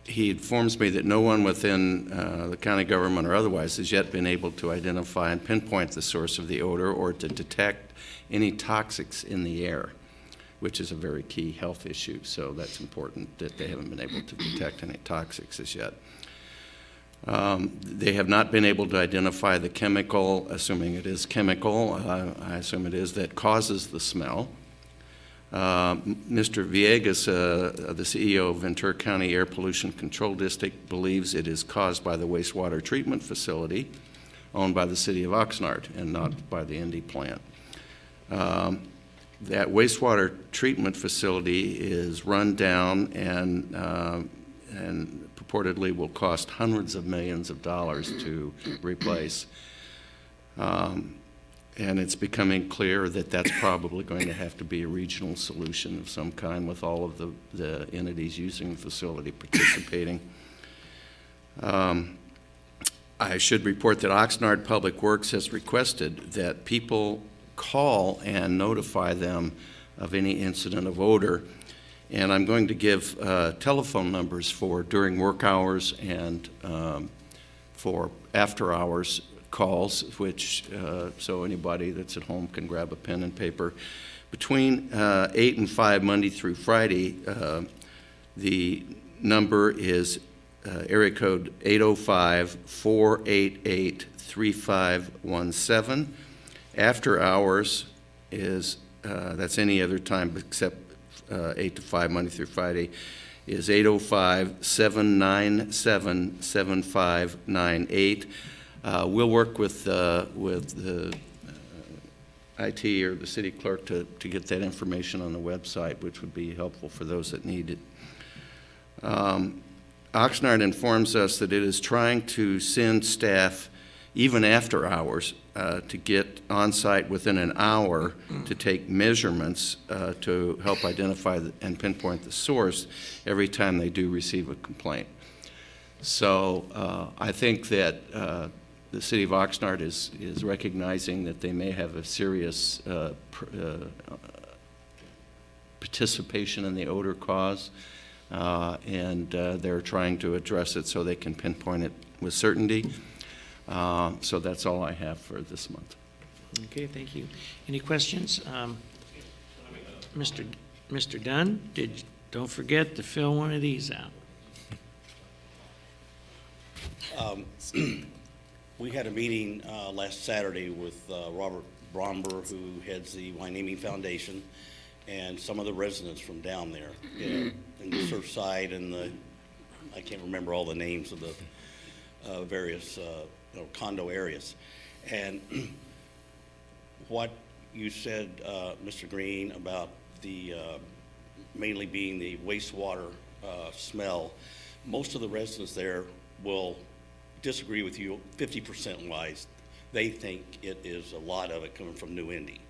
He informs me that no one within the county government or otherwise has yet been able to identify and pinpoint the source of the odor or to detect any toxics in the air, which is a very key health issue. So that's important that they haven't been able to detect any toxics as yet. They have not been able to identify the chemical, assuming it is chemical, I assume it is, that causes the smell. Mr. Villegas, the CEO of Ventura County Air Pollution Control District, believes it is caused by the wastewater treatment facility owned by the city of Oxnard and not by the Indy plant. That wastewater treatment facility is run down and purportedly will cost hundreds of millions of dollars to replace. And it's becoming clear that that's probably going to have to be a regional solution of some kind, with all of the entities using the facility participating. I should report that Oxnard Public Works has requested that people call and notify them of any incident of odor. And I'm going to give telephone numbers for during work hours and for after hours calls, which so anybody that's at home can grab a pen and paper. Between 8 and 5 Monday through Friday, the number is area code 805-488-3517. After hours is, that's any other time except 8 to 5 Monday through Friday, is 805-797-7598. We'll work with the IT or the city clerk to get that information on the website, which would be helpful for those that need it. Oxnard informs us that it is trying to send staff even after hours, to get on site within an hour to take measurements to help identify and pinpoint the source every time they do receive a complaint. So I think that the city of Oxnard is recognizing that they may have a serious participation in the odor cause, and they're trying to address it so they can pinpoint it with certainty. So that's all I have for this month. Okay, thank you. Any questions? Mr. Dunn, don't forget to fill one of these out. We had a meeting last Saturday with Robert Bromber, who heads the Hueneme Foundation, and some of the residents from down there in the Surfside and the, I can't remember all the names of the various condo areas. And what you said, Mr. Green, about the mainly being the wastewater smell, most of the residents there will disagree with you 50% wise. They think it is a lot of it coming from New Indy.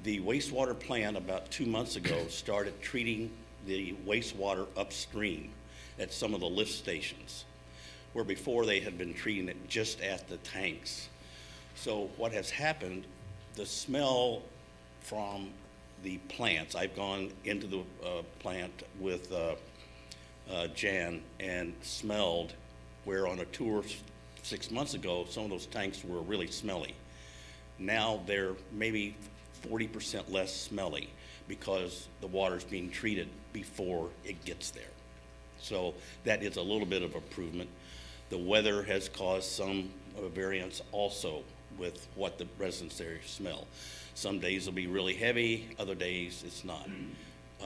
The wastewater plant about 2 months ago started treating the wastewater upstream at some of the lift stations, where before they had been treating it just at the tanks. So what has happened, the smell from the plants, I've gone into the plant with Jan and smelled where on a tour 6 months ago, some of those tanks were really smelly. Now they're maybe 40% less smelly because the water's being treated before it gets there. So that is a little bit of improvement. The weather has caused some variance also with what the residents there smell. Some days will be really heavy, other days it's not.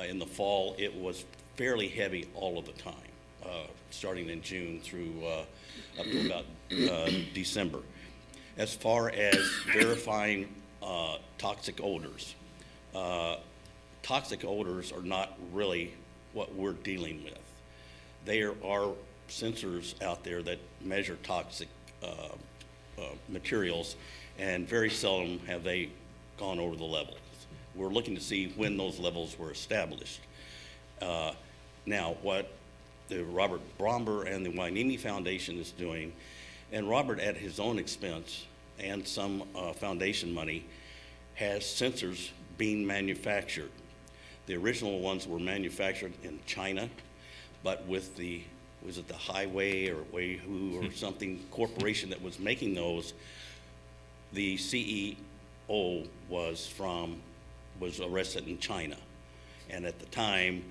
In the fall, it was fairly heavy all of the time, starting in June through up to about December. As far as verifying toxic odors are not really what we're dealing with. There are sensors out there that measure toxic materials, and very seldom have they gone over the levels. We're looking to see when those levels were established. Now, what the Robert Bromber and the Hueneme Foundation is doing, and Robert at his own expense and some foundation money, has sensors being manufactured. The original ones were manufactured in China, but with the, was it the Highway or Weihu or something corporation that was making those, the CEO was arrested in China. And at the time,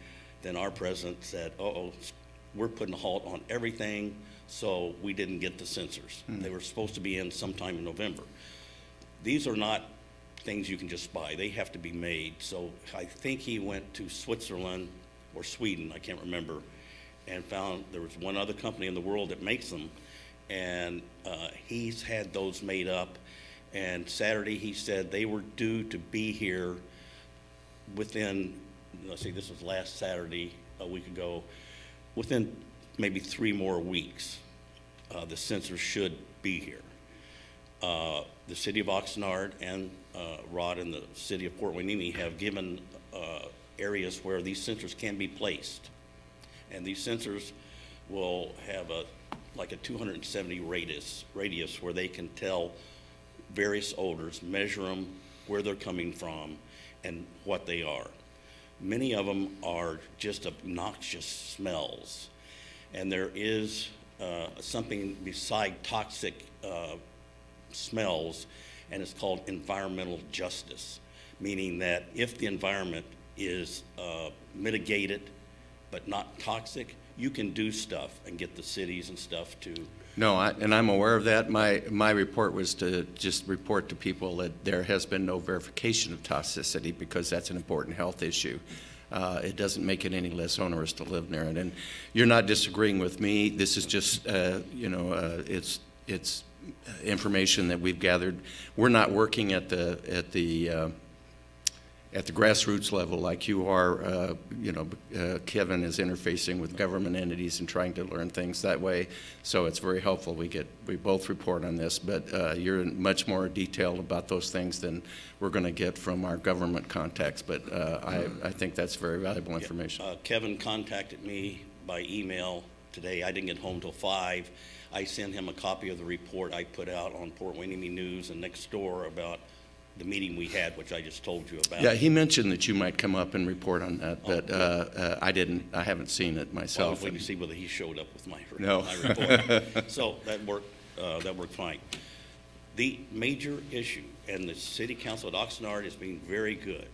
then our president said, uh-oh, we're putting a halt on everything, so we didn't get the sensors. They were supposed to be in sometime in November. These are not things you can just buy. They have to be made. So I think he went to Switzerland or Sweden, I can't remember, and found there was one other company in the world that makes them, and he's had those made up. And Saturday he said they were due to be here within, let's see, this was last Saturday, a week ago, within maybe 3 more weeks. The sensors should be here. The city of Oxnard and Rod and the city of Port Hueneme have given areas where these sensors can be placed. And these sensors will have like a 270 radius where they can tell various odors, measure them, where they're coming from, and what they are. Many of them are just obnoxious smells. And there is something beside toxic smells, and it's called environmental justice, meaning that if the environment is mitigated but not toxic, you can do stuff and get the cities and stuff to. No, and I'm aware of that. My report was to just report to people that there has been no verification of toxicity because that's an important health issue. It doesn't make it any less onerous to live near it. And you're not disagreeing with me. This is just, it's information that we've gathered. We're not working at the at the grassroots level, like you are, Kevin is interfacing with government entities and trying to learn things that way. So it's very helpful. We both report on this, but you're much more detailed about those things than we're going to get from our government contacts. But I think that's very valuable information. Kevin contacted me by email today. I didn't get home till 5. I sent him a copy of the report I put out on Port Hueneme News and Next Door about the meeting we had, which I just told you about. Yeah, he mentioned that you might come up and report on that, but I haven't seen it myself. Well, I was waiting to see whether he showed up with my No. report. So that worked fine. The major issue, and the City Council at Oxnard is being very good.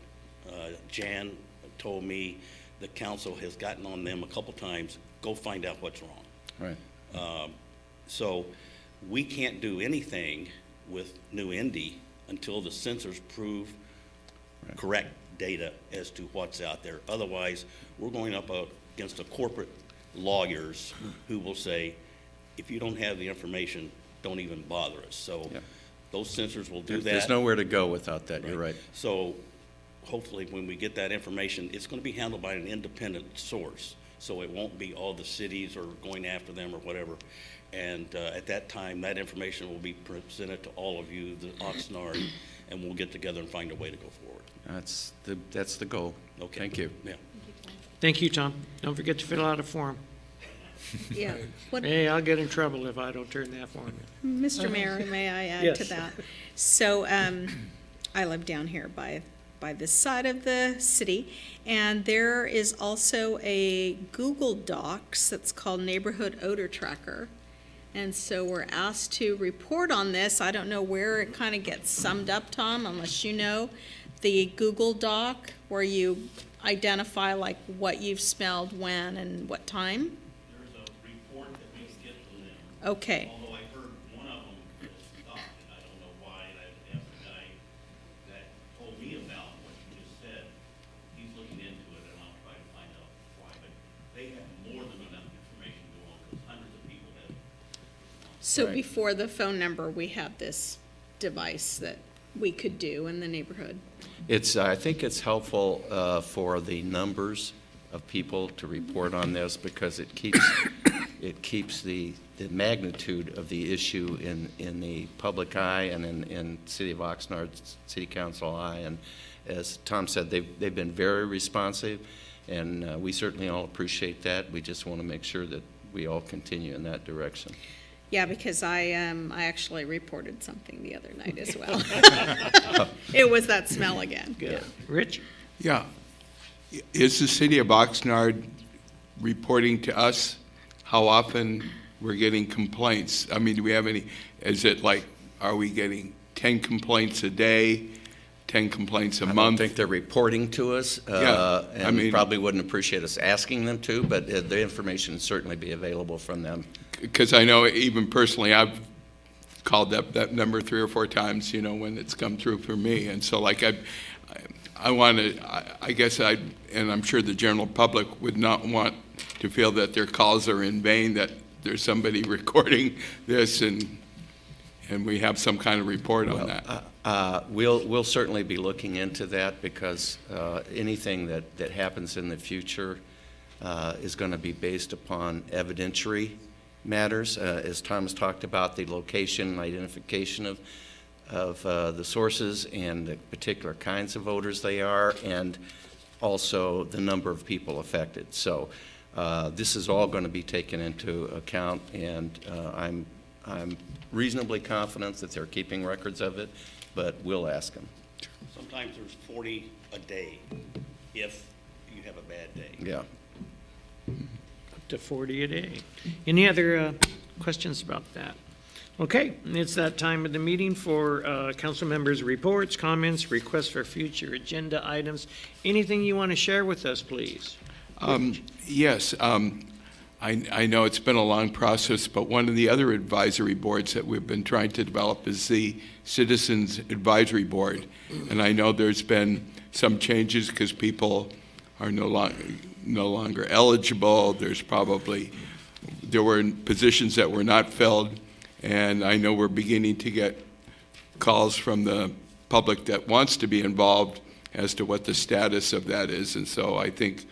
Jan told me the council has gotten on them a couple times, go find out what's wrong. Right. So we can't do anything with New Indy until the sensors prove correct data as to what's out there. Otherwise, we're going up against the corporate lawyers who will say, if you don't have the information, don't even bother us. So those sensors will do that. There's nowhere to go without that. You're right. So hopefully when we get that information, it's going to be handled by an independent source. So it won't be all the cities or going after them or whatever. And at that time, that information will be presented to all of you, the Oxnard, and we'll get together and find a way to go forward. That's the goal. Okay. Thank you. Yeah. Thank you, Tom. Don't forget to fill out a form. Yeah. Hey, I'll get in trouble if I don't turn that form in. Mr. Mayor, may I add Yes. to that? So I live down here by this side of the city, and there is also a Google Docs that's called Neighborhood Odor Tracker. And so we're asked to report on this. I don't know where it kind of gets summed up, Tom, unless you know. The Google Doc where you identify like what you've smelled when and what time? There's a report that we get from them. Okay. Although I heard one of them was stopped, and I don't know why, and I asked the guy that told me about what you just said. He's looking into it, and I'll try to find out why. But they have more than enough information to go on, because hundreds of people have. So before the phone number, we have this device that we could do in the neighborhood. I think it's helpful for the numbers of people to report on this, because it keeps the magnitude of the issue in the public eye and in City of Oxnard City Council eye. And as Tom said, they've been very responsive, and we certainly all appreciate that. We just want to make sure that we all continue in that direction. Yeah, because I actually reported something the other night as well. It was that smell again. Good. Yeah. Rich? Yeah. Is the City of Oxnard reporting to us how often we're getting complaints? I mean, do we have any, is it like, are we getting 10 complaints a day, 10 complaints a month? I don't think they're reporting to us, and I mean, probably wouldn't appreciate us asking them to, but the information would certainly be available from them. Because I know even personally, I've called up that number 3 or 4 times, when it's come through for me. And so like I want to, I guess and I'm sure the general public would not want to feel that their calls are in vain, that there's somebody recording this and we have some kind of report on that. We'll certainly be looking into that, because anything that happens in the future is going to be based upon evidentiary matters. As Thomas talked about, the location and identification of the sources and the particular kinds of odors they are, and also the number of people affected. So this is all going to be taken into account, and I'm reasonably confident that they're keeping records of it, but we'll ask them. Sometimes there's 40 a day if you have a bad day. Yeah. Up to 40 a day. Any other questions about that? Okay, it's that time of the meeting for council members' reports, comments, requests for future agenda items. Anything you want to share with us, please? Yes. I know it's been a long process, but one of the other advisory boards that we've been trying to develop is the Citizens Advisory Board. And I know there's been some changes because people are no longer eligible. There were positions that were not filled, and I know we're beginning to get calls from the public that wants to be involved, as to what the status of that is. And so I think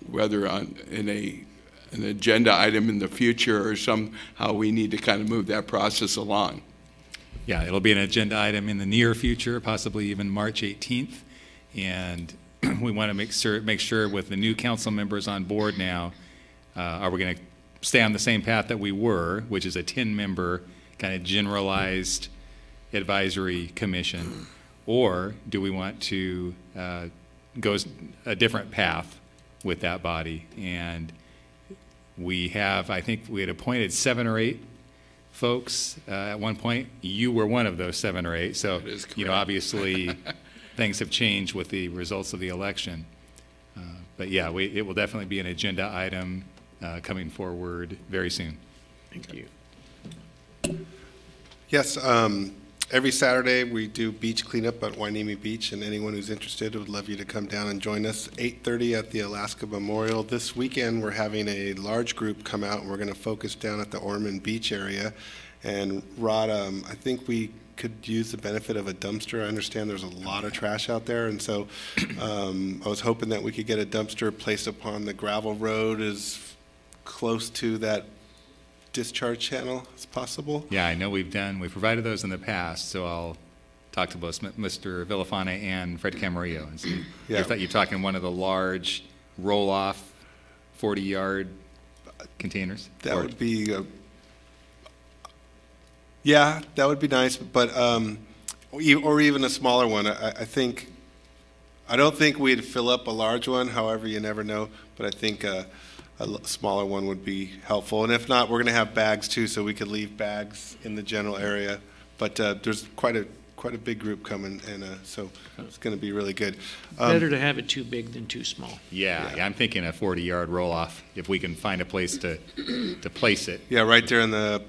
whether in an agenda item in the future or somehow we need to kind of move that process along. Yeah, it'll be an agenda item in the near future, possibly even March 18th. And we want to make sure with the new council members on board now, are we going to stay on the same path that we were, which is a 10-member kind of generalized advisory commission, or do we want to go a different path with that body? And we have, I think we had appointed 7 or 8 folks at one point. You were one of those 7 or 8. So, you know, obviously things have changed with the results of the election. But yeah, it will definitely be an agenda item coming forward very soon. Thank you. Yes, every Saturday we do beach cleanup at Hueneme Beach, and anyone who's interested would love you to come down and join us. 8:30 at the Alaska Memorial. This weekend we're having a large group come out, and we're going to focus down at the Ormond Beach area. And Rod, I think we could use the benefit of a dumpster. I understand there's a lot of trash out there, and so I was hoping that we could get a dumpster placed upon the gravel road as close to that discharge channel as possible. Yeah, I know we've provided those in the past, so I'll talk to both Mr. Villafane and Fred Camarillo and see. Yeah. You're talking one of the large roll-off 40-yard containers? That would be, yeah, that would be nice, but, or even a smaller one. I don't think we'd fill up a large one, however, you never know, but I think a smaller one would be helpful. And if not, we're going to have bags too, so we could leave bags in the general area. But there's quite a big group coming, and so it's going to be really good. Better to have it too big than too small. Yeah, I'm thinking a 40-yard roll-off, if we can find a place to place it. Yeah, right there in the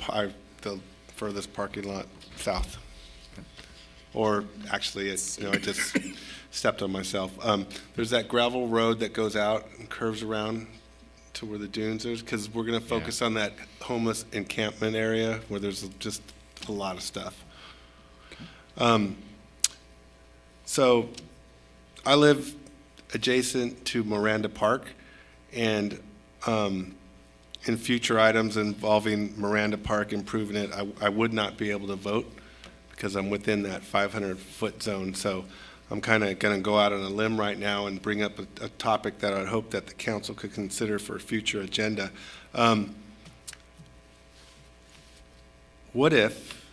furthest parking lot south. Or actually, I just stepped on myself. There's that gravel road that goes out and curves around to where the dunes is, because we're going to focus on that homeless encampment area where there's just a lot of stuff. So I live adjacent to Miranda Park, and in future items involving Miranda Park, improving it, I would not be able to vote because I'm within that 500-foot zone. So I'm kind of going to go out on a limb right now and bring up a topic that I'd hope that the council could consider for a future agenda. What if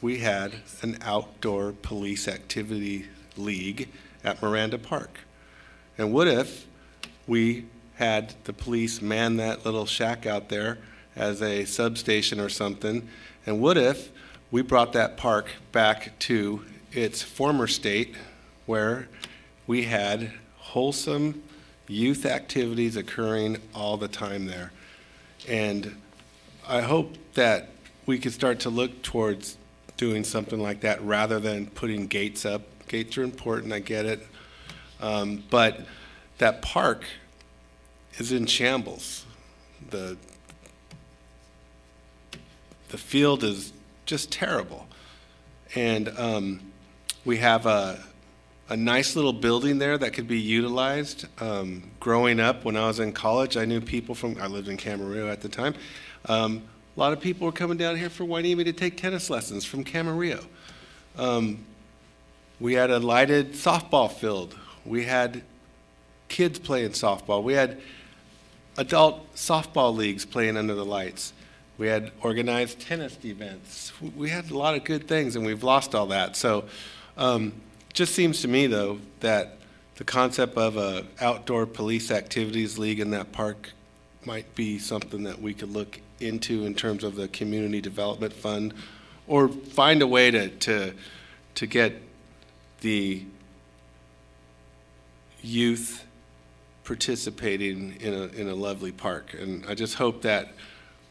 we had an outdoor police activity league at Miranda Park? And what if we had the police man that little shack out there as a substation or something? And what if we brought that park back to its former state, where we had wholesome youth activities occurring all the time there? And I hope that we could start to look towards doing something like that rather than putting gates up. Gates are important, I get it. But that park is in shambles. The field is just terrible. And we have a nice little building there that could be utilized. Growing up, when I was in college, I knew people I lived in Camarillo at the time. A lot of people were coming down here for Hueneme to take tennis lessons from Camarillo. We had a lighted softball field. We had kids playing softball. We had adult softball leagues playing under the lights. We had organized tennis events. We had a lot of good things, and we've lost all that. So it just seems to me, though, that the concept of an outdoor police activities league in that park might be something that we could look into in terms of the community development fund, or find a way to get the youth participating in a lovely park. And I just hope that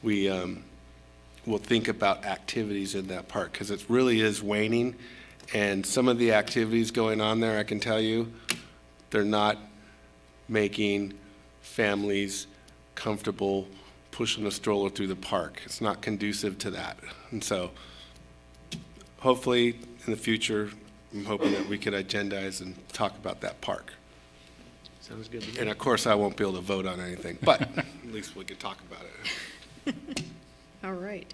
we will think about activities in that park, because it really is waning. And some of the activities going on there, I can tell you, they're not making families comfortable pushing a stroller through the park. It's not conducive to that. And so hopefully in the future I'm hoping that we could agendize and talk about that park. Sounds good to me. And of course, I won't be able to vote on anything, but at least we could talk about it. All right.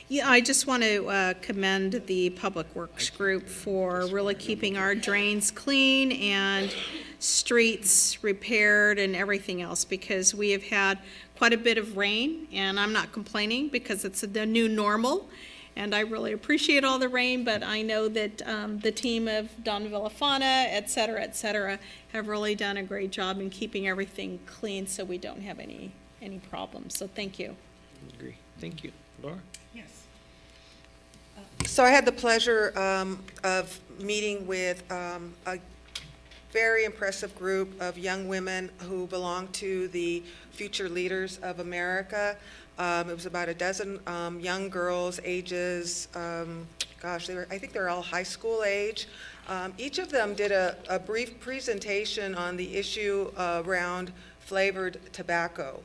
Yeah, I just want to commend the Public Works Group for really keeping our drains clean and streets repaired and everything else, because we have had quite a bit of rain, and I'm not complaining because it's the new normal, and I really appreciate all the rain, but I know that the team of Don Villafana, et cetera, have really done a great job in keeping everything clean so we don't have any problems. So thank you. I agree. Thank you. Laura? Yes. So I had the pleasure of meeting with a very impressive group of young women who belong to the Future Leaders of America. It was about a dozen young girls, ages, gosh, I think they're all high school age. Each of them did a brief presentation on the issue around flavored tobacco.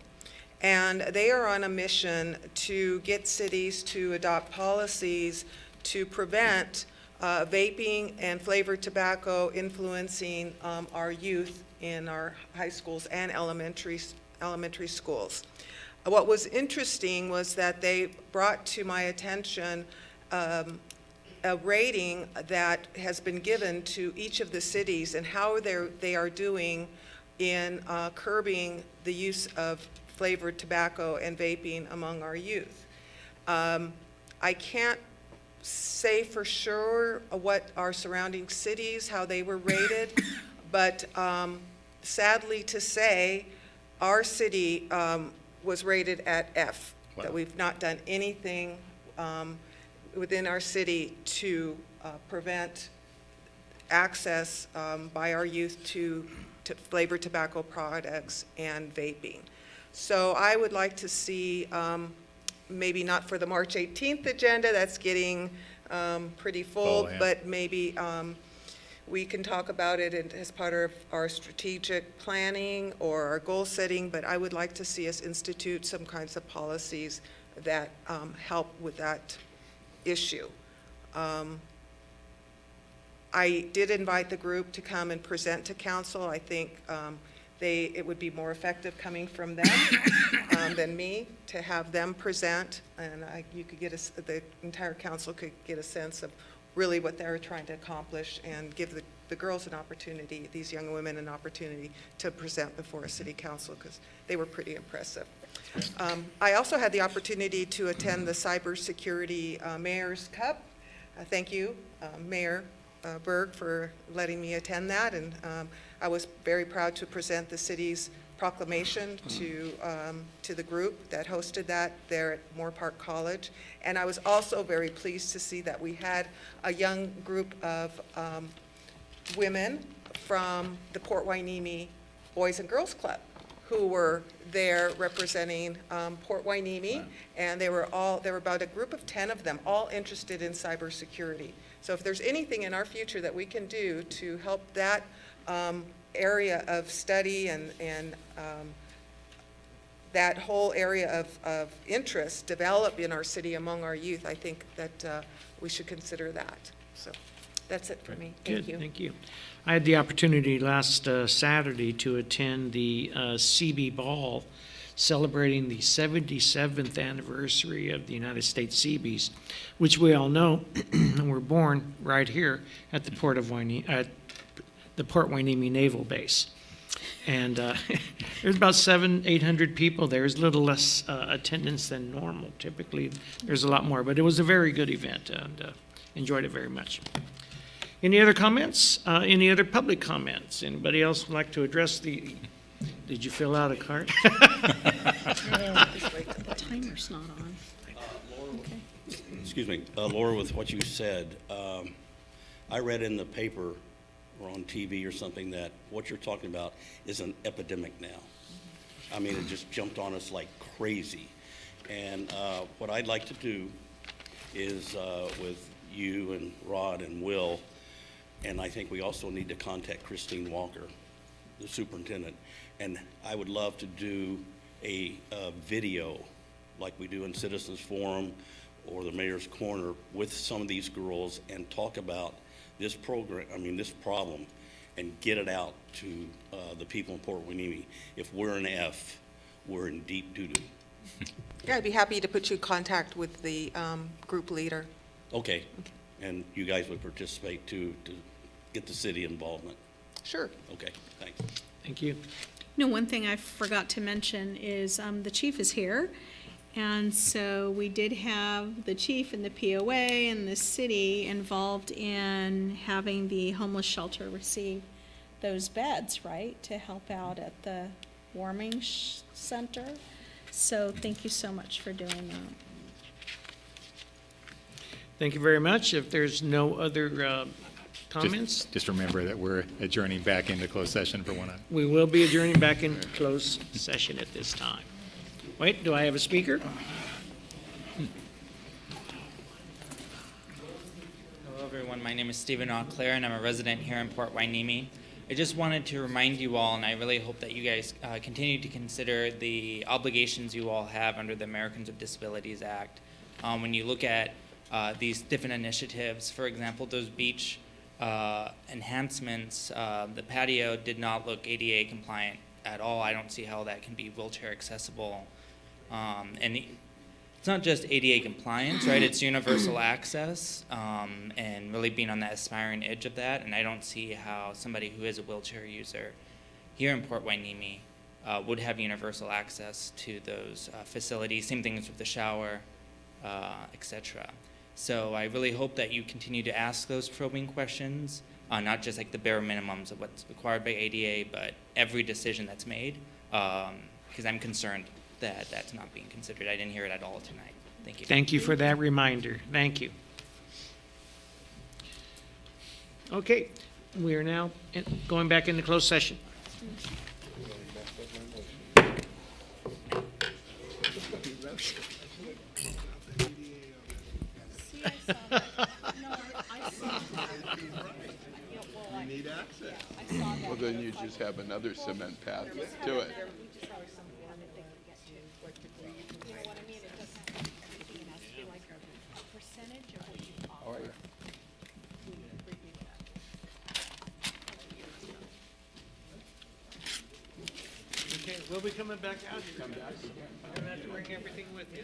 And they are on a mission to get cities to adopt policies to prevent vaping and flavored tobacco influencing our youth in our high schools and elementary schools. What was interesting was that they brought to my attention a rating that has been given to each of the cities and how they are doing in curbing the use of flavored tobacco and vaping among our youth. I can't say for sure what our surrounding cities, how they were rated, but sadly to say, our city was rated at F, wow. That we've not done anything within our city to prevent access by our youth to flavored tobacco products and vaping. So I would like to see, maybe not for the March 18th agenda, that's getting pretty full, yeah. But maybe we can talk about it as part of our strategic planning or our goal setting, but I would like to see us institute some kinds of policies that help with that issue. I did invite the group to come and present to council. I think it would be more effective coming from them than me to have them present, and you could get the entire council could get a sense of really what they're trying to accomplish and give the girls an opportunity, these young women an opportunity to present before a city council, because they were pretty impressive. I also had the opportunity to attend the Cybersecurity Mayor's Cup. Thank you, Mayor Berg, for letting me attend that, and I was very proud to present the city's proclamation to the group that hosted that there at Moore Park College. And I was also very pleased to see that we had a young group of women from the Port Hueneme Boys and Girls Club who were there representing Port Hueneme, and they were about a group of 10 of them, all interested in cybersecurity. So if there's anything in our future that we can do to help that area of study and that whole area of interest develop in our city among our youth, I think that we should consider that. So that's it for me. Thank you. Thank you. I had the opportunity last Saturday to attend the CB Ball, celebrating the 77th anniversary of the United States Seabees, which we all know were born right here at the Port Hueneme Naval Base. And there's about 700-800 people there. There's a little less attendance than normal. Typically, there's a lot more, but it was a very good event, and enjoyed it very much. Any other comments? Any other public comments? Anybody else would like to address the... Did you fill out a card? The timer's not on. Okay. Excuse me, Laura, with what you said, I read in the paper or on TV or something that what you're talking about is an epidemic now. I mean, it just jumped on us like crazy. And what I'd like to do is with you and Rod and Will, and I think we also need to contact Christine Walker, the superintendent, and I would love to do a video like we do in Citizens Forum or the Mayor's Corner with some of these girls and talk about this program, this problem, and get it out to the people in Port Hueneme. If we're an F, we're in deep doo-doo. Yeah, I'd be happy to put you in contact with the group leader. Okay, and you guys would participate too, to get the city involvement? Sure. Okay, thanks. Thank you. One thing I forgot to mention is the chief is here. And so we did have the chief and the POA and the city involved in having the homeless shelter receive those beds, right, to help out at the warming center. So thank you so much for doing that. Thank you very much. If there's no other comments? Just remember that we're adjourning back into closed session for 1 hour. We will be adjourning back in closed session at this time. Wait, do I have a speaker? Hello, everyone. My name is Stephen Auclair, and I'm a resident here in Port Hueneme. I just wanted to remind you all, and I really hope that you guys continue to consider the obligations you all have under the Americans with Disabilities Act. When you look at these different initiatives, for example, those beach enhancements, the patio did not look ADA compliant at all. I don't see how that can be wheelchair accessible. And it's not just ADA compliance, right? It's universal access and really being on that aspiring edge of that. And I don't see how somebody who is a wheelchair user here in Port Hueneme would have universal access to those facilities. Same things with the shower, etc. So I really hope that you continue to ask those probing questions, not just like the bare minimums of what's required by ADA, but every decision that's made, because I'm concerned that that's not being considered. I didn't hear it at all tonight. Thank you. Thank you for that reminder. Thank you. Okay, we are now going back into closed session. You need access. Well, then you just have another cement path to it. Okay, we'll be coming back out here. You're going to have to bring everything with you.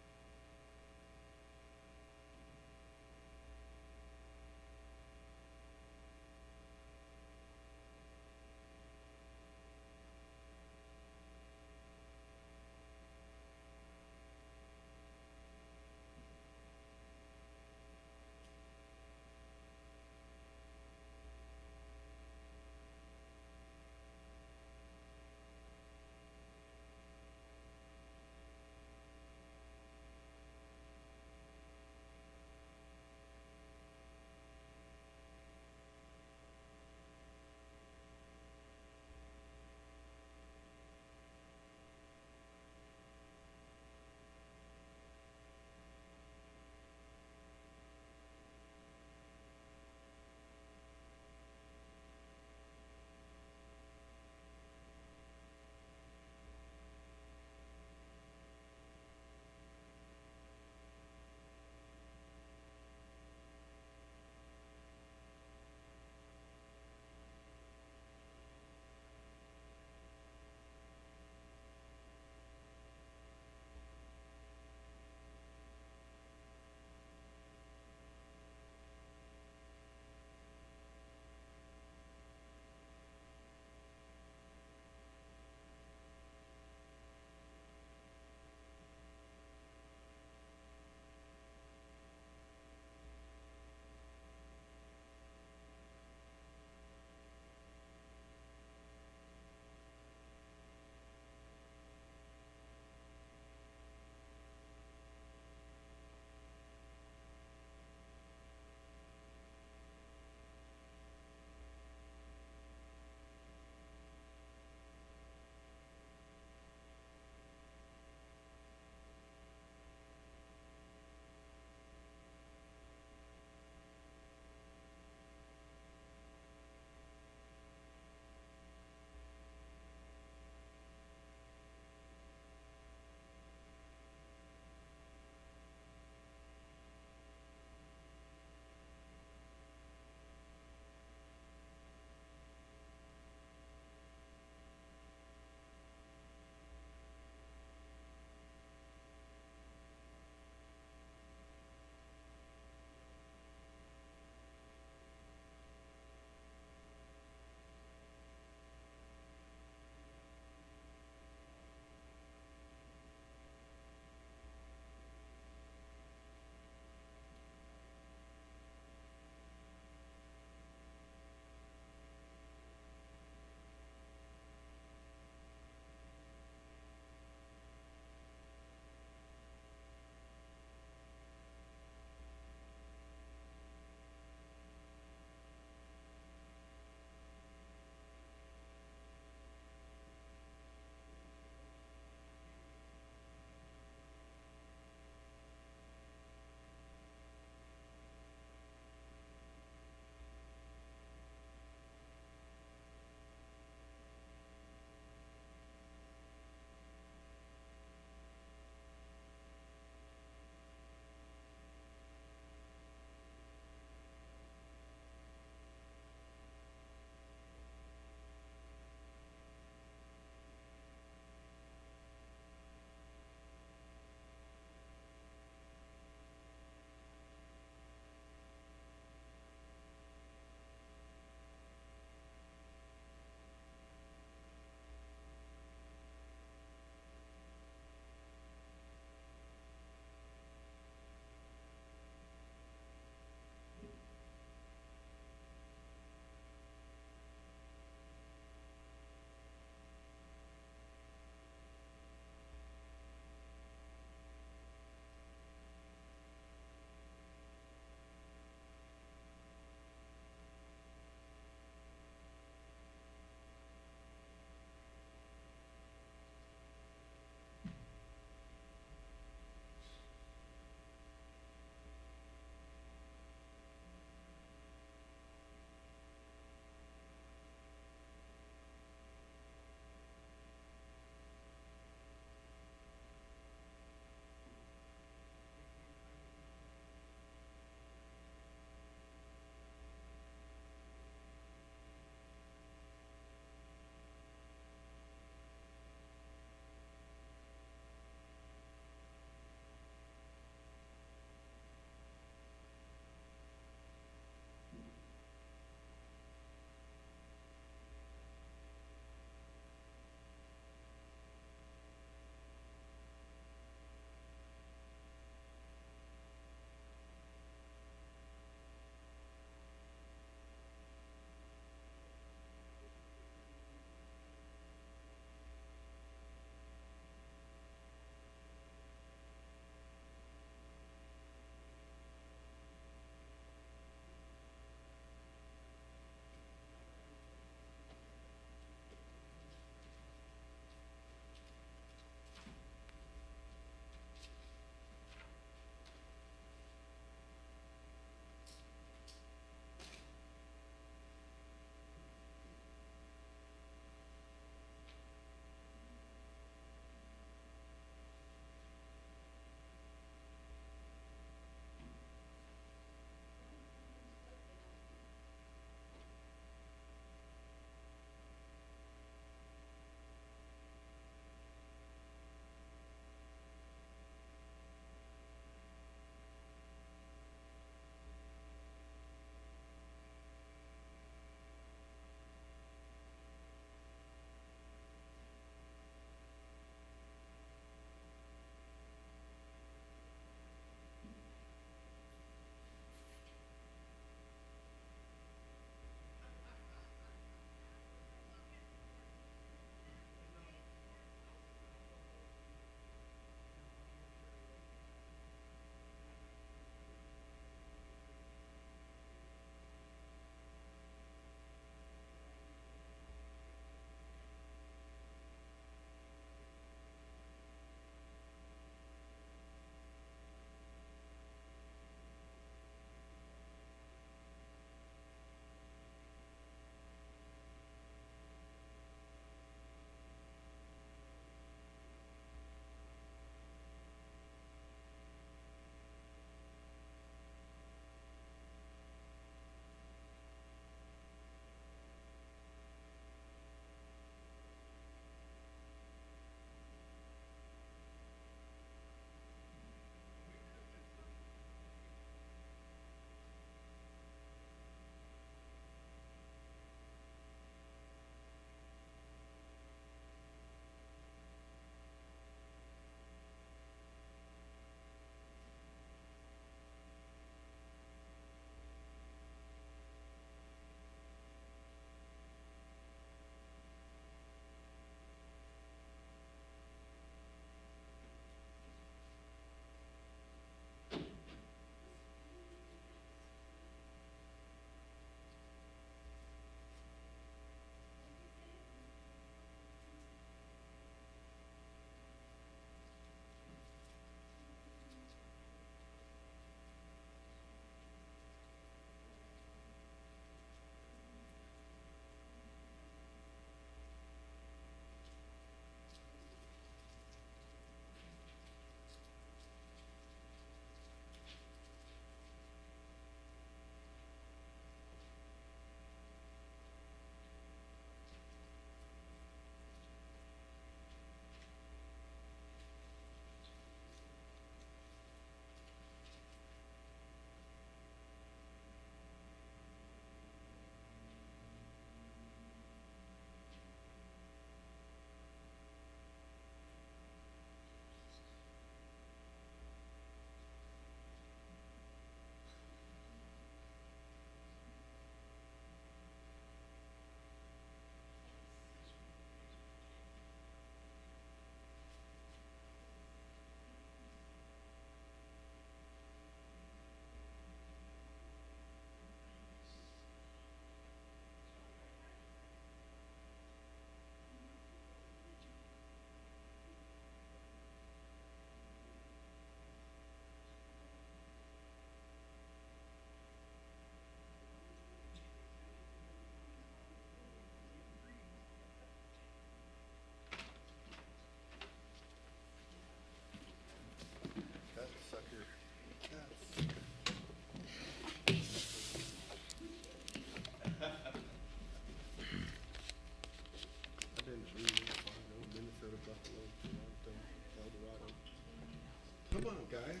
Come on, guys.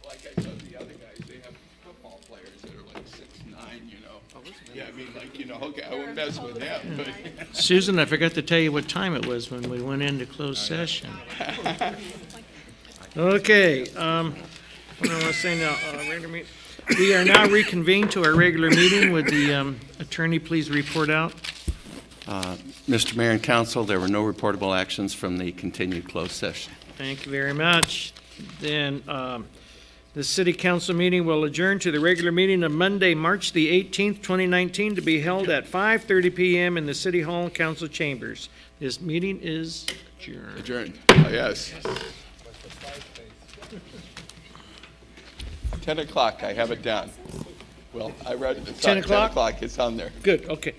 Like I told the other guys, they have football players that are like 6'9", you know. Yeah, I mean, like, you know, okay, I wouldn't mess with them, but. Susan, I forgot to tell you what time it was when we went into closed session. Okay, what do I want to say now? Regular meeting. We are now reconvened to our regular meeting. Would the attorney please report out? Mr. Mayor and Council, there were no reportable actions from the continued closed session. Thank you very much. Then the city council meeting will adjourn to the regular meeting of Monday, March the 18th, 2019, to be held at 5:30 p.m. in the City Hall and Council Chambers. This meeting is adjourned. Adjourned. Oh, yes. 10 o'clock, I have it down. Well, I read it. It's 10 on o'clock? 10 o'clock, it's on there. Good, okay.